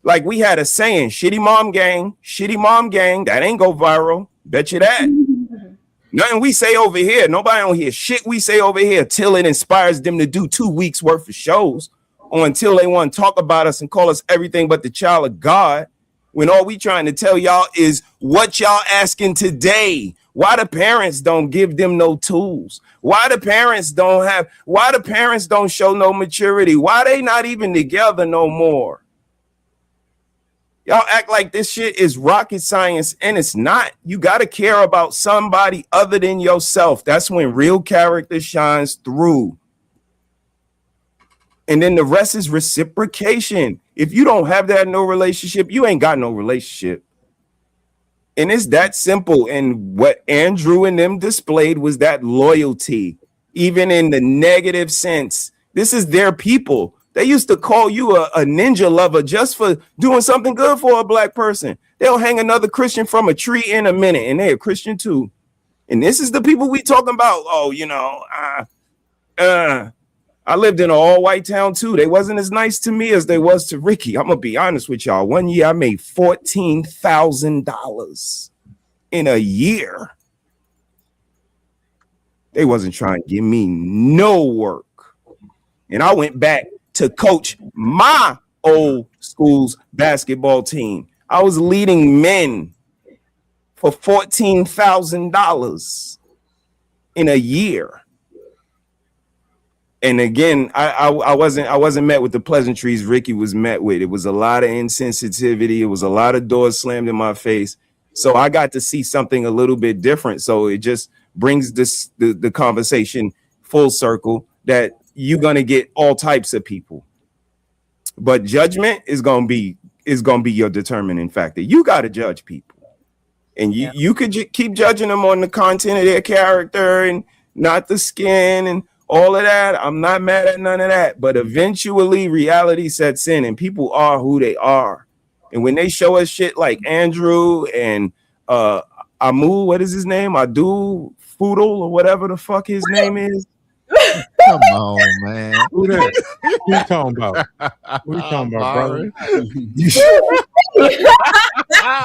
Like we had a saying, shitty mom gang, that ain't go viral. Bet you that. Nothing we say over here, nobody on here, shit we say over here till it inspires them to do 2 weeks worth of shows or until they want to talk about us and call us everything but the child of God, when all we trying to tell y'all is what y'all asking today. Why the parents don't give them no tools? Why the parents don't show no maturity? Why they not even together no more? Y'all act like this shit is rocket science, and it's not. You got to care about somebody other than yourself. That's when real character shines through. And then the rest is reciprocation. If you don't have that in no relationship, you ain't got no relationship. And it's that simple. And what Andrew and them displayed was that loyalty, even in the negative sense. This is their people. They used to call you a ninja lover just for doing something good for a black person. They'll hang another Christian from a tree in a minute, and they're a Christian too. And this is the people we talking about. Oh, you know, I lived in an all-white town too. They wasn't as nice to me as they was to Ricky. I'm gonna be honest with y'all. One year I made $14,000 in a year. They wasn't trying to give me no work. And I went back to coach my old school's basketball team. I was leading men for $14,000 in a year. And again, I wasn't met with the pleasantries Ricky was met with. It was a lot of insensitivity. It was a lot of doors slammed in my face. So I got to see something a little bit different. So it just brings the conversation full circle that you're gonna get all types of people, but judgment is gonna be your determining factor. You got to judge people, and you could keep judging them on the content of their character and not the skin and all of that. I'm not mad at none of that, but eventually reality sets in, and people are who they are. And when they show us shit like Andrew and Amu, what is his name? Adu Foodle or whatever the fuck his name is. Come on, man. Who that? Who you talking about? Who you talking about, brother? Who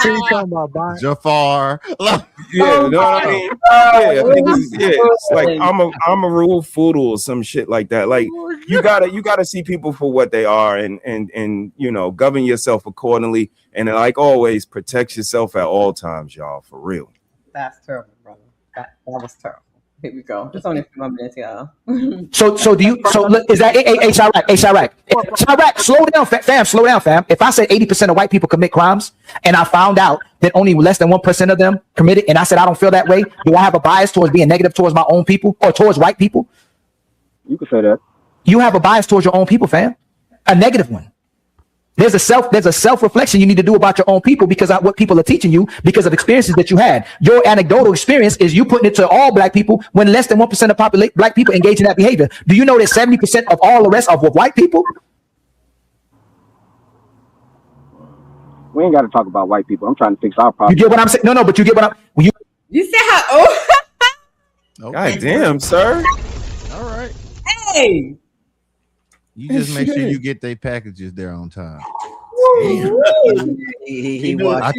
you talking about, Byron? Jafar. Yeah, you know what I mean? I think it's like I'm a rule Foodle or some shit like that. Like you gotta see people for what they are and you know, govern yourself accordingly. And like always, protect yourself at all times, y'all. For real. That's terrible, brother. That was terrible. Here we go. Just only a few more minutes, y'all. So look, is that Chirac? Chirac, slow down, fam. Slow down, fam. If I said 80% of white people commit crimes, and I found out that only less than 1% of them committed, and I said I don't feel that way, do I have a bias towards being negative towards my own people or towards white people? You can say that. You have a bias towards your own people, fam. A negative one. There's a self-reflection you need to do about your own people because of what people are teaching you because of experiences that you had. Your anecdotal experience is you putting it to all black people when less than 1% of black people engage in that behavior. Do you know that 70% of all the rest of white people? We ain't got to talk about white people. I'm trying to fix our problem. You get what I'm saying? No, but you get what I'm. You see how? Oh, God damn, sir. All right. hey. You just make sure you get their packages there on time. I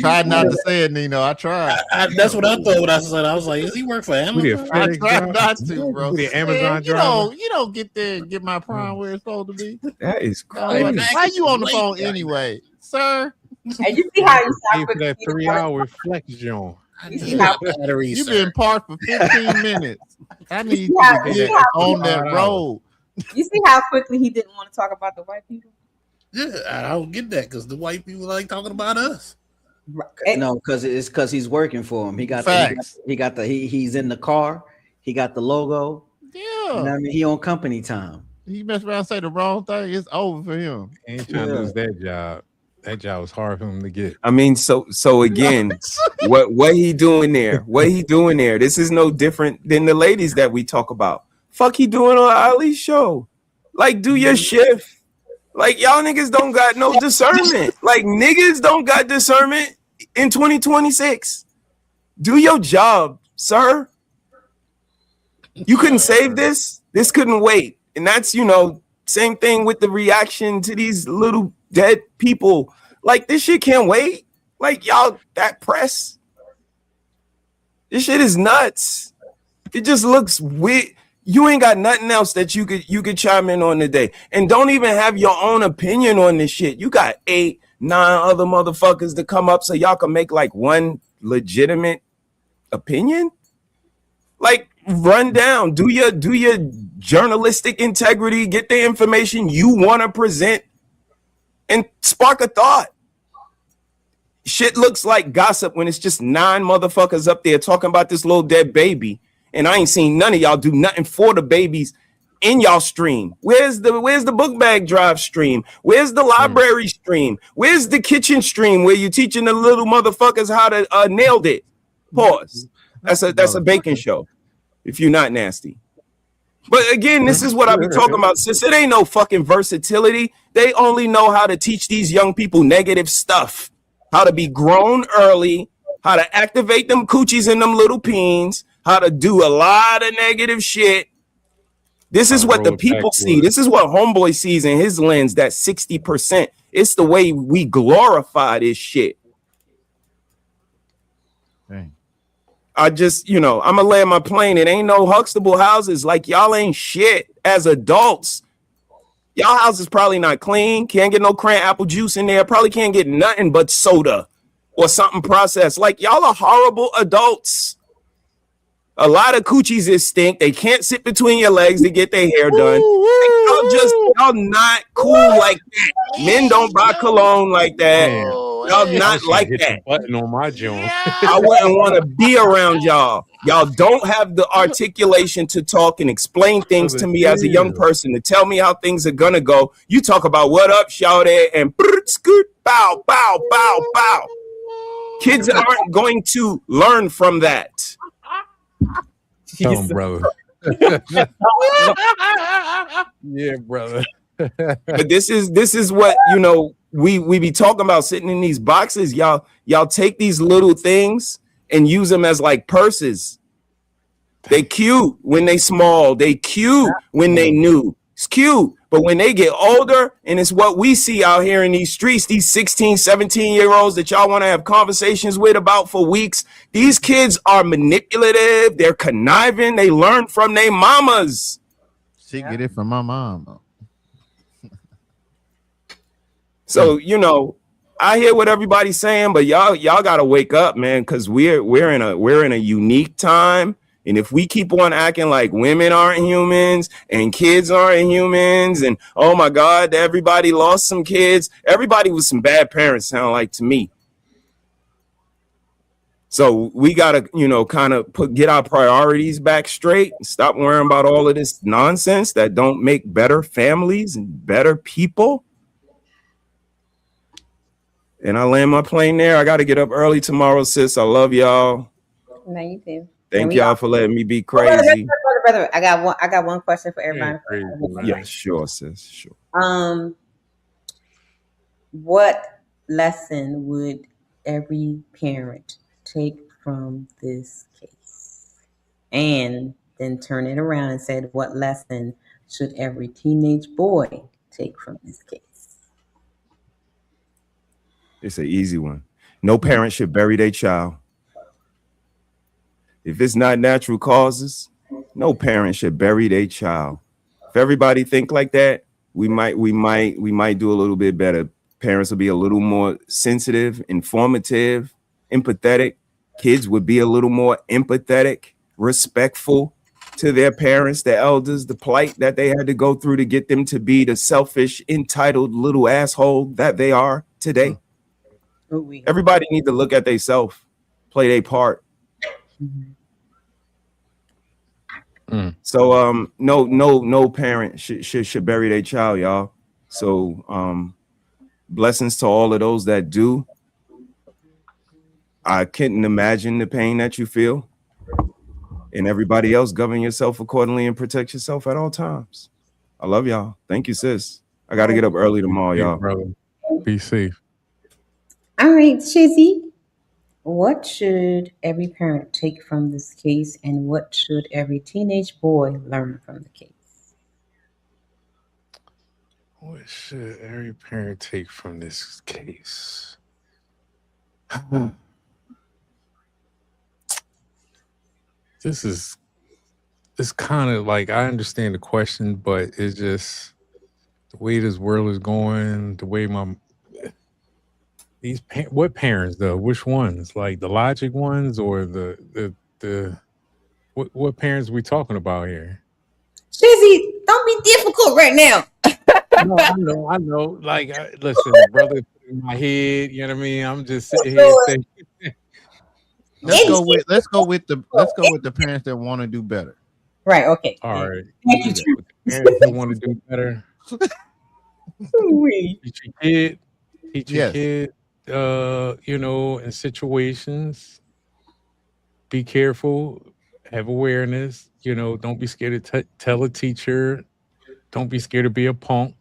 tried not to say it, Nino. I tried. That's what I thought when I said. I was like, "Does he work for Amazon?" I tried not to, bro. The Amazon driver. You don't get there and get my Prime where it's supposed to be. That is crazy. Why you on the phone anyway, sir? And you see how you Pay for that 3-hour flex joint. You've been parked for 15 minutes. I need you to get on that road. You see how quickly he didn't want to talk about the white people? Yeah, I don't get that because the white people like talking about us. No, because he's working for him. He's in the car. He got the logo. Yeah, you know I mean, he on company time. He messed around and say the wrong thing. It's over for him. He ain't trying to lose that job. That job was hard for him to get. I mean, so again, what he doing there? What he doing there? This is no different than the ladies that we talk about. Fuck he doing on Ali's show? Like, do your shift. Like, y'all niggas don't got no discernment. Like, niggas don't got discernment in 2026. Do your job, sir. You couldn't save this. This couldn't wait. And that's, same thing with the reaction to these little dead people. Like, this shit can't wait. Like, y'all, that press. This shit is nuts. It just looks weird. You ain't got nothing else that you could chime in on today. And don't even have your own opinion on this shit. You got 8, 9 other motherfuckers to come up so y'all can make like one legitimate opinion. Like, run down, do your journalistic integrity, get the information you want to present, and spark a thought. Shit looks like gossip when it's just 9 motherfuckers up there talking about this little dead baby. And I ain't seen none of y'all do nothing for the babies in y'all stream. Where's the book bag drive stream? Where's the library stream? Where's the kitchen stream where you teaching the little motherfuckers how to nailed it? Pause. That's a baking show. If you're not nasty. But again, this is what I be talking about. Since it ain't no fucking versatility, they only know how to teach these young people negative stuff. How to be grown early, how to activate them coochies and them little peens, how to do a lot of negative shit. This is what the people see. This is what Homeboy sees in his lens, that 60%. It's the way we glorify this shit. Dang. I just, I'm going to land my plane. It ain't no Huxtable houses. Like, y'all ain't shit as adults. Y'all house is probably not clean. Can't get no cran apple juice in there. Probably can't get nothing but soda or something processed. Like, y'all are horrible adults. A lot of coochies is stink. They can't sit between your legs to get their hair done. Like, y'all not cool like that. Men don't buy cologne like that. Y'all not like that. Button on my joint. I wouldn't want to be around y'all. Y'all don't have the articulation to talk and explain things to me as a young person, to tell me how things are gonna go. You talk about what up, shout it, and scoot, bow, bow, bow, bow. Kids aren't going to learn from that. Tell him, brother. Yeah, brother. But this is what we be talking about, sitting in these boxes. Y'all take these little things and use them as like purses. They cute when they small. They cute when they new. It's cute. But when they get older, and it's what we see out here in these streets, these 16, 17-year-olds that y'all want to have conversations with about for weeks, these kids are manipulative. They're conniving. They learn from their mamas. She get it from my mom. So, I hear what everybody's saying, but y'all got to wake up, man, because we're in a unique time. And if we keep on acting like women aren't humans and kids aren't humans, and oh my God, everybody lost some kids, everybody with some bad parents sound like to me. So we gotta, kind of get our priorities back straight and stop worrying about all of this nonsense that don't make better families and better people. And I land my plane there. I got to get up early tomorrow, sis. I love y'all. No, you too. Thank y'all for letting me be crazy. Brother, I got one question for everybody. Yeah, sure, sis. Sure. What lesson would every parent take from this case? And then turn it around and say, what lesson should every teenage boy take from this case? It's an easy one. No parent should bury their child. If it's not natural causes, no parent should bury their child. If everybody think like that, we might do a little bit better. Parents will be a little more sensitive, informative, empathetic. Kids would be a little more empathetic, respectful to their parents, the elders, the plight that they had to go through to get them to be the selfish, entitled little asshole that they are today. Everybody need to look at themselves, play their part. So no parent should bury their child, y'all. So blessings to all of those that do. I couldn't imagine the pain that you feel. And everybody else, govern yourself accordingly and protect yourself at all times. I love y'all. Thank you, sis. I got to get up early tomorrow, y'all. Brother. Be safe. All right, Shizzy. What should every parent take from this case, and what should every teenage boy learn from the case? What should every parent take from this case? It's kind of like, I understand the question, but it's just the way this world is going, the way what parents though? Which ones? Like the logic ones, or the what parents are we talking about here? Shizzy, don't be difficult right now. No, I know. Like, listen, brother, in my head, you know what I mean? I'm just sitting here thinking. Let's go with the parents that want to do better. Right. Okay. All right. Parents who want to do better. Teach your kid, in situations. Be careful. Have awareness. Don't be scared to tell a teacher. Don't be scared to be a punk.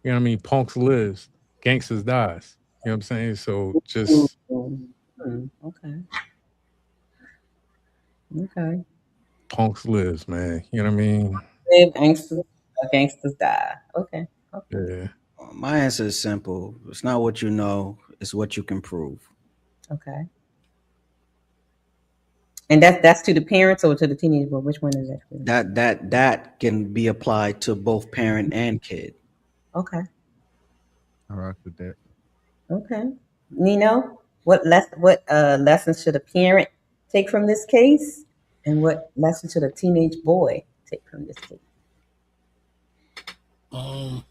You know what I mean? Punks lives. Gangsters dies. You know what I'm saying? So just... Okay. Punks lives, man. You know what I mean? Gangsters die. Okay. Yeah. My answer is simple. It's not what you know, it's what you can prove. Okay. And that's to the parents or to the teenage boy? Which one is that? That can be applied to both parent and kid. Okay. I rock with that. Okay. Nino, what lessons should a parent take from this case? And what lesson should a teenage boy take from this case? I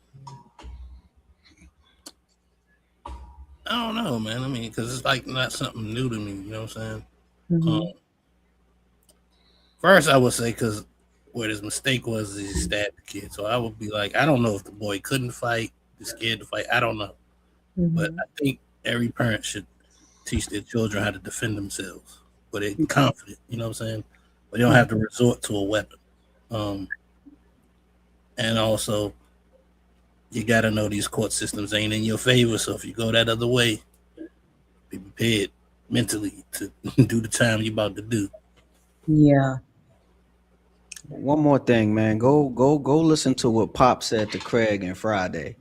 don't know, man. I mean, because it's like not something new to me. You know what I'm saying? First, I would say, because where his mistake was, he stabbed the kid. So I would be like, I don't know if the boy couldn't fight, was scared to fight. I don't know. But I think every parent should teach their children how to defend themselves, but they're confident. You know what I'm saying? But they don't have to resort to a weapon. And also, you got to know these court systems ain't in your favor. So if you go that other way, be prepared mentally to do the time you're about to do. Yeah. One more thing, man. Go listen to what Pop said to Craig and Friday.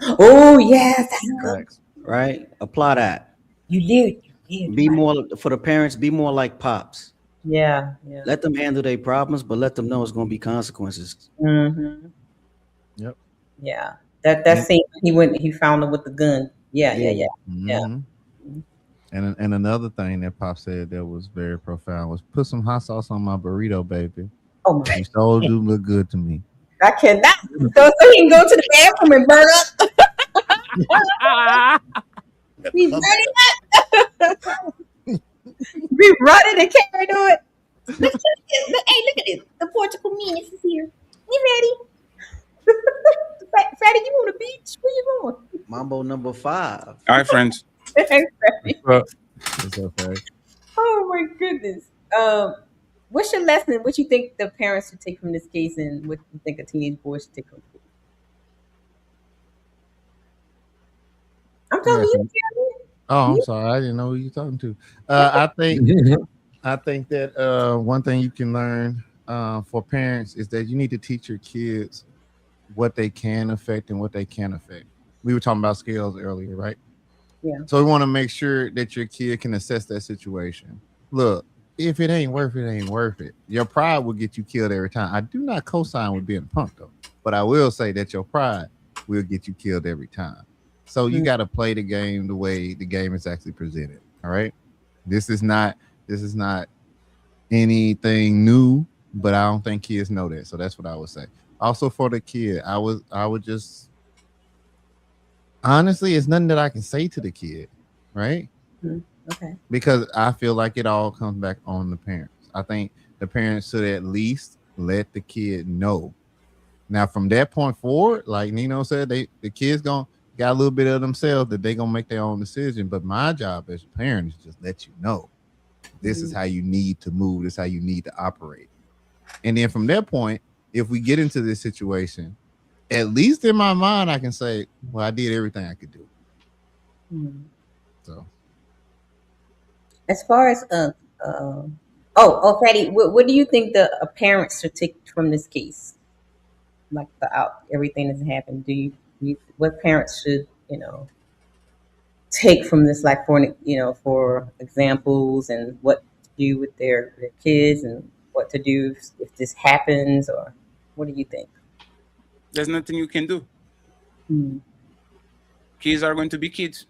Oh yes, that's good. Right? Apply that. You did. Be more for the parents. Be more like Pops. Yeah. Let them handle their problems, but let them know it's going to be consequences. Mm-hmm. Yep. Yeah. That scene he found him with the gun. Yeah. Mm-hmm. And another thing that Pop said that was very profound was put some hot sauce on my burrito, baby. Oh my! You so do look good to me. I cannot. So he can go to the bathroom and burn up. We running up. We running and carrying on it. Hey, look at this. The Portugal menace is here. You ready? Freddie, you on the beach? Where you going? Mambo number 5. All right, friends. What's up, Fred? Oh my goodness. What's your lesson? What you think the parents should take from this case, and what you think a teenage boy should take from it? I'm You talking to asking- you. Oh, I'm sorry. I didn't know who you're talking to. I think that one thing you can learn for parents is that you need to teach your kids what they can affect and what they can't affect. We were talking about scales earlier, right? Yeah. So we want to make sure that your kid can assess that situation. Look, if it ain't worth it, it ain't worth it. Your pride will get you killed every time. I do not co-sign with being a punk though, but I will say that your pride will get you killed every time. So you got to play the game the way the game is actually presented. All right. This is not anything new, but I don't think kids know that. So that's what I would say. Also for the kid, I would just honestly, it's nothing that I can say to the kid, right? Okay. Because I feel like it all comes back on the parents. I think the parents should at least let the kid know. Now, from that point forward, like Nino said, the kids got a little bit of themselves that they gonna make their own decision. But my job as a parent is just let you know this is how you need to move, this is how you need to operate. And then from that point, if we get into this situation, at least in my mind, I can say, well, I did everything I could do. So as far as Fatty, what do you think the parents should take from this case? Like everything that's happened, what parents should take from this, like for examples, and what to do with their kids, and what to do if this happens, or what do you think? There's nothing you can do. Kids are going to be kids.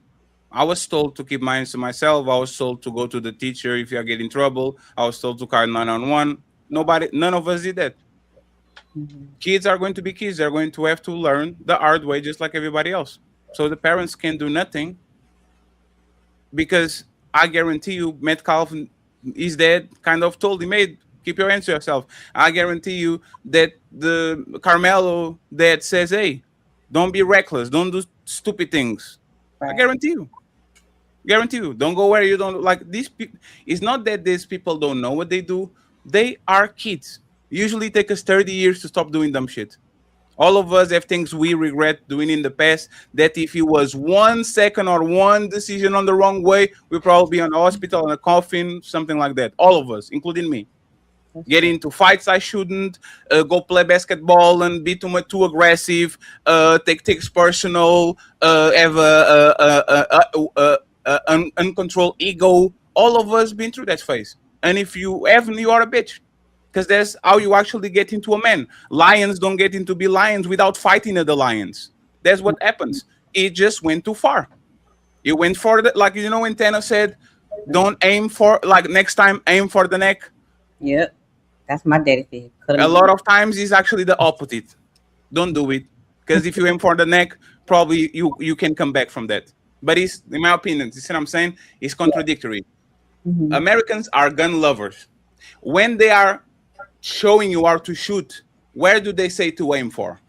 I was told to keep mine to myself. I was told to go to the teacher if you get in trouble. I was told to call 911. None of us did that. Kids are going to be kids. They're going to have to learn the hard way, just like everybody else. So the parents can do nothing, because I guarantee you, Metcalf, his dad kind of told him, "Hey, keep your hands to yourself." I guarantee you that the Karmelo dad says, "Hey, don't be reckless. Don't do stupid things." Right. I guarantee you. Don't go where you don't like. These people, it's not that these people don't know what they do. They are kids. Usually take us 30 years to stop doing dumb shit. All of us have things we regret doing in the past, that if it was 1 second or one decision on the wrong way, we'd probably be in a hospital, in a coffin, something like that. All of us, including me. Get into fights I shouldn't, go play basketball and be too aggressive, take things personal, have a uncontrolled ego. All of us been through that phase. And if you haven't, you are a bitch. Because that's how you actually get into a man. Lions don't get into be lions without fighting other lions. That's what happens. It just went too far. It went for the, like, when Thanos said, don't aim for, like, next time, aim for the neck. Yep. That's my daddy thing. A lot of times it's actually the opposite. Don't do it. Because if you aim for the neck, probably you can come back from that. But it's, in my opinion, you see what I'm saying? It's contradictory. Americans are gun lovers. When they are showing you how to shoot, where do they say to aim for?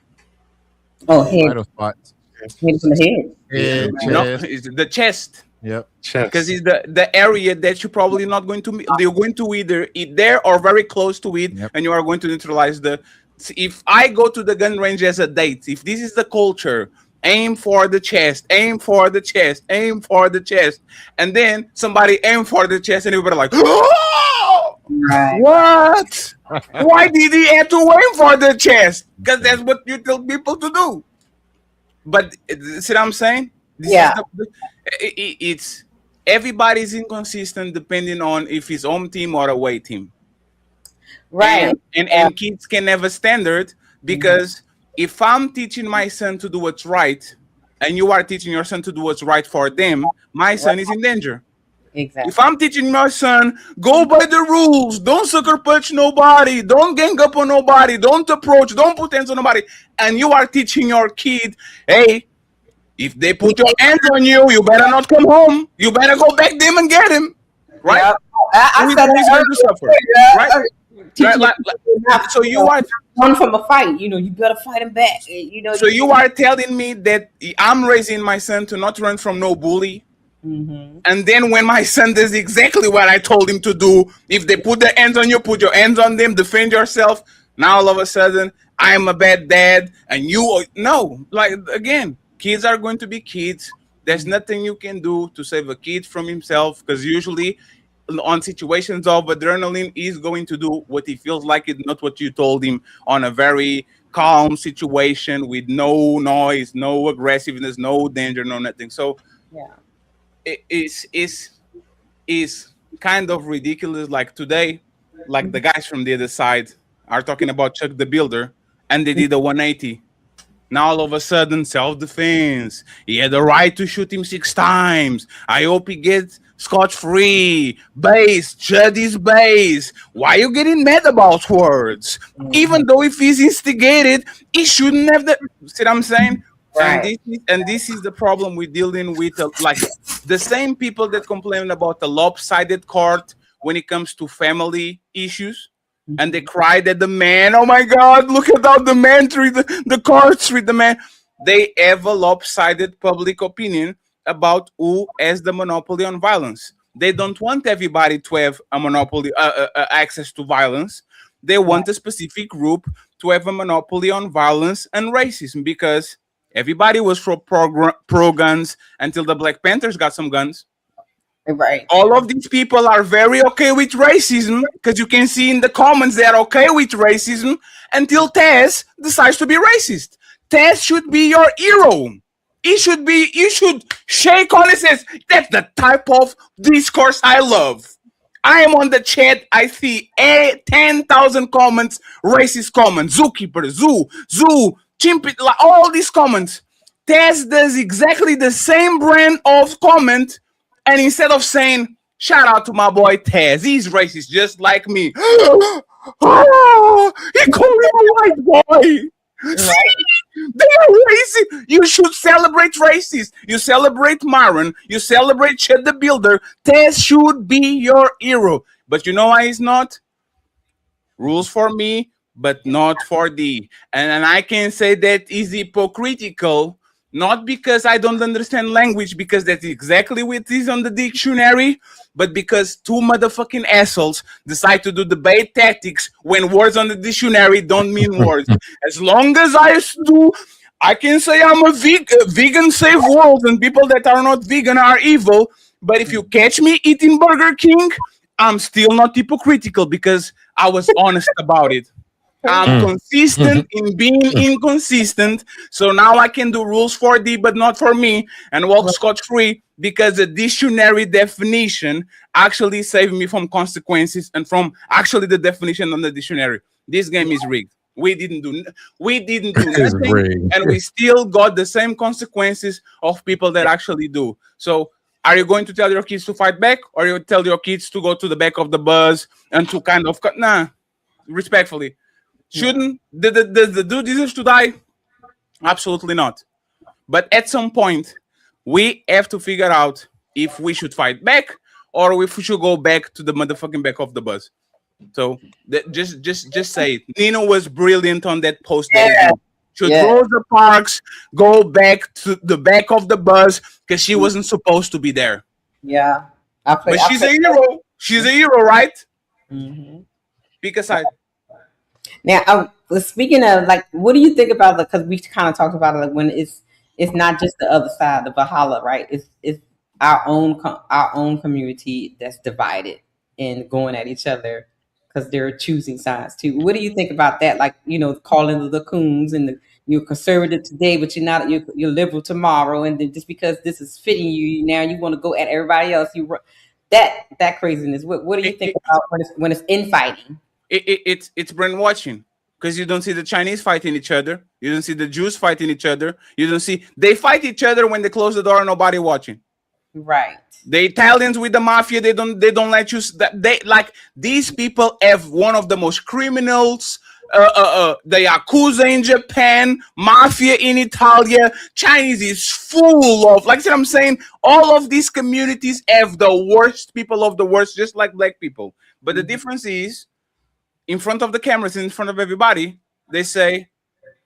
Head. Vital spots. Head from the head. No, it's the chest. Yep. Because it's the area that you're probably not going to, you're going to either eat there or very close to it, and you are going to neutralize the. If I go to the gun range as a date, if this is the culture, aim for the chest, aim for the chest, aim for the chest, and then somebody aim for the chest, and everybody like, oh! Right. What? Why did he have to aim for the chest? Because that's what you tell people to do. But see what I'm saying? It's everybody's inconsistent depending on if it's home team or away team. Right. And kids can have a standard, because if I'm teaching my son to do what's right, and you are teaching your son to do what's right for them, my son is in danger. Exactly. If I'm teaching my son, go by the rules, don't sucker punch nobody, don't gang up on nobody, don't approach, don't put hands on nobody, and you are teaching your kid, hey, if they put your hands on you, you better not come home. You better go back them and get him. Right? Yeah. I said he's going to suffer. Right? So you are run from a fight. You better fight him back. So you are telling me that I'm raising my son to not run from no bully, And then when my son does exactly what I told him to do, if they put their hands on you, put your hands on them, defend yourself. Now all of a sudden, I'm a bad dad, and you no. Like again, kids are going to be kids. There's nothing you can do to save a kid from himself, because usually on situations of adrenaline, he's going to do what he feels like it, not what you told him, on a very calm situation with no noise, no aggressiveness, no danger, no nothing. So Yeah. is kind of ridiculous. Like today, like the guys from the other side are talking about Chuck the Builder, and they did a 180. Now all of a sudden, self-defense. He had the right to shoot him 6 times. I hope he gets scot-free. Base, Judy's base. Why are you getting mad about words? Even though if he's instigated, he shouldn't have the. See what I'm saying? Right. And this is the problem we're dealing with. Like the same people that complain about the lopsided court when it comes to family issues. And they cried at the man. Oh my God, look at how the man treat the courts treat the man. They have a lopsided public opinion about who has the monopoly on violence. They don't want everybody to have a monopoly, access to violence. They want a specific group to have a monopoly on violence and racism, because everybody was for pro guns until the Black Panthers got some guns. Right. All of these people are very okay with racism, because you can see in the comments they are okay with racism until Tess decides to be racist. Tess should be your hero. You should shake on and says, that's the type of discourse I love. I am on the chat. I see 10,000 comments, racist comments, zookeeper, zoo, chimpy, all these comments. Tess does exactly the same brand of comment. And instead of saying, shout out to my boy Taz, he's racist just like me. Oh, he called him a white boy. See, they are racist. You should celebrate racists. You celebrate Maron. You celebrate Chet the Builder. Taz should be your hero. But you know why he's not? Rules for me, but not for thee. And I can say that is hypocritical. Not because I don't understand language, because that's exactly what is on the dictionary, but because 2 motherfucking assholes decide to do debate tactics when words on the dictionary don't mean words. As long as I do, I can say I'm a vegan save world, and people that are not vegan are evil. But if you catch me eating Burger King, I'm still not hypocritical, because I was honest about it. I'm consistent in being inconsistent. So now I can do rules for thee, but not for me, and walk scot-free, because the dictionary definition actually saved me from consequences and from actually the definition on the dictionary. This game is rigged. We didn't do nothing, and we still got the same consequences of people that actually do. So are you going to tell your kids to fight back, or you tell your kids to go to the back of the bus and to kind of respectfully? Shouldn't the dude deserves to die? Absolutely not. But at some point, we have to figure out if we should fight back or if we should go back to the motherfucking back of the bus. So just say it. Nino was brilliant on that post. Should Rosa Parks go back to the back of the bus because she wasn't supposed to be there? Yeah, but she's a hero. She's a hero, right? Pick a side. Now, speaking of, like, what do you think about the? Because we kind of talked about it, like, when it's not just the other side, the Valhalla, right? It's our own community that's divided and going at each other because they're choosing sides too. What do you think about that? Like, calling the coons and you're conservative today, but you're liberal tomorrow, and then just because this is fitting you, now you want to go at everybody else. That craziness. What do you think about when it's infighting? It's brainwashing, because you don't see the Chinese fighting each other. You don't see the Jews fighting each other. You don't see they fight each other when they close the door and nobody watching. Right. The Italians with the mafia, they don't let you. They like these people have one of the most criminals. The Yakuza in Japan, mafia in Italia, Chinese is full of, like I'm saying, all of these communities have the worst people of the worst, just like black people. But the difference is, in front of the cameras, in front of everybody, they say,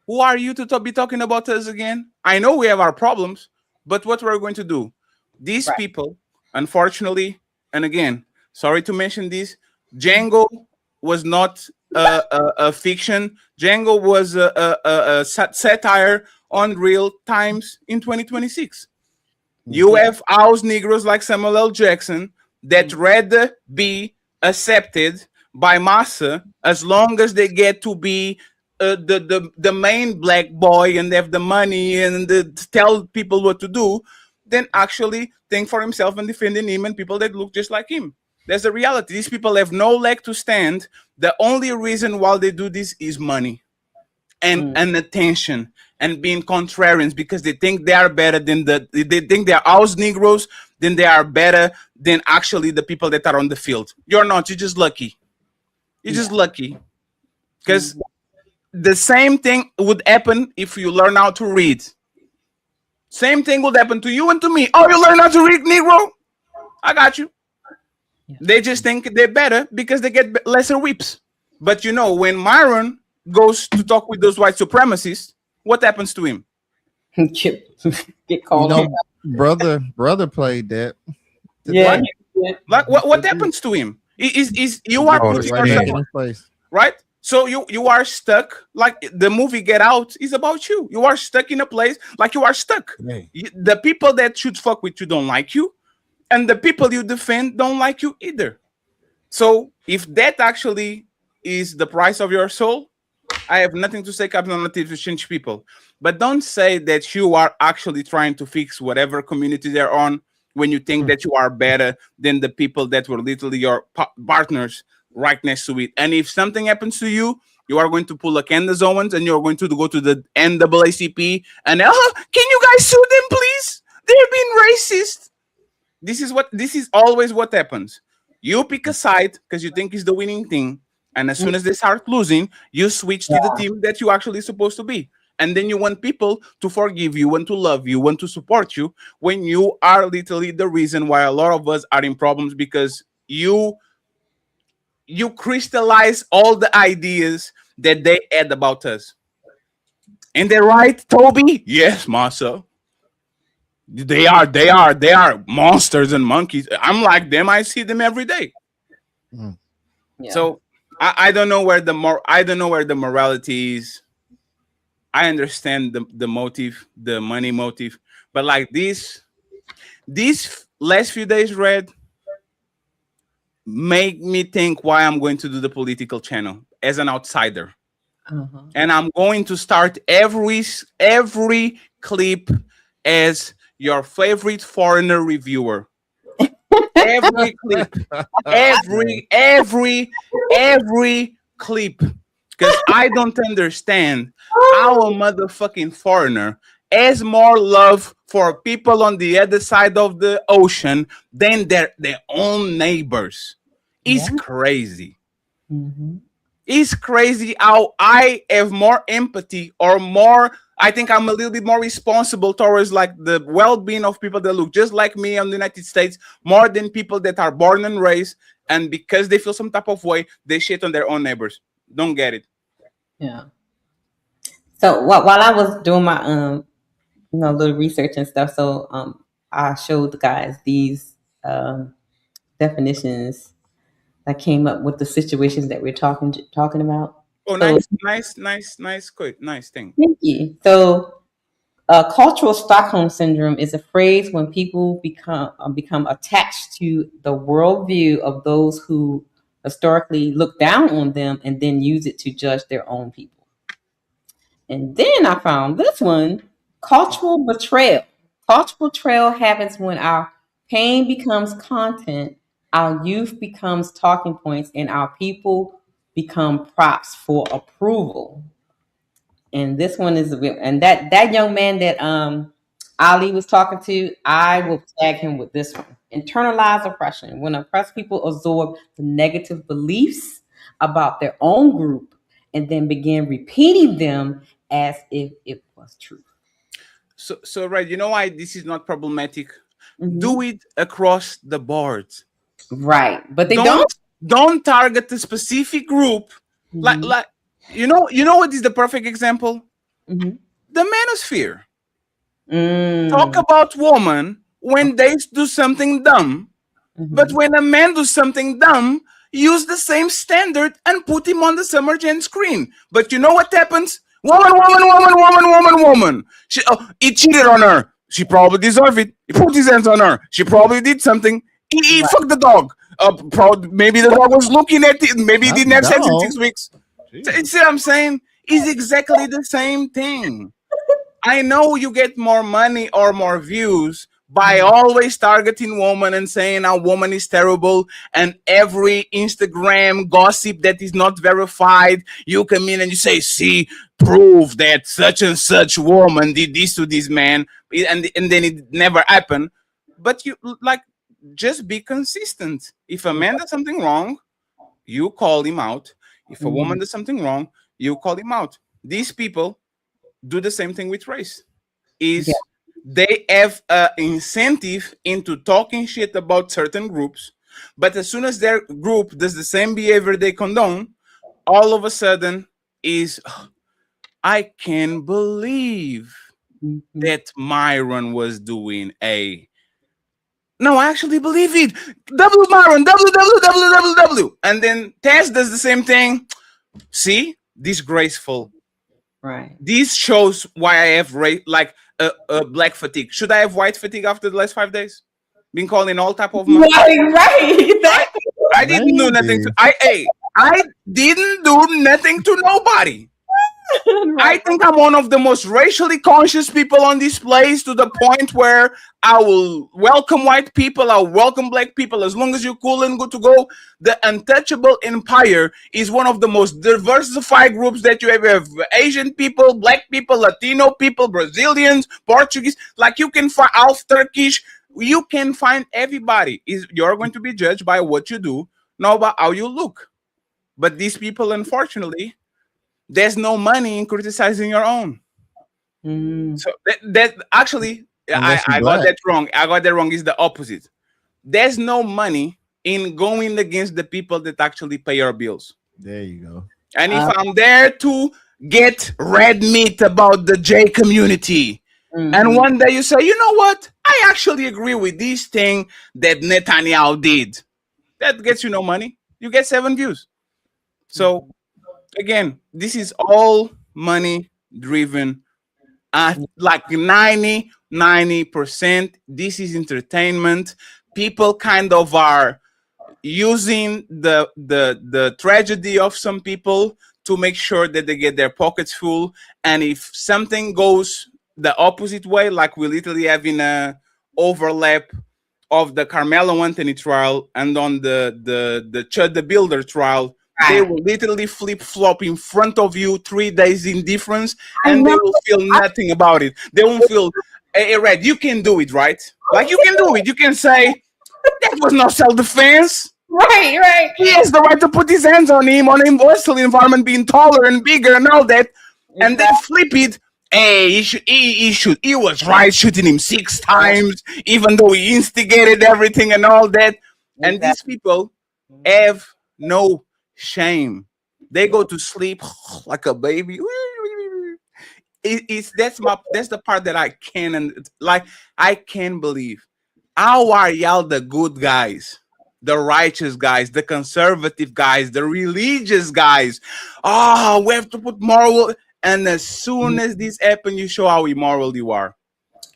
who are you to be talking about us again? I know we have our problems, but what we're going to do? These people, unfortunately, and again, sorry to mention this, Django was not a fiction. Django was a satire on real times in 2026. You have house Negroes like Samuel L. Jackson that rather be accepted by massa as long as they get to be the main black boy and have the money and tell people what to do, than actually think for himself and defending him and people that look just like him. That's the reality. These people have no leg to stand. The only reason why they do this is money and attention and being contrarians, because they think they are better than they think they are house Negroes, then they are better than actually the people that are on the field. You're not. You're just lucky. You're just lucky. Because the same thing would happen if you learn how to read. Same thing would happen to you and to me. Oh, you learn how to read, Negro? I got you. They just think they're better because they get lesser whips. But you know, when Myron goes to talk with those white supremacists, what happens to him? Get called. Brother played that. Yeah. Like what happens to him? Is you are putting yourself right? So you are stuck. Like the movie Get Out is about you. You are stuck in a place like you are stuck. The people that should fuck with you don't like you, and the people you defend don't like you either. So if that actually is the price of your soul, I have nothing to say, Captain Native, to change people. But don't say that you are actually trying to fix whatever community they're on when you think that you are better than the people that were literally your partners right next to it. And if something happens to you, you are going to pull a Candace Owens and you're going to go to the NAACP and can you guys sue them, please? They're being racist. This is always what happens. You pick a side because you think it's the winning thing. And as soon as they start losing, you switch to the team that you actually supposed to be. And then you want people to forgive you and to love you and to support you when you are literally the reason why a lot of us are in problems, because you crystallize all the ideas that they had about us. And they're right, Toby? Yes, Massa. They are monsters and monkeys. I'm like them. I see them every day. So I don't know where the morality is. I understand the motive, the money motive, but like these last few days, Red, make me think why I'm going to do the political channel as an outsider. And I'm going to start every clip as your favorite foreigner reviewer. Every clip, every clip, because I don't understand how a motherfucking foreigner has more love for people on the other side of the ocean than their own neighbors. It's crazy. It's crazy how I have more empathy or more. I think I'm a little bit more responsible towards like the well-being of people that look just like me in the United States more than people that are born and raised, and because they feel some type of way, they shit on their own neighbors. Don't get it. Yeah. So while I was doing my little research and stuff, so I showed the guys these definitions that came up with the situations that we're talking about. Oh, nice, quick, nice thing. Thank you. So, cultural Stockholm Syndrome is a phrase when people become attached to the worldview of those who historically look down on them and then use it to judge their own people. And then I found this one, cultural betrayal. Cultural betrayal happens when our pain becomes content, our youth becomes talking points, and our people become props for approval. And this one is and that young man that Ali was talking to, I will tag him with this one. Internalized oppression. When oppressed people absorb the negative beliefs about their own group and then begin repeating them as if it was true. So right, you know why this is not problematic? Do it across the board. Right. But they don't target the specific group. Like you know what is the perfect example? The manosphere. Talk about woman when they do something dumb. But when a man does something dumb, use the same standard and put him on the summer gen screen. But you know what happens? Woman. He cheated on her. She probably deserved it. He put his hands on her. She probably did something. He fucked the dog. Maybe the dog was looking at it. Maybe he didn't have sex in 6 weeks. See what I'm saying? It's exactly the same thing. I know you get more money or more views by always targeting woman and saying a woman is terrible, and every Instagram gossip that is not verified, you come in and you say, see, prove that such and such woman did this to this man, and then it never happened. But you like just be consistent. If a man does something wrong, you call him out. If a woman does something wrong, you call him out. These people do the same thing with race. They have an incentive into talking shit about certain groups, but as soon as their group does the same behavior they condone, all of a sudden I can't believe that Myron was doing no, I actually believe it. W Myron, W. And then Tess does the same thing. See? Disgraceful. Right. This shows why I have black fatigue. Should I have white fatigue after the last 5 days? Been calling all type of right. I didn't do nothing to I didn't do nothing to nobody. I think I'm one of the most racially conscious people on this place, to the point where I will welcome white people, I'll welcome black people, as long as you're cool and good to go. The Untouchable Empire is one of the most diversified groups that you ever have. Asian people, black people, Latino people, Brazilians, Portuguese, like you can find half Turkish, you can find everybody. You're going to be judged by what you do, not by how you look. But these people, unfortunately, there's no money in criticizing your own. So that actually, I got that wrong. I got that wrong. Is the opposite. There's no money in going against the people that actually pay your bills. There you go. And if I'm there to get red meat about the J community, and one day you say, you know what? I actually agree with this thing that Netanyahu did. That gets you no money. You get 7 views. So again, this is all money driven. Like 90%. This is entertainment. People kind of are using the tragedy of some people to make sure that they get their pockets full. And if something goes the opposite way, like we literally have in a overlap of the Karmelo Anthony trial and on the Chud the Builder trial, they will literally flip-flop in front of you, 3 days in difference, and they will feel nothing about it. They won't feel, hey, Red, you can do it, right? Like, you can do it. You can say, that was not self-defense. Right. He has the right to put his hands on him, hostile environment, being taller and bigger and all that, and then flip it. Hey, he was right shooting him 6 times, even though he instigated everything and all that. And these people have no shame. They go to sleep like a baby. That's the part that I can't believe. How are y'all the good guys, the righteous guys, the conservative guys, the religious guys? Oh, we have to put moral. And as soon as this happens, you show how immoral you are.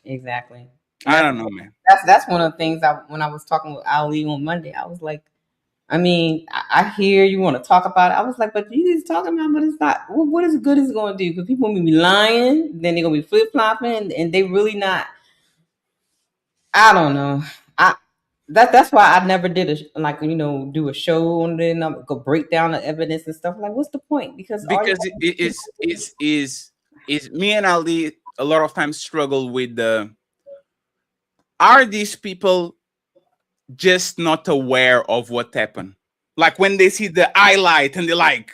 Exactly. I don't know, man. That's one of the things when I was talking with Ali on Monday, I was like, I mean, I hear you want to talk about it. I was like, but you just talking about, but it's not. What is good is it going to do? Because people will be lying, then they're going to be flip flopping, and they really not. I don't know. That's why I never did do a show on it and go break down the evidence and stuff. Like, what's the point? Because it is me and Ali a lot of times struggle with are these people just not aware of what happened? Like when they see the highlight and they're like,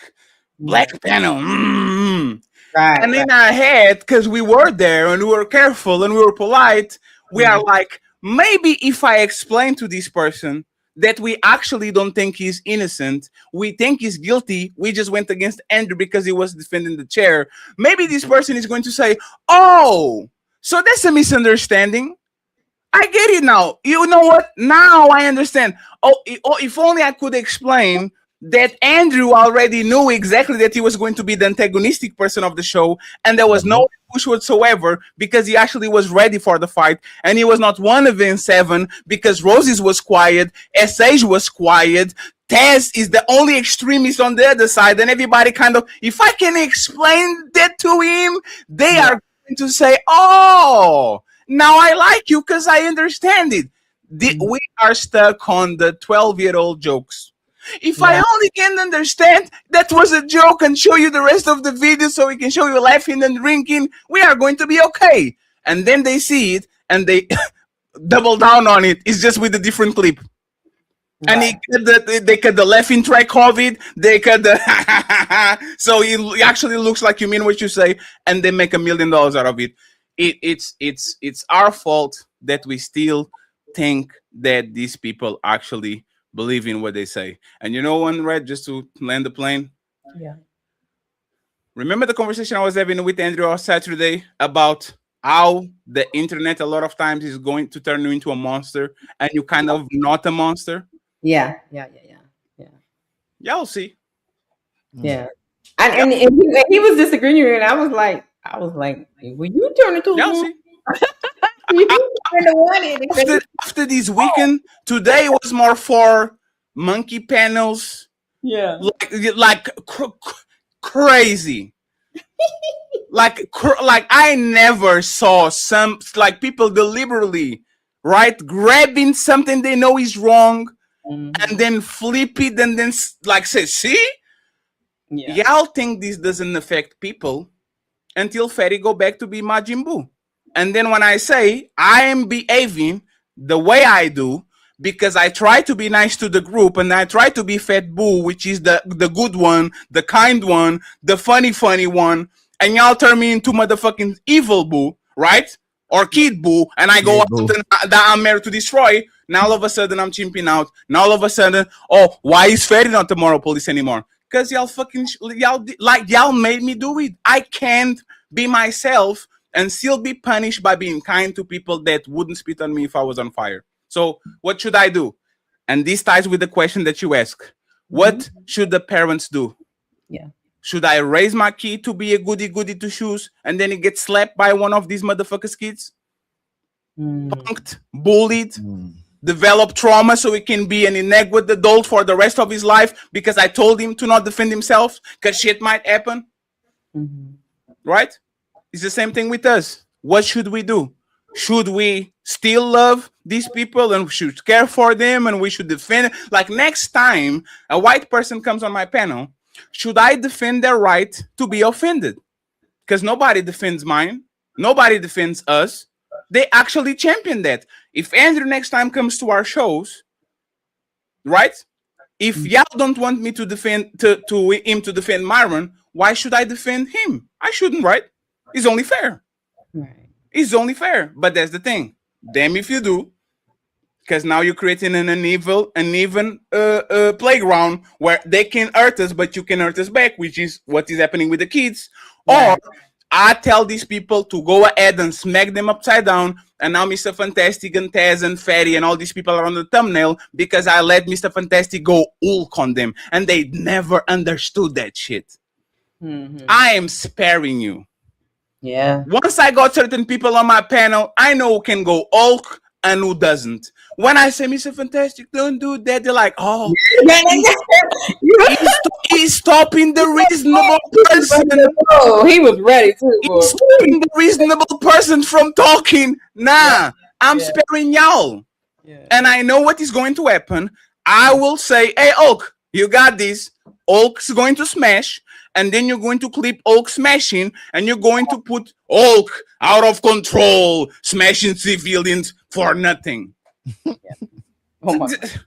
black panel. Right, and in our head, because we were there and we were careful and we were polite, we are like, maybe if I explain to this person that we actually don't think he's innocent, we think he's guilty, we just went against Andrew because he was defending the chair, maybe this person is going to say, oh, so that's a misunderstanding. I get it now. You know what? Now I understand. If only I could explain that Andrew already knew exactly that he was going to be the antagonistic person of the show, and there was no push whatsoever because he actually was ready for the fight, and he was not one of in 7 because Roses was quiet, Sage was quiet, Taz is the only extremist on the other side, and everybody kind of, if I can explain that to him, they are going to say, oh, now I like you because I understand it. We are stuck on the 12-year-old jokes. If I only can understand that was a joke and show you the rest of the video so we can show you laughing and drinking, we are going to be okay. And then they see it and they double down on it. It's just with a different clip. And they cut the laughing track of it. They cut the so it actually looks like you mean what you say, and they make $1 million out of it. It's our fault that we still think that these people actually believe in what they say. And you know one, Red, just to land the plane? Yeah. Remember the conversation I was having with Andrew on Saturday about how the internet a lot of times is going to turn you into a monster and you kind of not a monster? Yeah. Y'all see. Yeah. And he was disagreeing, and I was like, will you turn into a see? After this weekend, today was more for monkey panels. Yeah. Like crazy. like I never saw some like people deliberately, right, grabbing something they know is wrong and then flip it and then like say, see? Y'all think this doesn't affect people until Ferry go back to be Majin Buu. And then when I say I am behaving the way I do because I try to be nice to the group and I try to be Fat Boo, which is the good one, the kind one, the funny one, and y'all turn me into motherfucking evil Boo, right? Or Kid Boo, and I go out that I'm married to destroy. Now all of a sudden I'm chimping out. Now all of a sudden, oh, why is Ferry not the moral police anymore? Because y'all made me do it. I can't be myself and still be punished by being kind to people that wouldn't spit on me if I was on fire. So what should I do? And this ties with the question that you ask. What should the parents do? Yeah. Should I raise my kid to be a goody two shoes and then he gets slapped by one of these motherfuckers kids? Punked, bullied, develop trauma so he can be an inadequate adult for the rest of his life because I told him to not defend himself because shit might happen. Right? It's the same thing with us. What should we do? Should we still love these people and we should care for them and we should defend? Like next time a white person comes on my panel, should I defend their right to be offended? Because nobody defends mine. Nobody defends us. They actually champion that. If Andrew next time comes to our shows, right? If y'all don't want me to defend him to defend Myron, why should I defend him? I shouldn't, right? It's only fair. Right. It's only fair. But that's the thing. Damn if you do. Because now you're creating an uneven playground where they can hurt us, but you can hurt us back, which is what is happening with the kids. Yeah. Or I tell these people to go ahead and smack them upside down, and now Mr. Fantastic and Taz and Ferry and all these people are on the thumbnail because I let Mr. Fantastic go Hulk on them, and they never understood that shit. I am sparing you. Yeah. Once I got certain people on my panel, I know who can go Hulk and who doesn't. When I say Mr. Fantastic, don't do that, they're like, oh, he's stopping the reasonable person. Oh, he was ready too. He's stopping the reasonable person from talking. Nah, I'm sparing y'all. Yeah. And I know what is going to happen. I will say, hey, Hulk, you got this. Hulk's going to smash. And then you're going to clip Hulk smashing, and you're going to put Hulk out of control, smashing civilians for nothing. Oh my God.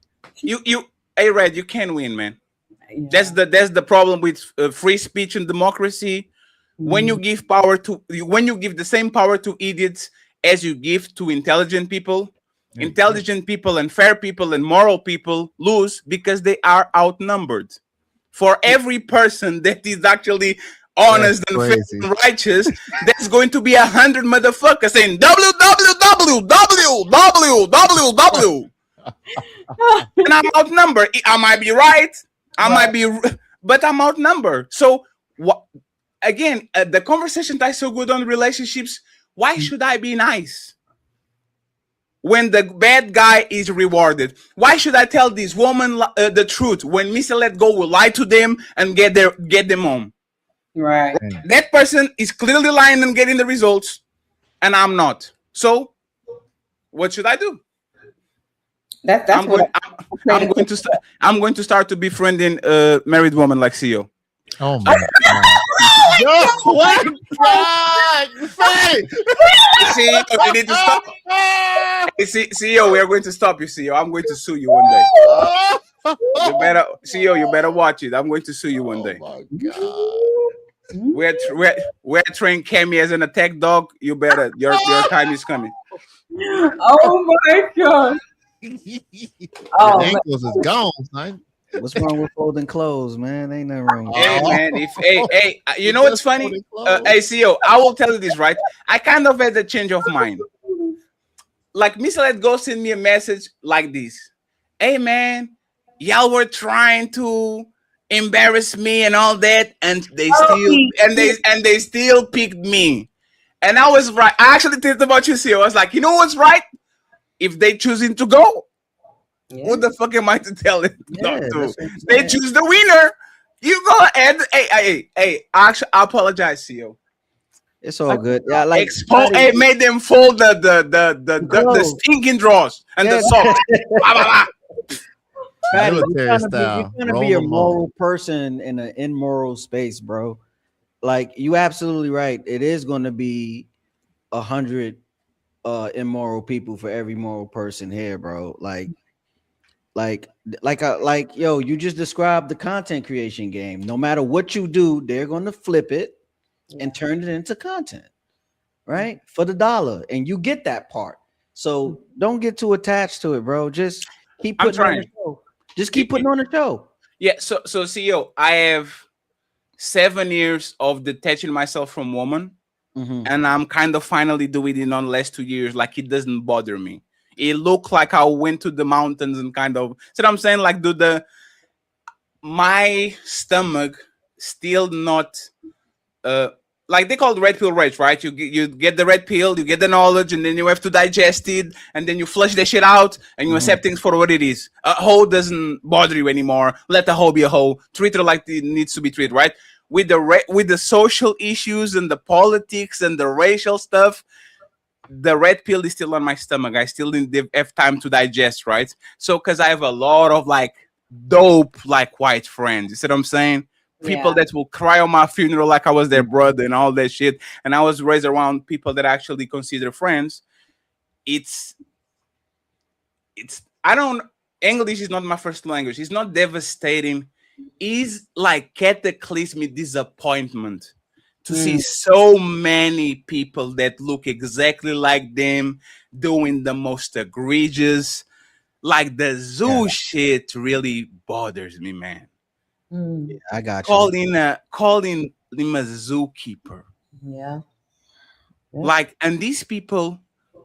Hey Red, you can win, man. Yeah. That's the problem with free speech and democracy. When you give the same power to idiots as you give to intelligent people, intelligent people and fair people and moral people lose because they are outnumbered. For every person that is actually honest and fair and righteous, there's going to be 100 motherfuckers saying www. And I'm outnumbered. I might be right. I might be, but I'm outnumbered. So what? Again, the conversation that's so good on relationships. Why should I be nice when the bad guy is rewarded? Why should I tell this woman the truth when Mr. Let Go will lie to them and get them home? Right. That person is clearly lying and getting the results, and I'm not. So, what should I do? I'm going to start to befriending married woman like CEO. Oh my God. Yo, what? God, CEO, you need to stop. Hey, CEO, we are going to stop you, CEO. I'm going to sue you one day. You better, CEO, you better watch it. I'm going to sue you one day. Oh my God. We're trained Cammy as an attack dog. You better, your time is coming. Oh my God. Oh, the ankles is gone, son. What's wrong with folding clothes, man? Ain't nothing wrong with Hey, that. man, hey, you know what's funny? Hey, CEO, I will tell you this, right? I kind of had a change of mind. Like, Mr. Let Go send me a message like this. Hey, man, y'all were trying to embarrass me and all that, and they still picked me. And I was right. I actually think about you, CEO. I was like, you know what's right? If they choosing to go, what the fuck am I to tell it? They choose the winner. You go ahead. Hey. Actually, I apologize, CEO. It's all good. Yeah, like made them fold the stinking drawers and the socks. Patty, you're gonna be a moral person in an immoral space, bro. Like, you absolutely right. It is going to be 100 immoral people for every moral person here, bro. Yo, you just described the content creation game. No matter what you do, they're going to flip it and turn it into content, right? For the dollar, and you get that part. So don't get too attached to it, bro. Just keep putting on the show. Just keep putting on the show. Yeah. So CEO, I have 7 years of detaching myself from woman. And I'm kind of finally doing it in the last 2 years. Like, it doesn't bother me. It looked like I went to the mountains and kind of, so I'm saying, like, my stomach still not, like, they call it red pill rage, right? You get the red pill, you get the knowledge, and then you have to digest it, and then you flush the shit out, and you accept things for what it is. A hoe doesn't bother you anymore. Let the hoe be a hoe. Treat her like it needs to be treated, right? With the social issues and the politics and the racial stuff, the red pill is still on my stomach. I still didn't have time to digest, right? So, because I have a lot of like dope, like white friends. You see what I'm saying? People that will cry on my funeral like I was their brother and all that shit. And I was raised around people that I actually consider friends. English is not my first language. It's not devastating. It's like cataclysmic disappointment to see so many people that look exactly like them doing the most egregious, like the zoo shit really bothers me, man. Yeah, I got you. Calling him a zookeeper. Yeah. Like, and these people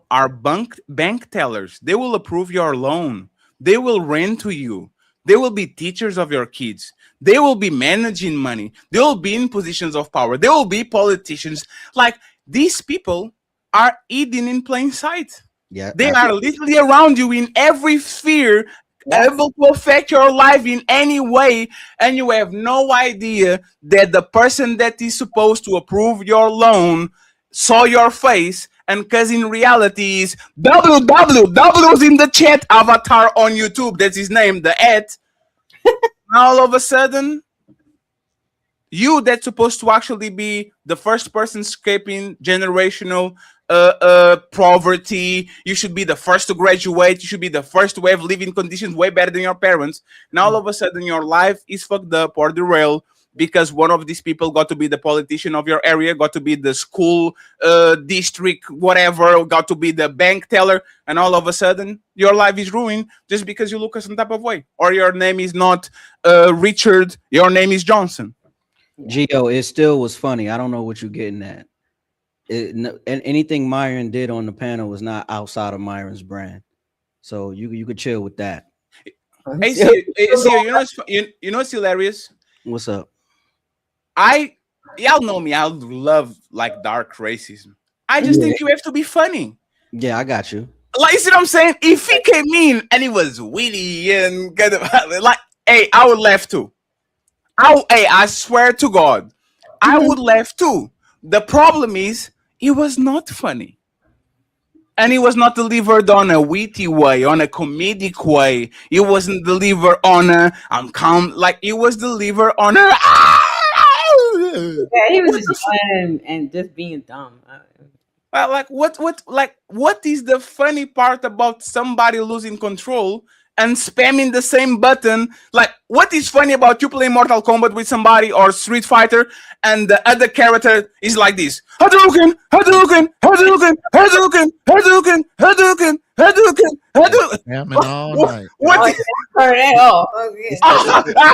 are bank tellers. They will approve your loan. They will rent to you. They will be teachers of your kids. They will be managing money. They will be in positions of power. They will be politicians. Like, these people are hidden in plain sight. Yeah, they are literally around you in every sphere, able to affect your life in any way, and you have no idea that the person that is supposed to approve your loan saw your face, and because in reality is www's in the chat avatar on YouTube. That's his name, the @ all of a sudden, you that's supposed to actually be the first person escaping generational poverty. You should be the first to graduate. You should be the first to have living conditions way better than your parents. And all of a sudden, your life is fucked up or derailed because one of these people got to be the politician of your area, got to be the school district, whatever, got to be the bank teller, and all of a sudden your life is ruined just because you look a some type of way, or your name is not Richard, your name is Johnson. Gio, it still was funny. I don't know what you're getting at. And anything Myron did on the panel was not outside of Myron's brand, so you could chill with that. Hey, CEO, you know what's hilarious? What's up? Y'all know me. I love like dark racism. I just think you have to be funny. Yeah, I got you. Like, you see what I'm saying? If he came in and he was witty and kind of like, hey, I would laugh too. I swear to God, I would laugh too. The problem is, it was not funny. And it was not delivered on a witty way, on a comedic way. It wasn't delivered on a, I'm calm. Like, it was delivered on a, yeah, he was just playing and just being dumb. Like, what is the funny part about somebody losing control and spamming the same button? Like, what is funny about you playing Mortal Kombat with somebody or Street Fighter and the other character is like this? Hadouken, Hadouken, Hadouken, Hadouken, Hadouken, Hadouken, Hadouken, Hadouken. Happening all night. What?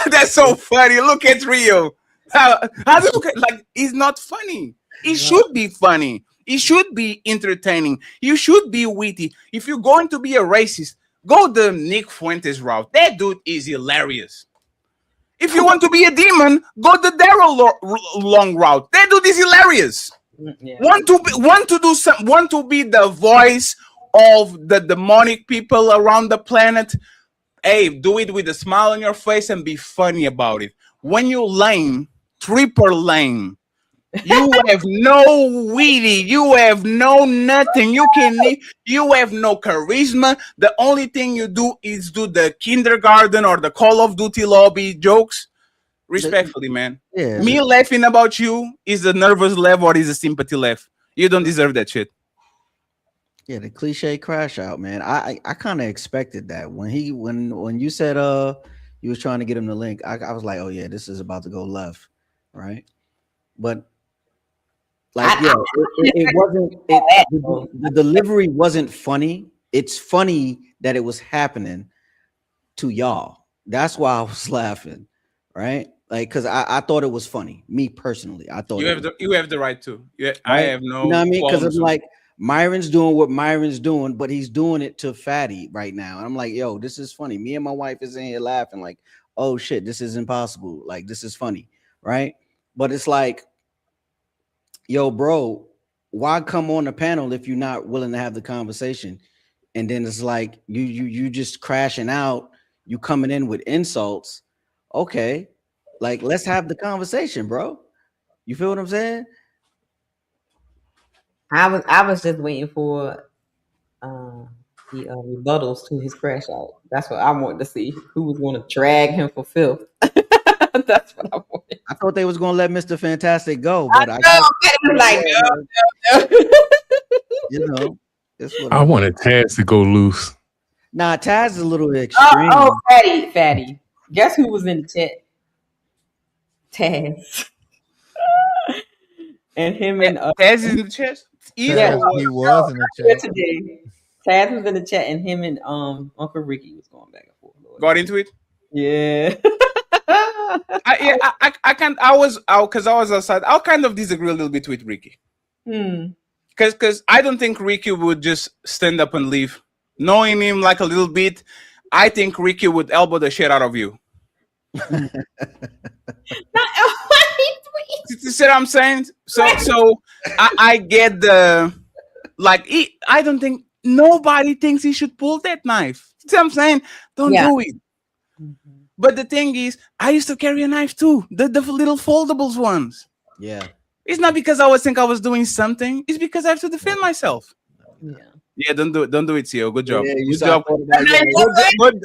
That's so funny. Look at Rio. Hadouken, like, it's not funny. It should be funny. It should be entertaining. You should be witty. If you're going to be a racist, go the Nick Fuentes route. That dude is hilarious. If you want to be a demon, go the Daryl Long route. That dude is hilarious. Yeah. Want to be the voice of the demonic people around the planet. Hey, do it with a smile on your face and be funny about it. When you're lame, triple lame, you have no witty, you have no nothing, you have no charisma. The only thing you do is do the kindergarten or the Call of Duty lobby jokes. Respectfully, man. Yeah, me laughing about you is a nervous laugh or is a sympathy laugh. You don't deserve that shit. Yeah, the cliche crash out, man. I kind of expected that when you said you was trying to get him the link. I was like, oh yeah, this is about to go left, right? But like, it wasn't. The delivery wasn't funny. It's funny that it was happening to y'all. That's why I was laughing, right? Like, because I thought it was funny. Me personally, I thought you have the right to. Yeah, right? I have no. You know what I mean? Because it's like Myron's doing what Myron's doing, but he's doing it to Fatty right now, and I'm like, yo, this is funny. Me and my wife is in here laughing, like, oh shit, this is impossible. Like, this is funny, right? But it's like, yo, bro, why come on the panel if you're not willing to have the conversation? And then it's like you just crashing out, you coming in with insults. Okay, like, let's have the conversation, bro. You feel what I'm saying? I was just waiting for the rebuttals to his crash out. That's what I wanted to see. Who was going to drag him for filth? That's what I wanted. I thought they was going to let Mr. Fantastic go, but I was like, no. You know, I wanted Taz to go loose. Nah, Taz is a little extreme. Oh, Fatty. Guess who was in the chat? Taz. And him and Taz is in the chat. Yeah, he was in the chat today. Taz was in the chat, and him and Uncle Ricky was going back and forth. Lord. Got into it. Yeah. I was outside. I'll kind of disagree a little bit with Ricky. Because I don't think Ricky would just stand up and leave. Knowing him like a little bit, I think Ricky would elbow the shit out of you. You see what I'm saying? So I get the I don't think nobody thinks he should pull that knife. See what I'm saying? Don't do it. But the thing is, I used to carry a knife too. The little foldables ones. Yeah. It's not because I was doing something. It's because I have to defend myself. Yeah, don't do it, CEO. Good job. Yeah,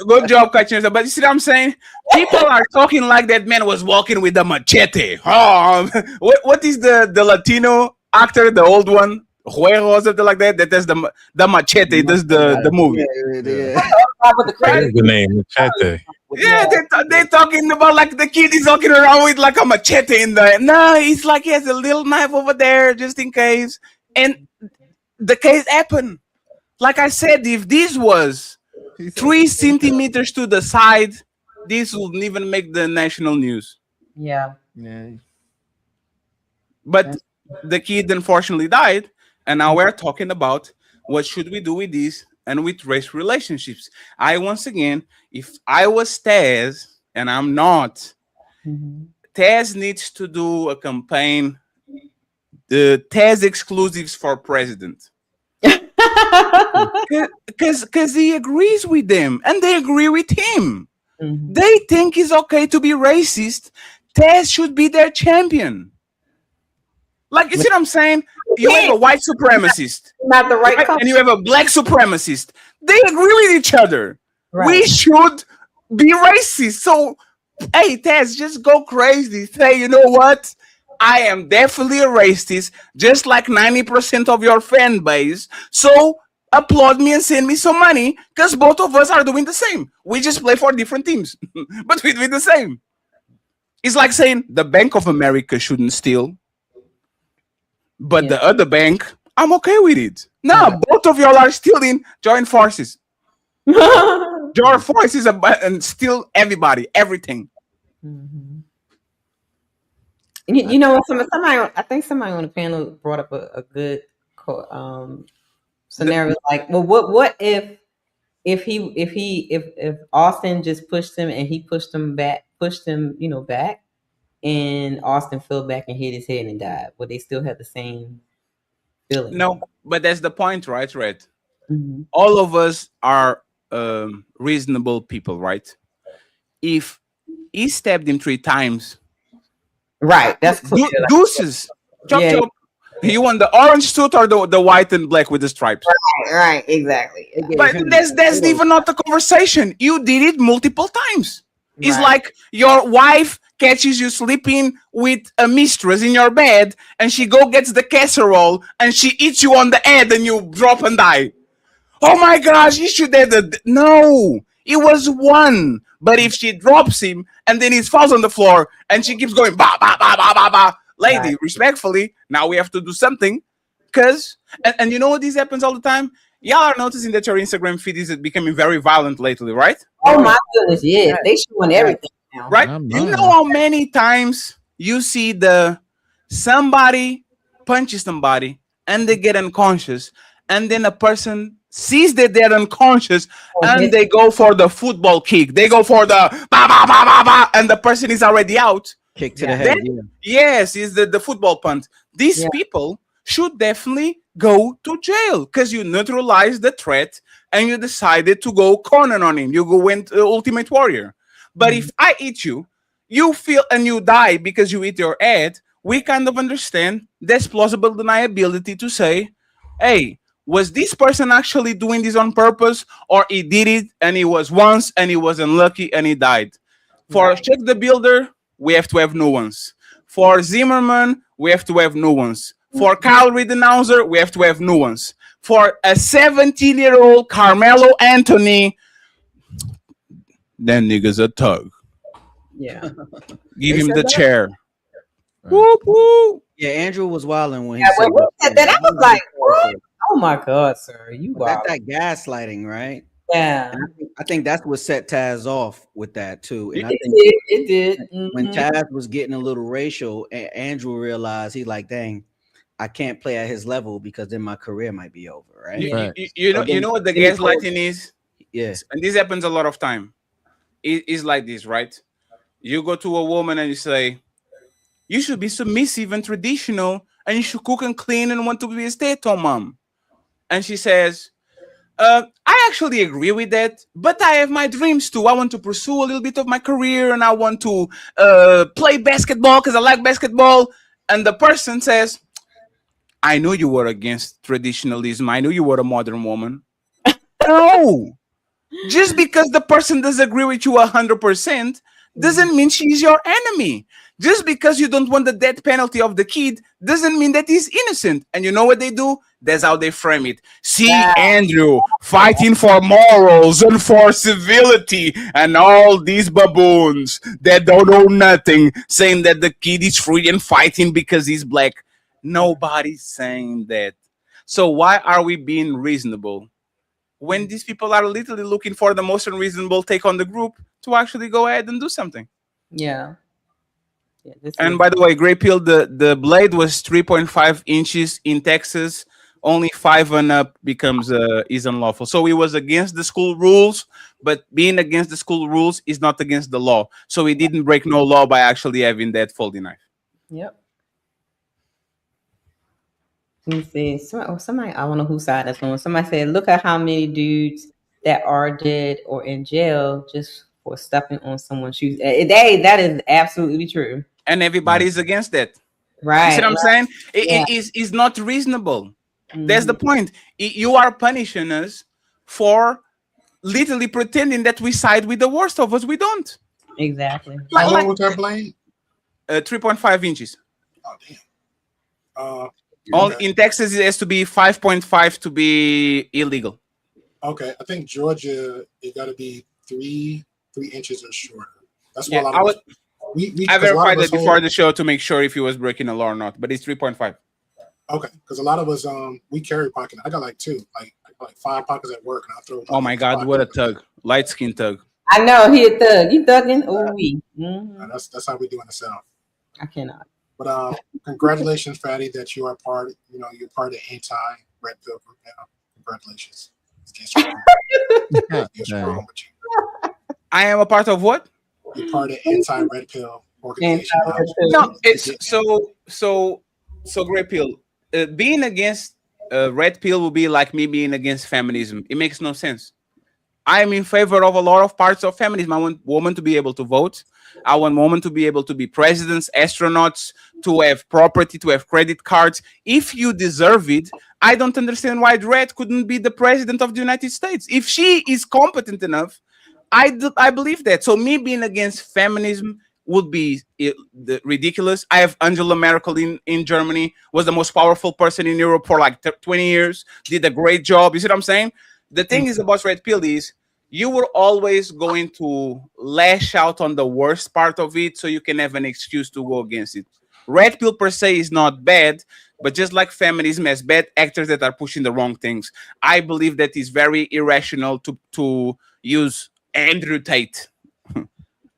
good job catching yourself. But you see what I'm saying? People are talking like that man was walking with a machete. Oh, what is the Latino actor, the old one? Juego or something like that. That does the machete. Does the movie. That's the name, machete. Yeah, they're talking about like the kid is walking around with like a machete in there. No, it's like he has a little knife over there just in case. And the case happened. Like I said, if this was 3 centimeters to the side, this wouldn't even make the national news. Yeah. But the kid unfortunately died, and now we're talking about what should we do with this and with race relationships. Once again, if I was Taz, and I'm not, Taz needs to do a campaign, the Taz exclusives for president. Because he agrees with them and they agree with him. They think it's okay to be racist. Taz should be their champion. Like, you see what I'm saying? You have a white supremacist, not the right, and you have a black supremacist. They agree with each other. We should be racist. So, hey, Taz, just go crazy. Say, you know what? I am definitely a racist, just like 90% of your fan base. So applaud me and send me some money, because both of us are doing the same. We just play for different teams, but we do the same. It's like saying the Bank of America shouldn't steal, but the other bank, I'm okay with it. No, both of y'all are stealing. Join forces. Join forces and steal everybody, everything. You know, somebody, I think somebody on the panel brought up a good scenario. Like, well, what if Austin just pushed him and he pushed him, back, and Austin fell back and hit his head and died? Would they still have the same feeling? No, but that's the point, right, Red? All of us are reasonable people, right? If he stabbed him 3 times, right? That's clear. Deuces. Chop, chop. You want the orange suit or the white and black with the stripes? Right, exactly. But that's even not the conversation. You did it multiple times. It's like your wife catches you sleeping with a mistress in your bed, and she gets the casserole and she eats you on the head and you drop and die. Oh my gosh, you should have no. It was one. But if she drops him and then he falls on the floor and she keeps going ba ba ba ba ba ba, lady, respectfully, now we have to do something. Cause and you know what, this happens all the time. Y'all are noticing that your Instagram feed is becoming very violent lately, right? Oh my goodness, yes. They showing everything now. Right? You know how many times you see somebody punches somebody and they get unconscious, and then a person sees that they're unconscious and they go for the football kick. They go for the ba ba ba ba ba, and the person is already out. Kick to the head. Yes, is the football punt. These people should definitely go to jail because you neutralized the threat and you decided to go Conan on him. You went Ultimate Warrior. But if I eat you, you feel and you die because you eat your head, we kind of understand there's plausible deniability to say, hey, was this person actually doing this on purpose, or he did it and he was once and he was unlucky and he died? For Chuck the Builder, we have to have nuance. For Zimmerman, we have to have nuance. For Kyle Rittenhauser, we have to have nuance. For a 17-year-old Karmelo Anthony, that nigga's a thug. Yeah. Give him the chair. Whoop, whoop. Yeah, Andrew was wilding when he said that. I was like, what? Oh my God, sir. You wild. That's that gaslighting, right? Yeah. And I think that's what set Taz off with that too. And it did. When Taz was getting a little racial, Andrew realized he's like, dang, I can't play at his level because then my career might be over, right? You know what the gaslighting is? Yes. And this happens a lot of time. It's like this, right? You go to a woman and you say, you should be submissive and traditional, and you should cook and clean and want to be a stay-at-home mom. And she says, I actually agree with that, but I have my dreams too. I want to pursue a little bit of my career, and I want to play basketball because I like basketball. And the person says, I knew you were against traditionalism. I knew you were a modern woman. No. Just because the person doesn't agree with you 100% doesn't mean she's your enemy. Just because you don't want the death penalty of the kid doesn't mean that he's innocent. And you know what they do? That's how they frame it. See, Andrew fighting for morals and for civility, and all these baboons that don't know nothing saying that the kid is free and fighting because he's black. Nobody's saying that. So why are we being reasonable when these people are literally looking for the most unreasonable take on the group to actually go ahead and do something? Yeah. And by the way, Gray Pill, the blade was 3.5 inches in Texas. Only 5 and up becomes is unlawful. So he was against the school rules, but being against the school rules is not against the law. So he didn't break no law by actually having that folding knife. Yep. Let me see. Somebody, I don't know whose side that's on. Somebody said, look at how many dudes that are dead or in jail just for stepping on someone's shoes. That is absolutely true. And everybody's against that. Right. You see what I'm saying? Yeah. It is not reasonable. That's the point. You are punishing us for literally pretending that we side with the worst of us. We don't. Exactly. How long was that blade? 3.5 inches. Oh, damn. In Texas, it has to be 5.5 to be illegal. Okay, I think Georgia, it got to be 3 inches or shorter. That's why Yeah, a lot of us, I verified it before the show to make sure if he was breaking a law or not, but it's 3.5. Okay, because a lot of us we carry pocket. I got like 2, like 5 pockets at work, and I throw. Oh my God, what a thug! Light skin thug. I know he a thug. You thugging? Oh, we. That's how we do in the South. I cannot. But congratulations, Fatty, that you are part. You're part of the anti-red pill group now. Congratulations. I am a part of what? You're part of anti-red pill organization. No, it's so Gray Pill. Being against red pill will be like me being against feminism. It makes no sense. I am in favor of a lot of parts of feminism. I want women to be able to vote. I want women to be able to be presidents, astronauts, to have property, to have credit cards. If you deserve it, I don't understand why Red couldn't be the president of the United States. If she is competent enough, I believe that. So me being against feminism would be ridiculous. I have Angela Merkel in Germany, was the most powerful person in Europe for like 20 years, did a great job. You see what I'm saying? The thing is about red pill is you were always going to lash out on the worst part of it so you can have an excuse to go against it. Red pill per se is not bad, but just like feminism has bad actors that are pushing the wrong things. I believe that it's very irrational to use Andrew Tate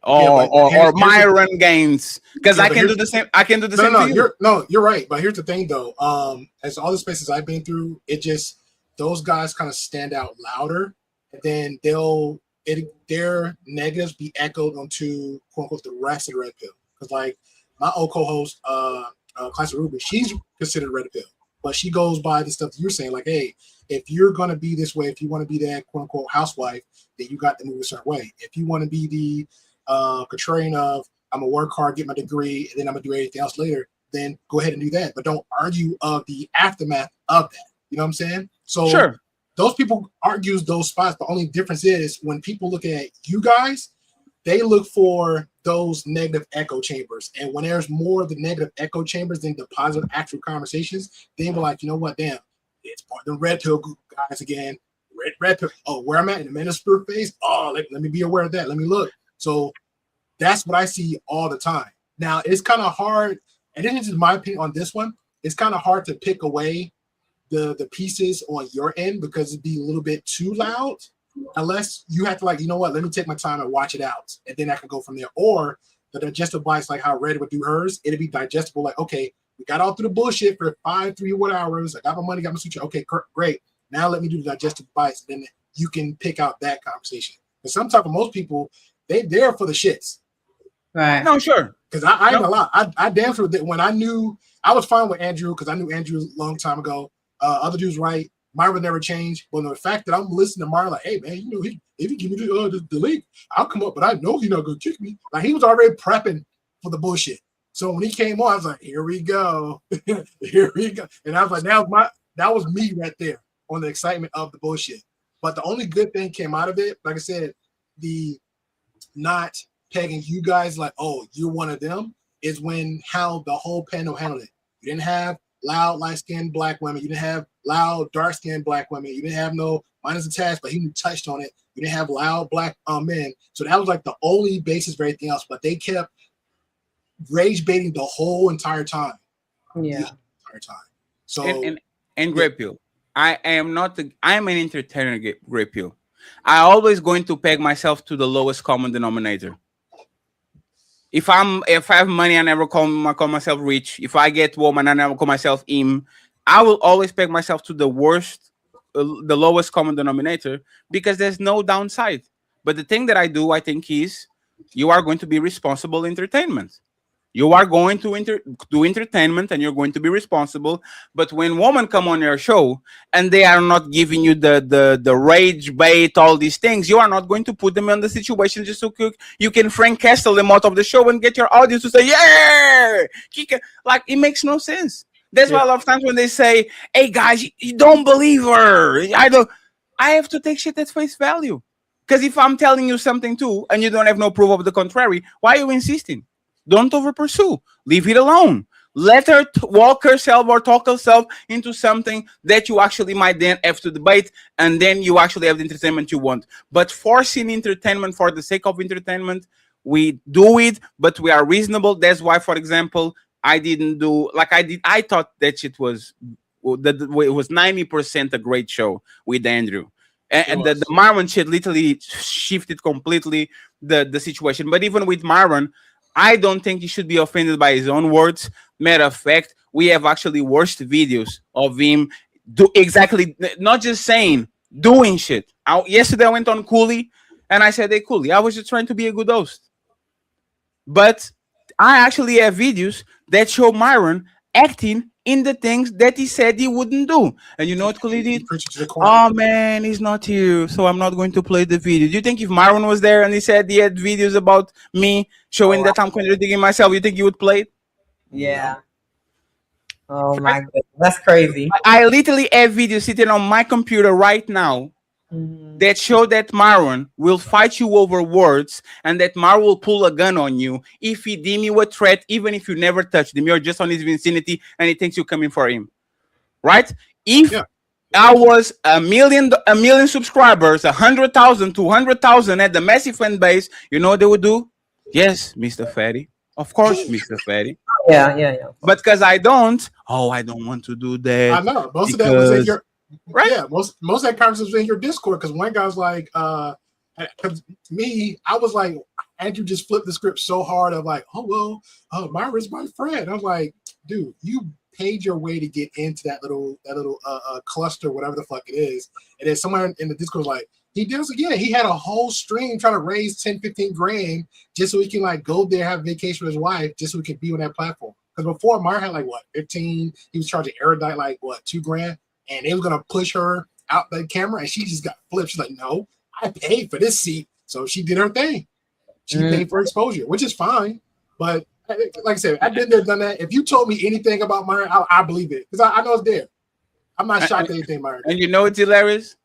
or Myron Gaines because I can do the same. I can do the same. You're right. But here's the thing, though. As all the spaces I've been through, it just those guys kind of stand out louder, and then their negatives be echoed onto quote unquote the rest of the red pill. Because like my old co-host, Classic Ruby, she's considered red pill, but she goes by the stuff you're saying. Like, hey, if you're gonna be this way, if you want to be that quote unquote housewife, then you got to move a certain way. If you want to be the contrarian of I'm gonna work hard, get my degree, and then I'm gonna do everything else later, then go ahead and do that. But don't argue of the aftermath of that. You know what I'm saying? So sure. Those people argue those spots. The only difference is when people look at you guys, they look for those negative echo chambers. And when there's more of the negative echo chambers than the positive actual conversations, then we're like, you know what, damn, it's part of the red pill group guys again. Red pill. Oh, where I'm at in the minister phase. Oh, let me be aware of that. Let me look. So that's what I see all the time. Now it's kind of hard, and this is my opinion on this one. It's kind of hard to pick away the pieces on your end because it'd be a little bit too loud. Unless you have to like, you know what, let me take my time and watch it out, and then I can go from there. Or the digestible bites, like how Red would do hers, it'd be digestible. Like, okay, we got all through the bullshit for 3 hours. I got my money, got my suture. Okay, great. Now let me do the digestible bites. And then you can pick out that conversation. Because sometimes for most people, they there for the shits. Right. No, sure. Because I ain't a lot. I damn sure that when I knew I was fine with Andrew because I knew Andrew a long time ago. Other dudes right. Myra never changed. But the fact that I'm listening to Myra, like, hey man, you know, if you give me the link, I'll come up. But I know he's not gonna kick me. Like he was already prepping for the bullshit. So when he came on, I was like, here we go, here we go. And I was like, that was me right there on the excitement of the bullshit. But the only good thing came out of it, like I said, the not pegging you guys like, oh, you're one of them, is when how the whole panel handled it. You didn't have loud, light-skinned black women. You didn't have loud, dark-skinned black women. You didn't have no minus attached, but he touched on it. You didn't have loud black men. So that was like the only basis for everything else. But they kept rage baiting the whole entire time. Yeah. The entire time. So and Grey Pill. I am an entertainer, Grey Pill. I always going to peg myself to the lowest common denominator. If I have money, I never call myself rich. If I get woman, I never call myself him. I will always peg myself to the worst, the lowest common denominator, because there's no downside. But the thing that I do, I think, is you are going to be responsible entertainment. You are going to do entertainment and you're going to be responsible. But when women come on your show and they are not giving you the rage bait, all these things, you are not going to put them in the situation just so you can Frank Castle them out of the show and get your audience to say, yeah, like it makes no sense. That's why a lot of times when they say, hey guys, you don't believe her. I have to take shit at face value. Because if I'm telling you something too and you don't have no proof of the contrary, why are you insisting? Don't over pursue. Leave it alone. Let her walk herself or talk herself into something that you actually might then have to debate, and then you actually have the entertainment you want. But forcing entertainment for the sake of entertainment, we do it, but we are reasonable. That's why, for example, I didn't do like I did. I thought that shit was that it was 90% a great show with Andrew. And the Marwan shit literally shifted completely the situation. But even with Marwan, I don't think he should be offended by his own words. Matter of fact, we have actually worst videos of him do exactly, not just saying, doing shit. Yesterday I went on Cooley and I said, hey, Cooley, I was just trying to be a good host. But I actually have videos that show Myron acting in the things that he said he wouldn't do. And you know what Cooley did? Oh man, he's not here, so I'm not going to play the video. Do you think if Myron was there and he said he had videos about me showing that I'm contradicting myself, you think he would play it? Yeah. Oh my goodness, that's crazy. I literally have videos sitting on my computer right now that show that Marwan will fight you over words and that Marwan will pull a gun on you if he deem you a threat, even if you never touched him. You're just on his vicinity and he thinks you're coming for him. Right? If I was a million subscribers, 100,000, 200,000 at the massive fan base, you know what they would do? Yes, Mr. Fatty. Of course, Mr. Fatty. Yeah. But because I don't want to do that. I know. Most of that was in your Yeah, most of that conversation was in your Discord because one guy was like, because me, I was like, Andrew just flipped the script so hard of like, oh well, Myra's my friend. I was like, dude, you paid your way to get into that little cluster, whatever the fuck it is. And then someone in the Discord was like, he did this again. He had a whole stream trying to raise 10, 15 grand just so he can like go there, have a vacation with his wife, just so he could be on that platform. Because before Myra had like what, 15, he was charging Erudite like what, $2,000, and they was gonna push her out the camera, and she just got flipped. She's like, no, I paid for this seat. So she did her thing. She paid for exposure, which is fine. But like I said, I've been there, done that. If you told me anything about Myra, I believe it. Because I know it's there. I'm not shocked at anything, Myra. And you know what's hilarious?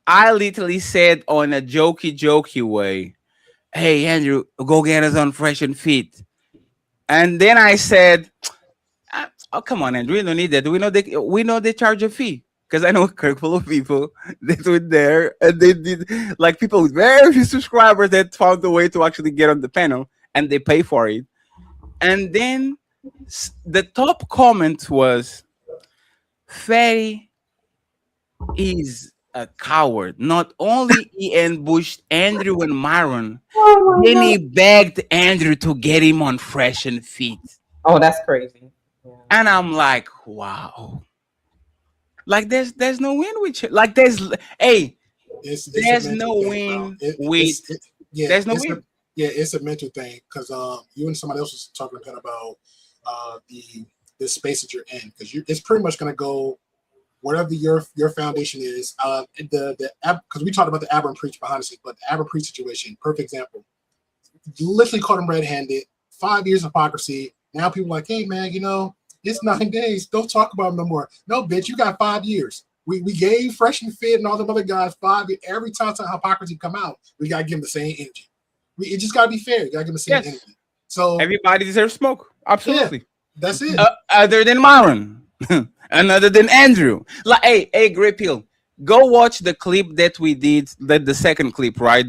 I literally said on a jokey way, hey, Andrew, go get us on Fresh and Fit. And then I said, oh, come on, Andrew, we don't need that. We know they charge a fee. Because I know a curve full of people that were there and they did, like people with very few subscribers that found a way to actually get on the panel and they pay for it. And then the top comment was, Ferry is a coward. Not only he ambushed Andrew and Myron, then he begged Andrew to get him on Fresh and Fit. Oh, that's crazy. Yeah. And I'm like, wow. Like there's no win with you. Like there's no win with there's no win. It's a mental thing because you and somebody else was talking about the space that you're in because it's pretty much going to go whatever your foundation is. Because we talked about the Abram Preach behind the scenes, but the Abram Preach situation, perfect example. You literally caught him red-handed. 5 years of hypocrisy. Now people are like, hey man, it's 9 days. Don't talk about him no more. No, bitch, you got 5 years. We gave Fresh and Fit and all the other guys 5 years. Every time hypocrisy come out, we gotta give them the same energy. It just gotta be fair. You gotta give them the same energy. So everybody deserves smoke. Absolutely. Yeah, that's it. Other than Myron. And other than Andrew. Like, hey, Grey Pill, go watch the clip that we did, the second clip, right?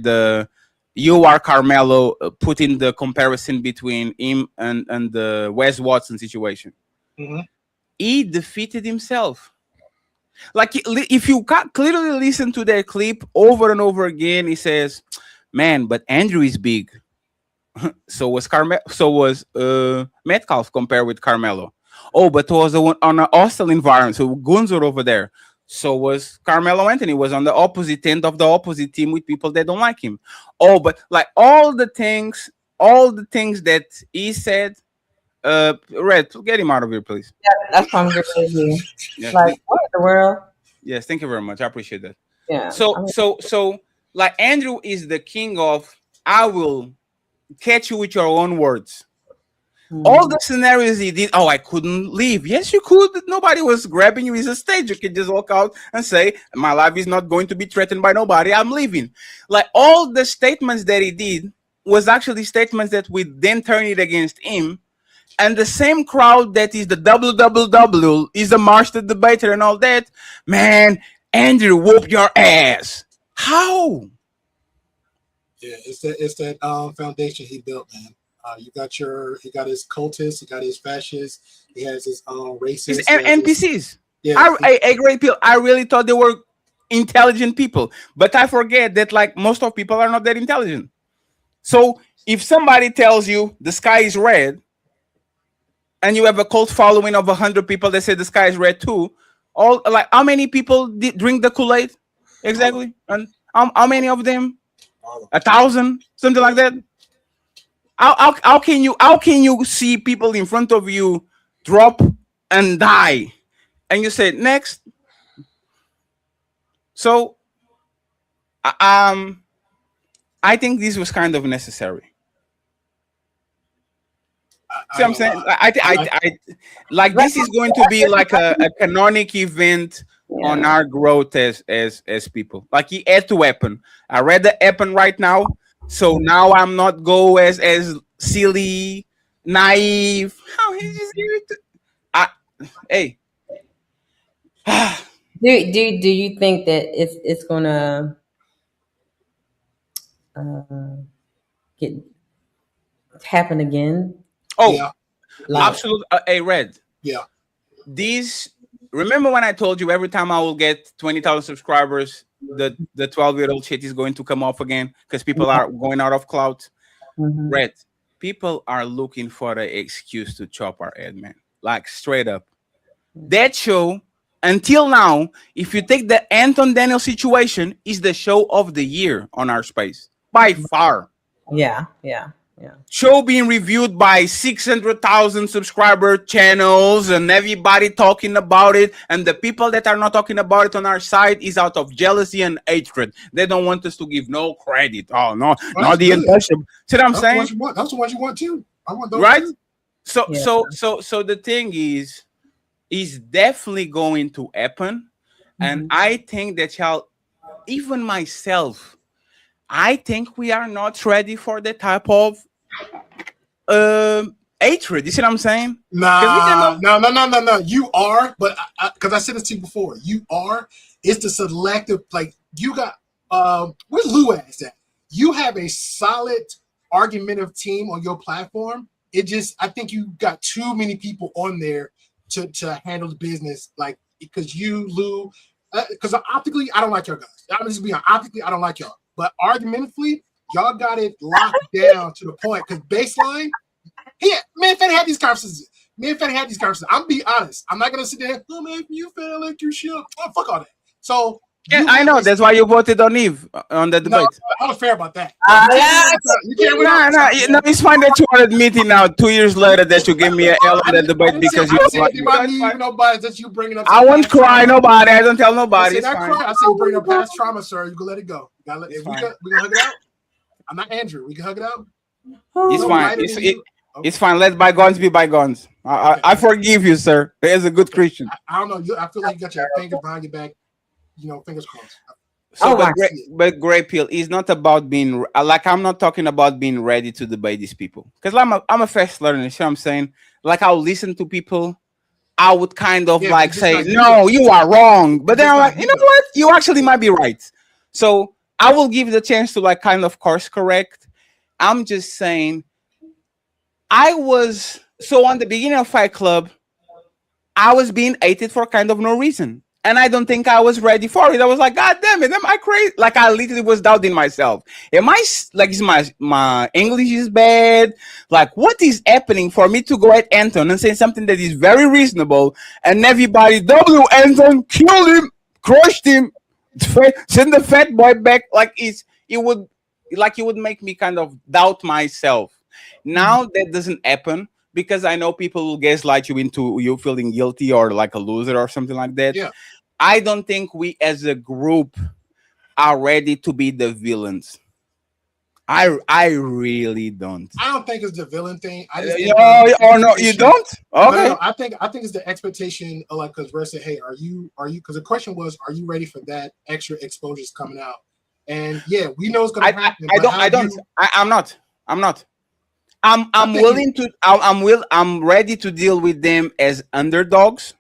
You are Karmelo, putting the comparison between him and the Wes Watson situation. Mm-hmm. He defeated himself. Like, if you clearly listen to that clip over and over again, he says, man, but Andrew is big. So was Metcalf compared with Karmelo. Oh, but was on a hostile environment. So guns were over there. So was Karmelo Anthony was on the opposite end of the opposite team with people that don't like him. Oh, but like all the things that he said. Red, get him out of here, please. Yeah, that's what I'm good to hear. Yes, Like, what in the world? yes, thank you very much. I appreciate that. Yeah. So like Andrew is the king of I will catch you with your own words. All the scenarios he did, I couldn't leave. Yes, you could. Nobody was grabbing you. It's a stage. You can just walk out and say, my life is not going to be threatened by nobody. I'm leaving. Like all the statements that he did was actually statements that would then turn it against him. And the same crowd that is the WWW is the master debater and all that. Man, Andrew, whoop your ass. How? Yeah, it's that foundation he built, man. He got his cultists, he got his fascists, he has his racists, It's NPCs. Yeah, I great people. I really thought they were intelligent people, but I forget that like most of people are not that intelligent. So if somebody tells you the sky is red, and you have a cult following of 100 people that say the sky is red too, how many people drink the Kool-Aid exactly, and how many of them? 1,000, something like that. How can you see people in front of you drop and die, and you say next? So, I think this was kind of necessary. See what I'm saying? I like this is going to be like a canonic event on our growth as people. Like he had to happen. I read the happen right now. So now I'm not go as silly, naive. How he just give it to, hey. do you think that it's gonna get happen again? Oh, yeah. Absolutely. Hey, Red. Yeah. Remember when I told you every time I will get 20,000 subscribers, the 12-year-old shit is going to come off again because people are going out of clout. Red, people are looking for the excuse to chop our head, man. Like straight up. That show, until now, if you take the Anton Daniel situation, is the show of the year on our space. By far. Yeah. Show being reviewed by 600,000 subscriber channels and everybody talking about it, and the people that are not talking about it on our side is out of jealousy and hatred. They don't want us to give no credit. Oh no, not the untouchable. See what I'm saying? That's the ones you want too. I want those right? too. So the thing is definitely going to happen, and I think that even myself, I think we are not ready for the type of hatred. You see what I'm saying? No. You are, but because I said this to you before, you are. It's the selective. Like you got. Where's Lou at? You have a solid argumentative team on your platform. I think you got too many people on there to handle the business. Like because you, Lou, because optically I don't like y'all guys. I'm just being optically I don't like y'all, but argumentatively y'all got it locked down to the point. Because baseline. Yeah, man, Fetty had these conversations. I'm be honest. I'm not gonna sit there. Oh man, you feel like you should. Oh, fuck all that. So yeah, I know. That's why you voted on Eve on the debate. No, I was fair about that. No, it's fine that you want to admit it now. 2 years later, that you gave me an L on the debate because you. That you bringing up. I won't cry. Nobody. I don't tell nobody. It's fine. I say bring up past trauma, sir. You can let it go. We can hug it out. I'm not Andrew. We can hug it out. It's fine. It's fine. Let bygones be bygones. I forgive you, sir. As a good Christian. I don't know. I feel like you got your fingers behind your back. Fingers crossed. But Great Pill is not about being like. I'm not talking about being ready to debate these people because I'm a fast learner. You see what I'm saying? Like I'll listen to people. I would kind of say, no, you are wrong. But then I'm like, you know what? You actually might be right. So I will give the chance to kind of course correct. I'm just saying. So on the beginning of Fight Club, I was being hated for kind of no reason. And I don't think I was ready for it. I was like, God damn it, am I crazy? Like I literally was doubting myself. Am I like is my English is bad? Like what is happening for me to go at Anton and say something that is very reasonable and everybody W Anton killed him, crushed him, send the fat boy back? Like it would make me kind of doubt myself. Now that doesn't happen because I know people will gaslight you into you feeling guilty or like a loser or something like that. Yeah. I don't think we as a group are ready to be the villains. I really don't. I don't think it's the villain thing. I just think or no, you don't? Okay. No, I think it's the expectation of like because Red said, "Hey, are you?" Because the question was, "Are you ready for that extra exposures coming out?" And yeah, we know it's going to happen. I'm not. I'm willing to. I'm ready to deal with them as underdogs.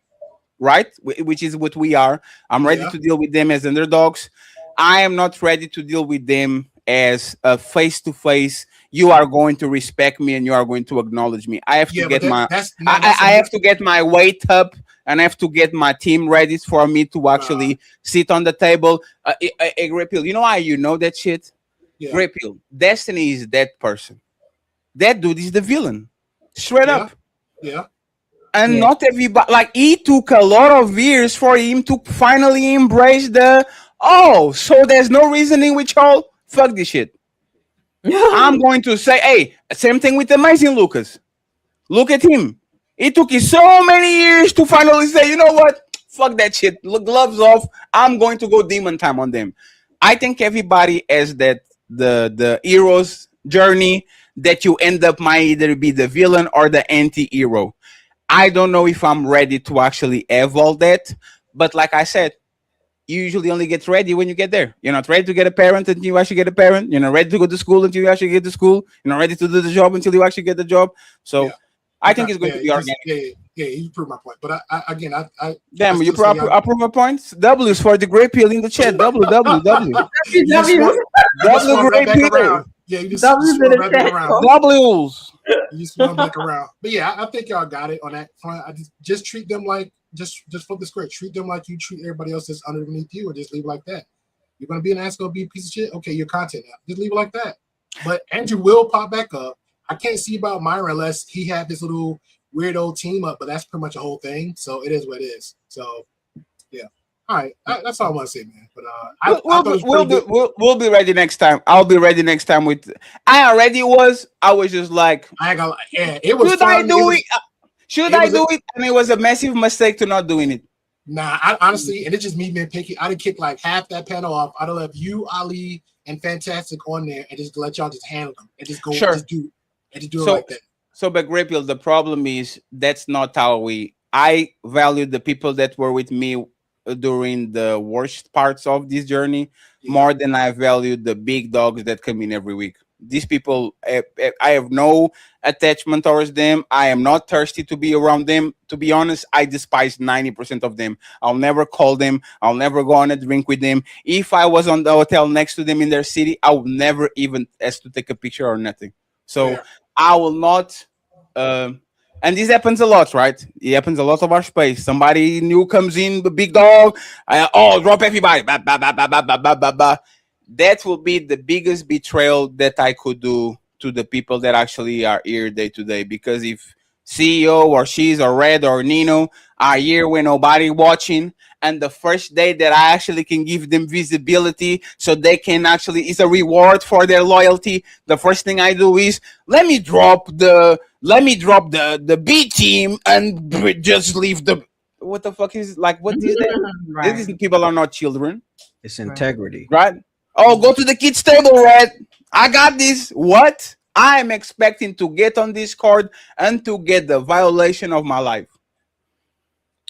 Right, which is what we are. I'm ready to deal with them as underdogs. I am not ready to deal with them as a face-to-face. You are going to respect me and you are going to acknowledge me. I have to get I have to get my weight up and I have to get my team ready for me to actually sit on the table. Grapil, you know why you know that shit? Yeah. Grapil, Destiny is that person. That dude is the villain. Straight up. Yeah. And not everybody, like it took a lot of years for him to finally embrace so there's no reasoning with y'all. Fuck this shit. I'm going to say, hey, same thing with Amazing Lucas. Look at him. It took him so many years to finally say, you know what? Fuck that shit. Look, gloves off. I'm going to go demon time on them. I think everybody has that the hero's journey that you end up might either be the villain or the anti-hero. I don't know if I'm ready to actually evolve that, but like I said, you usually only get ready when you get there. You're not ready to get a parent until you actually get a parent. You're not ready to go to school until you actually get to school. You're not ready to do the job until you actually get the job. So I think it's going to be organic. Yeah, you prove my point. But I damn, you approve my points. W's for the great peel in the chat. W. Great peel. Yeah, you just want to back around. W's. You just want to back around. But yeah, I think y'all got it on that front. I just treat them like just flip the script. Treat them like you treat everybody else that's underneath you, and just leave it like that. You're gonna be an ass, gonna be a piece of shit. Okay, your content now. Just leave it like that. But Andrew will pop back up. I can't see about Myron unless he had this little weirdo team up, but that's pretty much a whole thing. So it is what it is. So yeah. All right, that's all I want to say, man. But we'll be ready next time. I'll be ready next time with. I already was. I was just like, I ain't gonna. Yeah, it was. Should I do it? Should I do it? And it was a massive mistake to not doing it. Nah, I honestly, and it's just me being picky. I'd have kicked like half that panel off. I'd have left you, Ali, and Fantastic on there, and just let y'all just handle them and just go, just do it like that. So, but Grapil, the problem is that's not how I value the people that were with me during the worst parts of this journey more than I value the big dogs that come in every week. These people, I have no attachment towards them. I am not thirsty to be around them. To be honest, I despise 90% of them. I'll never call them. I'll never go on a drink with them. If I was on the hotel next to them in their city, I would never even ask to take a picture or nothing. So I will not. And this happens a lot, right? It happens a lot of our space. Somebody new comes in, the big dog. Drop everybody. Bah, bah, bah, bah, bah, bah, bah, bah. That will be the biggest betrayal that I could do to the people that actually are here day to day. Because if CEO or She's or Red or Nino are here when nobody watching, and the first day that I actually can give them visibility so they can actually, it's a reward for their loyalty. The first thing I do is let me drop the B team and just leave the, what the fuck is, like, what is that? Right. These people are not children. It's integrity. Right? Oh, go to the kids table, Red. I got this. What? I am expecting to get on Discord and to get the violation of my life.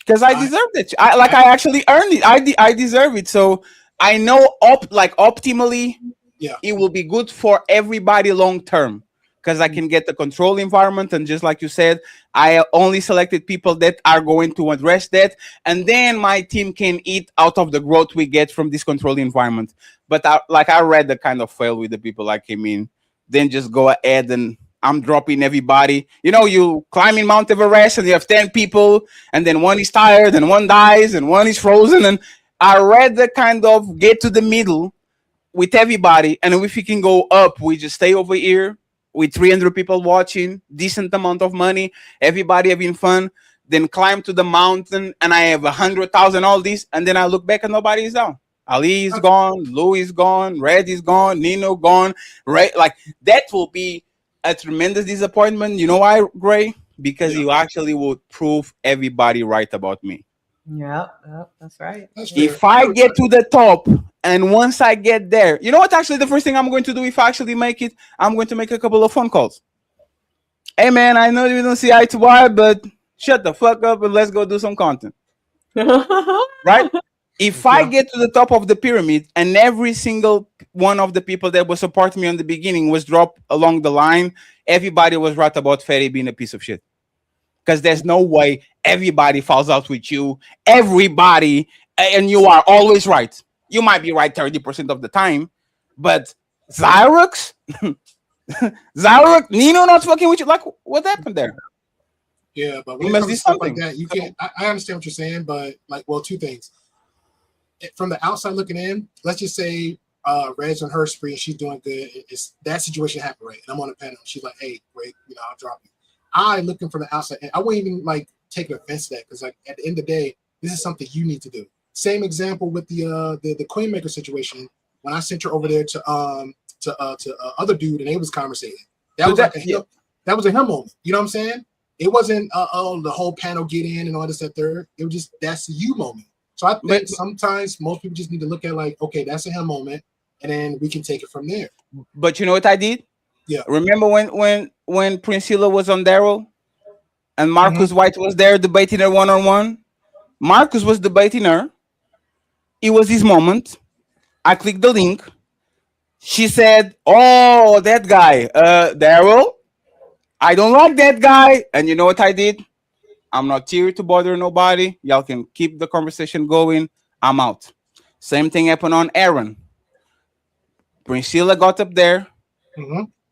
Because I deserve it. I actually earned it. I deserve it. So I know optimally, it will be good for everybody long term. Because I can get the control environment, and just like you said, I only selected people that are going to address that, and then my team can eat out of the growth we get from this control environment. But I read the kind of fail with the people I came in, then just go ahead and I'm dropping everybody. You know, you climbing Mount Everest and you have 10 people, and then one is tired, and one dies, and one is frozen. And I rather kind of get to the middle with everybody, and if we can go up, we just stay over here with 300 people watching, decent amount of money, everybody having fun, then climb to the mountain, and I have 100,000, all these, and then I look back and nobody is down. Ali is gone, Louis is gone, Red is gone, Nino gone, right? Like that will be a tremendous disappointment. You know why, Gray? Because you actually would prove everybody right about me. Yep, that's right. If I get to the top, and once I get there, you know what? Actually, the first thing I'm going to do if I actually make it, I'm going to make a couple of phone calls. Hey, man, I know you don't see eye to eye, but shut the fuck up and let's go do some content. Right? If I get to the top of the pyramid and every single one of the people that was supporting me on the beginning was dropped along the line, everybody was right about Ferry being a piece of shit. Because there's no way everybody falls out with you. Everybody, and you are always right. You might be right 30% of the time, but Xyrox, Nino not fucking with you. Like, what happened there? Yeah, but when it comes to stuff like that, you can't. I understand what you're saying, but like, well, two things. From the outside looking in, let's just say Red's on her spree and she's doing good. It's that situation happened, right? And I'm on the panel. She's like, "Hey, great, I'll drop you." I looking from the outside, and I wouldn't even like take offense to that because like at the end of the day, this is something you need to do. Same example with the Queenmaker situation when I sent her over there to other dude and they was conversating. That was that was a him moment. You know what I'm saying? It wasn't the whole panel get in and all this that third. It was just that's a you moment. So I think sometimes most people just need to look at like, okay, that's a him moment, and then we can take it from there. But you know what I did? Yeah. Remember when Priscilla was on Daryl and Marcus White was there debating her one-on-one? Marcus was debating her. It was his moment. I clicked the link. She said, "Oh, that guy, Daryl, I don't like that guy." And you know what I did? I'm not here to bother nobody. Y'all can keep the conversation going. I'm out. Same thing happened on Aaron. Priscilla got up there.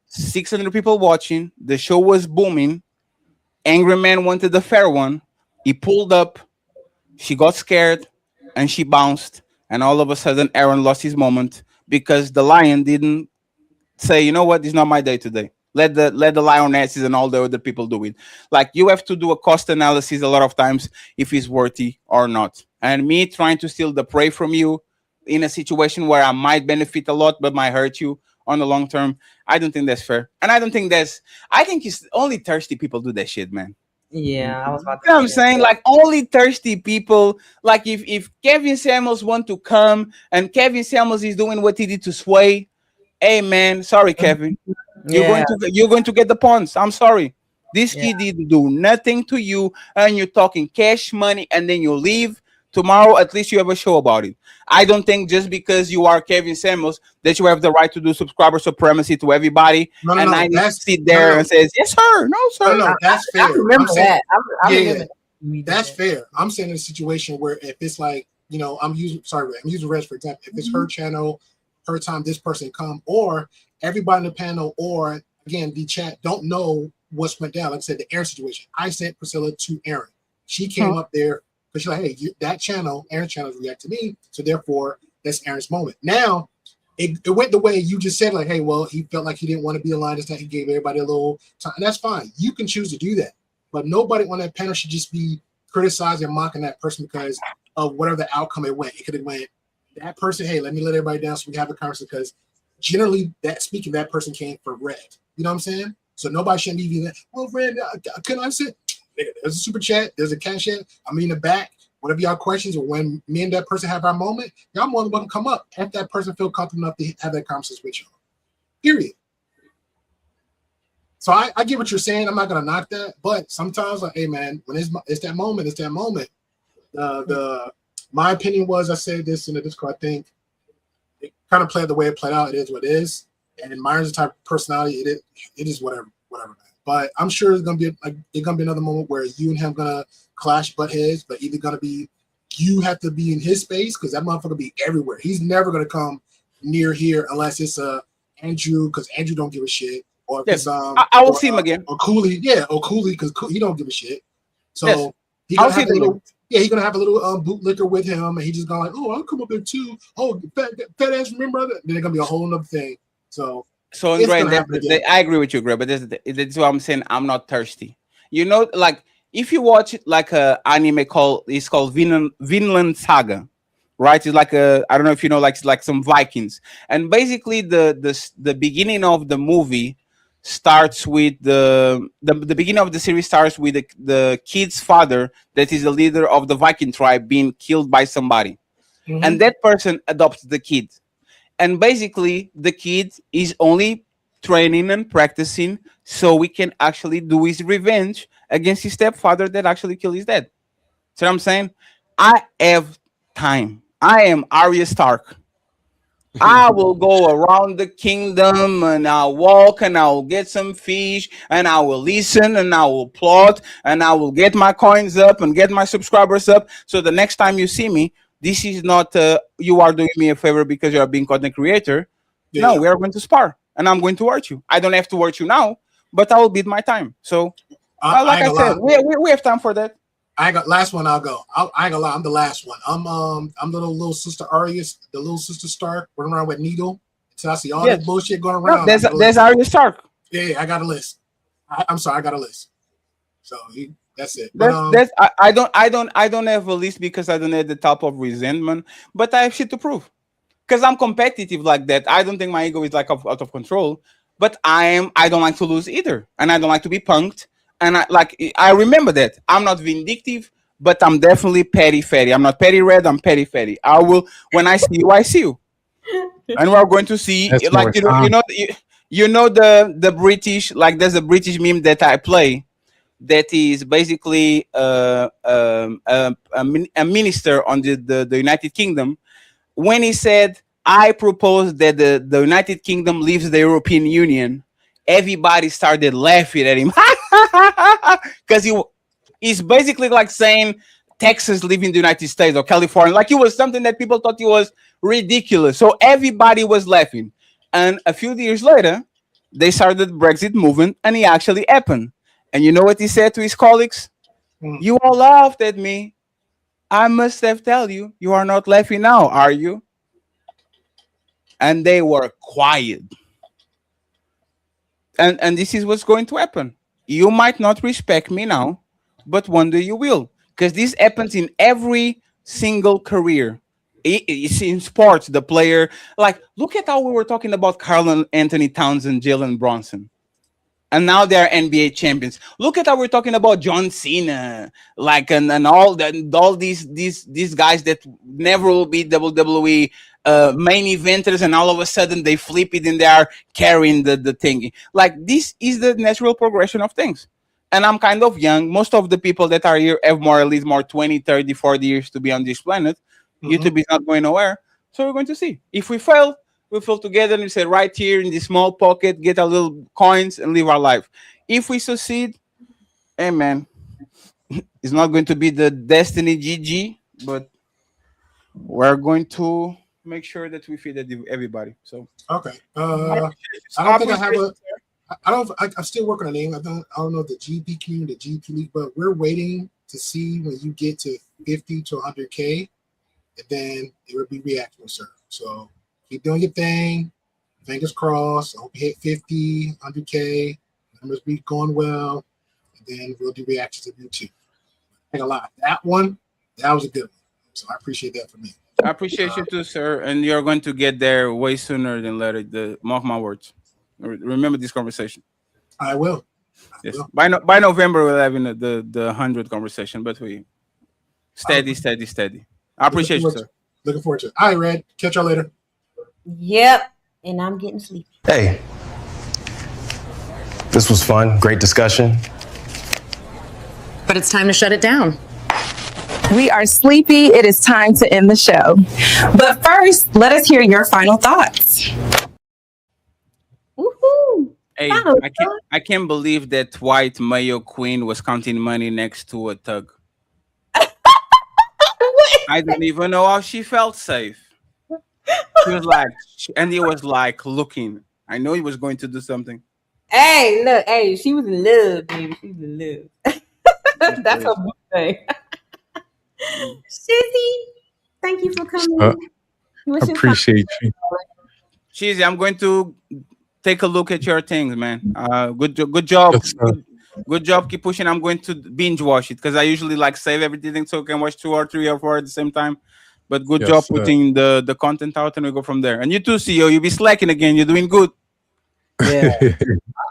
600 people watching. The show was booming. Angry Man wanted the fair one. He pulled up. She got scared and she bounced. And all of a sudden, Aaron lost his moment because the lion didn't say, "You know what? It's not my day today. Let the lionesses and all the other people do it." Like you have to do a cost analysis a lot of times if it's worthy or not. And me trying to steal the prey from you in a situation where I might benefit a lot but might hurt you on the long term, I don't think that's fair. And I think it's only thirsty people do that shit, man. Yeah, I was about to You know what I'm saying? Like only thirsty people. Like if Kevin Samuels want to come and Kevin Samuels is doing what he did to Sway, hey man, sorry Kevin, you're going to get the pawns. I'm sorry. This kid didn't do nothing to you, and you're talking cash money, and then you leave. Tomorrow, at least you have a show about it. I don't think just because you are Kevin Samuels that you have the right to do subscriber supremacy to everybody. I need to sit there and says, "Yes, sir. No, sir." No, that's fair. I remember that. I remember that's fair. I'm saying in a situation where if it's like, I'm using Reg for example. If it's her channel, her time, this person come, or everybody in the panel, or again, the chat don't know what's went down. Like I said, the Aaron situation. I sent Priscilla to Aaron. She came up there because she's like, "Hey, that channel, Aaron's channel, react to me, so therefore that's Aaron's moment." Now, it went the way you just said, like, "Hey, well, he felt like he didn't want to be aligned. This time he gave everybody a little time," and that's fine. You can choose to do that, but nobody on that panel should just be criticizing and mocking that person because of whatever the outcome it went. It could have went that person. Hey, let me let everybody down so we can have a conversation because generally that person came for Red. You know what I'm saying? So nobody shouldn't even that. Well, Red, can I say? There's a super chat. There's a cash app. I'm in the back. Whatever y'all questions or when me and that person have our moment, y'all more than welcome to come up if that person feel comfortable enough to have that conversation with you. Period. So I get what you're saying. I'm not gonna knock that, but sometimes like, hey man, when it's that moment, it's that moment. My opinion was I said this in the Discord. I think it kind of played the way it played out. It is what it is, and Myron's the type of personality. It is whatever. Man. But I'm sure it's gonna be another moment where you and him gonna clash butt heads, but either gonna be you have to be in his space because that motherfucker be everywhere. He's never gonna come near here unless it's Andrew because Andrew don't give a shit, or if Yes. it's I will see him again. or Cooley, or Cooley because he don't give a shit. So Yes. he I'll gonna see have a them little. again. Yeah, he's gonna have a little bootlicker with him, and he just gonna like, oh, I'll come up there too. Oh, fat ass, remember that? Then it's gonna be a whole other thing. So it's Greg, gonna happen again. I agree with you, Greg, but that's what I'm saying. I'm not thirsty. You know, like if you watch like a anime called Vinland Saga, right? It's like a, I don't know if you know, like some Vikings, and basically the beginning of the movie starts with the beginning of the series starts with the kid's father that is the leader of the Viking tribe being killed by somebody, and that person adopts the kid. And basically, the kid is only training and practicing so we can actually do his revenge against his stepfather that actually killed his dad. See what I'm saying? I have time. I am Arya Stark. I will go around the kingdom and I'll walk and I'll get some fish and I will listen and I will plot and I will get my coins up and get my subscribers up. So the next time you see me, this is not you are doing me a favor because you are being content creator. No, we are going to spar and I'm going to hurt you. I don't have to hurt you now, but I will beat my time. So, like I said, we have time for that. I ain't got last one. I'll go. I ain't gonna lie. I'm the last one. I'm the little sister Arya, the little sister Stark, running around with Needle. So I see all that bullshit going around. No, there's Arya Stark. Yeah, I got a list. I'm sorry, I got a list. So that's it. I don't have a list because I don't have the top of resentment, but I have shit to prove. Because I'm competitive like that. I don't think my ego is like out of control, but I don't like to lose either, and I don't like to be punked. And I remember that I'm not vindictive, but I'm definitely petty fatty. I'm not petty red. I'm petty fatty. I will, when I see you, I see you, and we're going to see. That's Like you know the British, like there's a British meme that I play that is basically a minister on the United Kingdom when he said, I propose that the United Kingdom leaves the European Union. Everybody started laughing at him because he's basically like saying Texas leaving the United States or California. Like it was something that people thought it was ridiculous. So everybody was laughing. And a few years later, they started the Brexit movement and it actually happened. And you know what he said to his colleagues? You all laughed at me. I must have told you, you are not laughing now, are you? And they were quiet. And this is what's going to happen. You might not respect me now, but one day you will. Because this happens in every single career. It's in sports, the player. Like, look at how we were talking about Karl Anthony Towns and Jalen Bronson. And now they're NBA champions. Look at how we're talking about John Cena, like and all these guys that never will be WWE main eventers, and all of a sudden they flip it and they are carrying the thingy. Like this is the natural progression of things. And I'm kind of young. Most of the people that are here have more at least 20, 30, 40 years to be on this planet. YouTube is not going nowhere. So we're going to see. If we fail, we fall together and we say right here in this small pocket, get a little coins and live our life. If we succeed, hey man, it's not going to be the destiny GG, but we're going to make sure that we feed everybody. So okay, I don't think I have a. I don't. I'm still working on a name. I don't know the GP community, the GP league, but we're waiting to see when you get to 50 to 100K, and then it will be reactive serve. So keep doing your thing. Fingers crossed. I hope you hit 50, 100K. Numbers be going well. And then we'll do reactions of YouTube. I ain't gonna lie. That one, that was a good one. So I appreciate that for me. I appreciate you too, sir. And you're going to get there way sooner than later. Mark my words. Remember this conversation. I will. Yes. By November, we'll have the 100 conversation, but we steady. I appreciate you, sir. Looking forward to it. All right, Red. Catch y'all later. Yep. And I'm getting sleepy. Hey, this was fun. Great discussion. But it's time to shut it down. We are sleepy. It is time to end the show. But first, let us hear your final thoughts. Woohoo! Hey, I can't believe that white Mayo queen was counting money next to a thug. I don't even know how she felt safe. She was like, and he was like looking. I know he was going to do something. Hey, look, hey, she was in love, baby. She was in love. That's her birthday. Shizzy, thank you for coming. What's your Appreciate you. Cheesy, I'm going to take a look at your things, man. Good job. Yes, sir. Good job. Keep pushing. I'm going to binge watch it because I usually like save everything so I can watch 2 or 3 or 4 at the same time. But good job Yes, sir. putting the content out, and we go from there. And you too, CEO. You be slacking again. You're doing good. Yeah,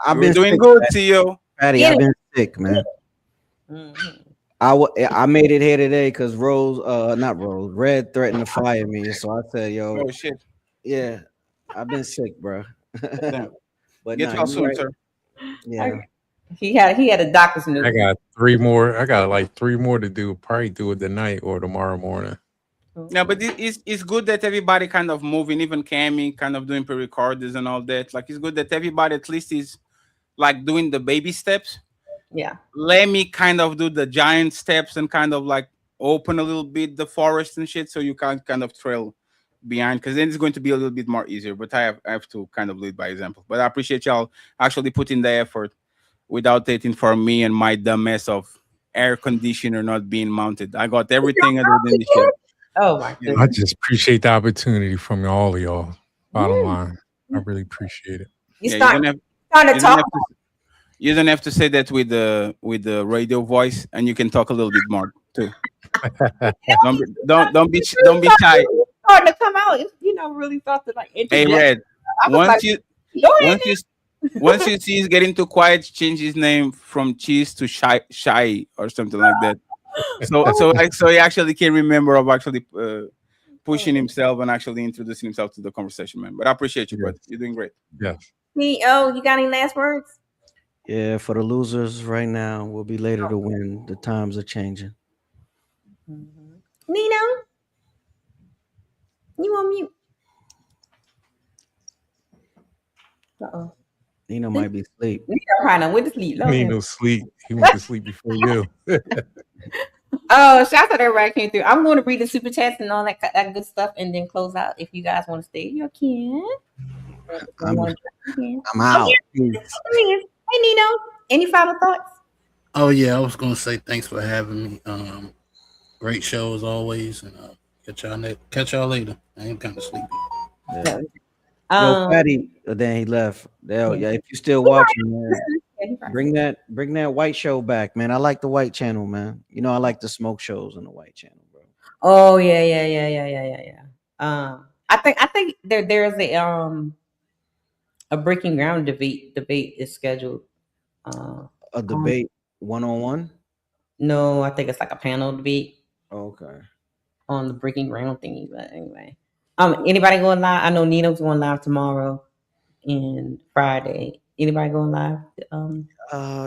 I've You're been doing sick, good, man. CEO. Patty, I've been sick, man. I made it here today because Red threatened to fire me. So I said, yo, Oh shit. yeah, I've been sick, bro. Damn. But Get nah, well you soon, right. sir. Yeah. He had a doctor's note. I got 3 more. I got like 3 more to do. Probably do it tonight or tomorrow morning. Yeah, but it's good that everybody kind of moving, even Cammy kind of doing pre-recorders and all that. Like it's good that everybody at least is like doing the baby steps. Yeah. Let me kind of do the giant steps and kind of like open a little bit the forest and shit so you can kind of trail behind, because then it's going to be a little bit more easier. But I have to kind of lead by example. But I appreciate y'all actually putting the effort without waiting for me and my dumb mess of air conditioner not being mounted. I got everything other than the shit. Oh my You goodness. know? I just appreciate the opportunity from all of y'all. Bottom line, I really appreciate it. You Yeah, start you don't to talk. you don't have to say that with the radio voice, and you can talk a little bit more too. don't be shy. Starting to come out. You know, really thought to like Hey, interject. Red. I was like, go ahead. Once you see he's getting too quiet, change his name from Cheese to Shy or something like that. So he actually can remember of actually pushing himself and actually introducing himself to the conversation, man. But I appreciate you, brother. You're doing great. Yes. CEO, you got any last words? Yeah, for the losers right now, we'll be later to win. The times are changing. Nino, you on mute? Uh-oh. Nino might be asleep. Nino probably went to sleep. Nino sleep. He went to sleep before you. Oh, shout out to everybody came through. I'm going to read the super chats and all that good stuff, and then close out. If you guys want to stay, you can. I'm Oh, out. Hey, Nino, any final thoughts? Oh yeah, I was gonna say thanks for having me. Great show as always, and catch y'all later. I am kind of sleepy. Yeah. Yo, Patty, then he left. Yeah, if you still watching, man, bring that white show back, man. I like the white channel, man. You know, I like the smoke shows on the white channel, bro. Oh yeah. I think there's a breaking ground debate is scheduled. A debate 1-on-1? No, I think it's like a panel debate. Okay. On the breaking ground thingy, but anyway. Anybody going live? I know Nino's going live tomorrow and Friday. Anybody going live?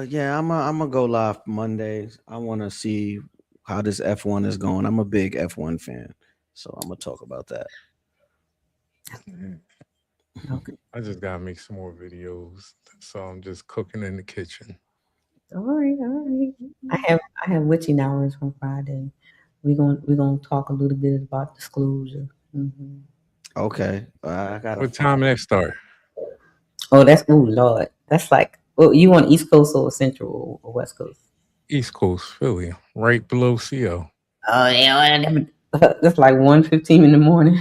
Yeah, I'm gonna go live Mondays. I want to see how this F1 is going. I'm a big F1 fan, so I'm gonna talk about that. Okay. I just gotta make some more videos, so I'm just cooking in the kitchen. All right. I have witching hours on Friday. We're gonna talk a little bit about disclosure. Mm-hmm. Okay. I got. What time that start? Oh, Lord. That's like, you want East Coast or Central or West Coast? East Coast, Philly, right below CO. Oh yeah, that's like 1:15 in the morning.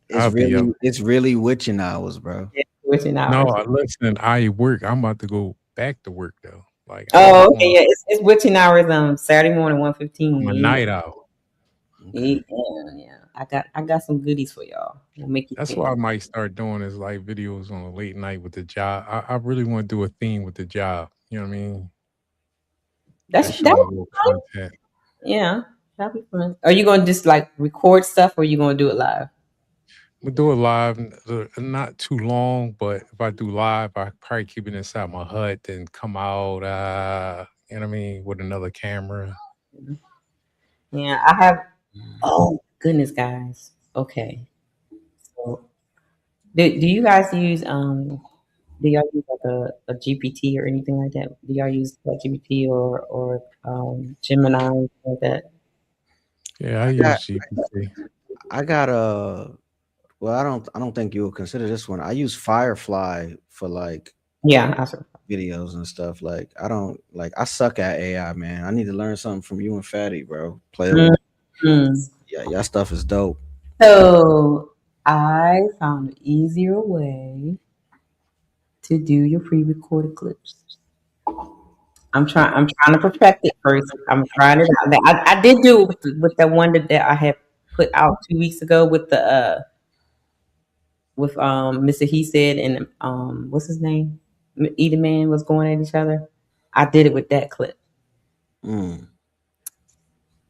It's really witching hours, bro. It's witching hours. No, listen, I work. I'm about to go back to work though. Like, oh, okay, yeah, it's witching hours. Saturday morning, 1:15. I'm a night owl. Yeah. I got some goodies for y'all. We'll make you. That's what I might start doing is like videos on a late night with the job. I really want to do a theme with the job. You know what I mean? That would be fun. Content. Yeah, that'd be fun. Are you gonna just like record stuff, or are you gonna do it live? We'll do it live, not too long, but if I do live, I probably keep it inside my hut, then come out, you know what I mean, with another camera. Yeah, I have. Oh goodness, guys. Okay, so do you guys use do y'all use like a GPT or anything like that? Do y'all use GPT or Gemini like that? Yeah, I use GPT. I got well, I don't think you would consider this one. I use Firefly for like Yeah, I saw videos and stuff. Like I suck at AI, man. I need to learn something from you and Fatty, bro. Play with me. Yeah, y'all stuff is dope. So I found an easier way to do your pre-recorded clips. I'm trying to perfect it first. I'm trying it out. I did do it with the one that I had put out 2 weeks ago with the with Mr. He Said and what's his name? Either man was going at each other. I did it with that clip.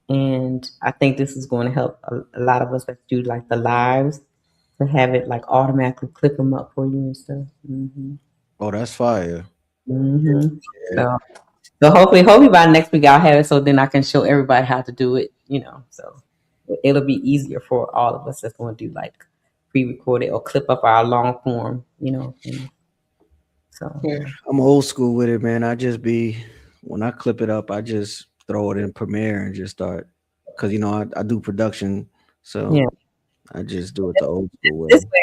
And I think this is going to help a lot of us that do like the lives to have it like automatically clip them up for you and stuff. Oh, that's fire. So hopefully by next week I'll have it so then I can show everybody how to do it, so it'll be easier for all of us that's going to do like pre-recorded or clip up our long form, things. So I'm old school with it, man. When I clip it up, I just throw it in Premiere and just start, because I do production, so yeah. I just do it the old school way. This way,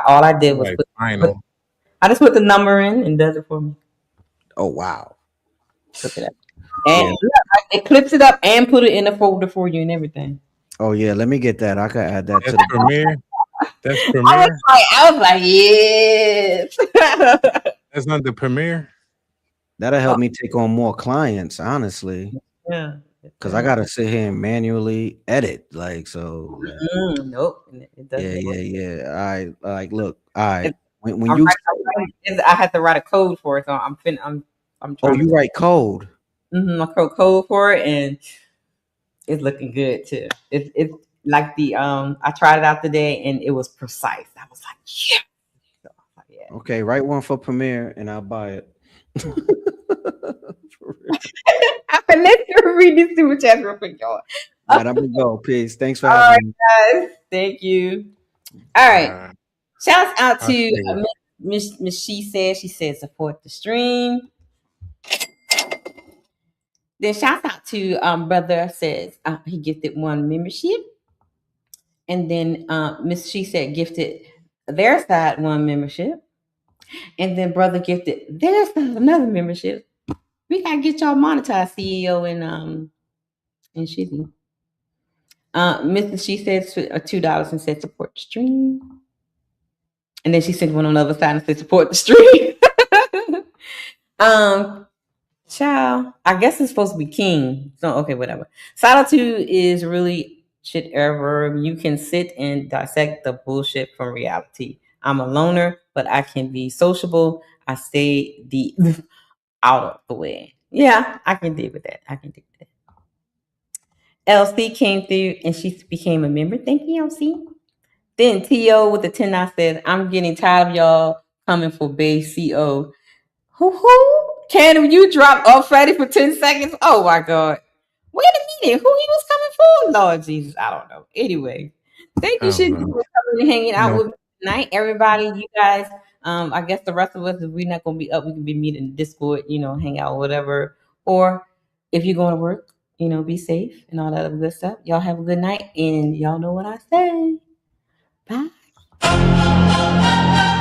all I did was I just put the number in and does it for me. Oh wow! Clip it up. And it clips it up and put it in a folder for you and everything. Oh yeah, let me get that. I could add that to the Premiere. That's Premiere. I was like, yes. That's not the Premiere. That'll help me take on more clients, honestly. Yeah. Because I gotta sit here and manually edit, like so. Nope. It doesn't. Yeah. I look. When I had to write a code for it, so I'm trying. Oh, you write code? I wrote code for it, and it's looking good too. It's like I tried it out today, and it was precise. I was like, yeah. Okay, write one for Premiere, and I'll buy it. I can let you read this super chat real quick, y'all. All right, I'm gonna go. Peace. Thanks for having me. Guys. Thank you. All right. Shouts out to Miss She said support the stream. Then shouts out to brother says he gifted 1 membership. And then Miss She Said gifted their side 1 membership. And then brother gifted their side another membership. We gotta get y'all monetized, CEO and Shitty. Mrs. She said $2 and said support the stream. And then she sent one on the other side and said support the stream. Child, I guess it's supposed to be King. So okay, whatever. Solitude is really shit ever. You can sit and dissect the bullshit from reality. I'm a loner, but I can be sociable. I stay out of the way. Yeah, I can deal with that. LC came through and she became a member. Thank you, LC. Then T.O. with the 10 says, I'm getting tired of y'all coming for base CO. Who? Can you drop off Freddie for 10 seconds? Oh my God. Wait a minute. Who he was coming for? Lord Jesus. I don't know. Anyway, thank you, Shitty, for coming and hanging out with me tonight. Everybody, you guys, I guess the rest of us, if we're not going to be up, we can be meeting in Discord, hang out, whatever. Or if you're going to work, be safe and all that other good stuff. Y'all have a good night. And y'all know what I say. Bye.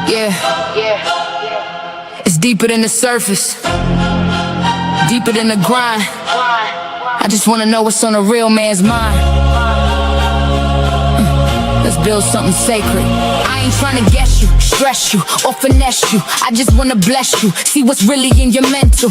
Yeah. It's deeper than the surface, deeper than the grind. I just wanna know what's on a real man's mind. Let's build something sacred. I ain't trying to guess you, stress you, or finesse you. I just wanna bless you, see what's really in your mental.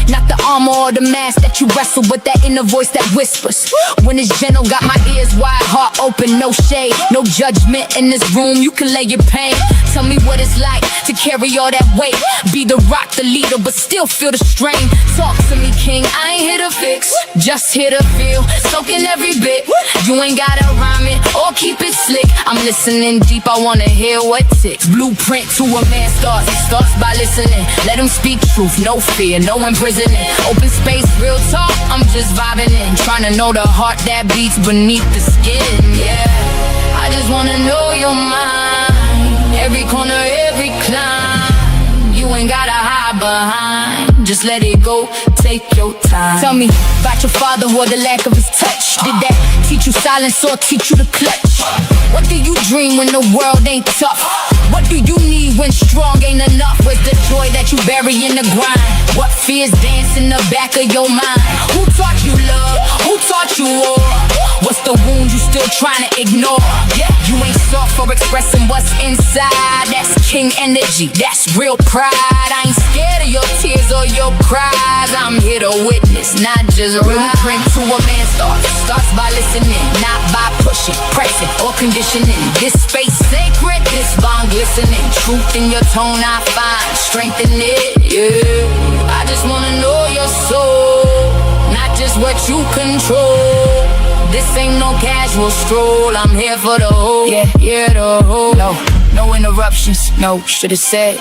Not the armor or the mask that you wrestle, but that inner voice that whispers. When it's gentle, got my ears wide, heart open, no shade, no judgment in this room, you can lay your pain. Tell me what it's like to carry all that weight. Be the rock, the leader, but still feel the strain. Talk to me, king, I ain't here to fix, just here to feel, soaking every bit. You ain't gotta rhyme it or keep it slick. I'm listening deep, I wanna hear what ticks. Blueprint to a man starts, it starts by listening. Let him speak truth, no fear, no imprisonment. Open space, real talk, I'm just vibing in. Trying to know the heart that beats beneath the skin, yeah. I just wanna know your mind. Every corner, every climb. You ain't gotta hide behind, just let it go, take your time. Tell me about your father or the lack of his touch. Did that teach you silence or teach you to clutch? What do you dream when the world ain't tough? What do you need when strong ain't enough? With the joy that you bury in the grind? What fears dance in the back of your mind? Who taught you love? Who taught you war? What's the wound you still trying to ignore? You ain't soft for expressing what's inside. That's king energy, that's real pride. I ain't scared of your tears or your cries. I'm here to witness, not just blueprint to a man's thought. Starts by listening, not by pushing, pressing, or conditioning. This space sacred, this bond glistening. Truth in your tone I find, strength in it, yeah. I just wanna know your soul, not just what you control. This ain't no casual stroll, I'm here for the whole, yeah, the whole. No interruptions, no, should've said.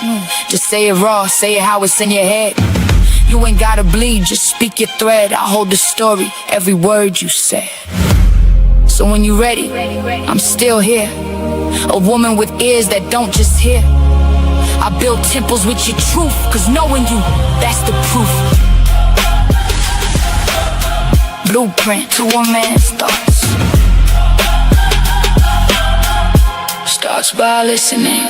Just say it raw, say it how it's in your head. You ain't gotta bleed, just speak your thread. I hold the story, every word you said. So when you ready, I'm still here. A woman with ears that don't just hear. I build temples with your truth, cause knowing you, that's the proof. Blueprint to a man's thoughts. Starts by listening.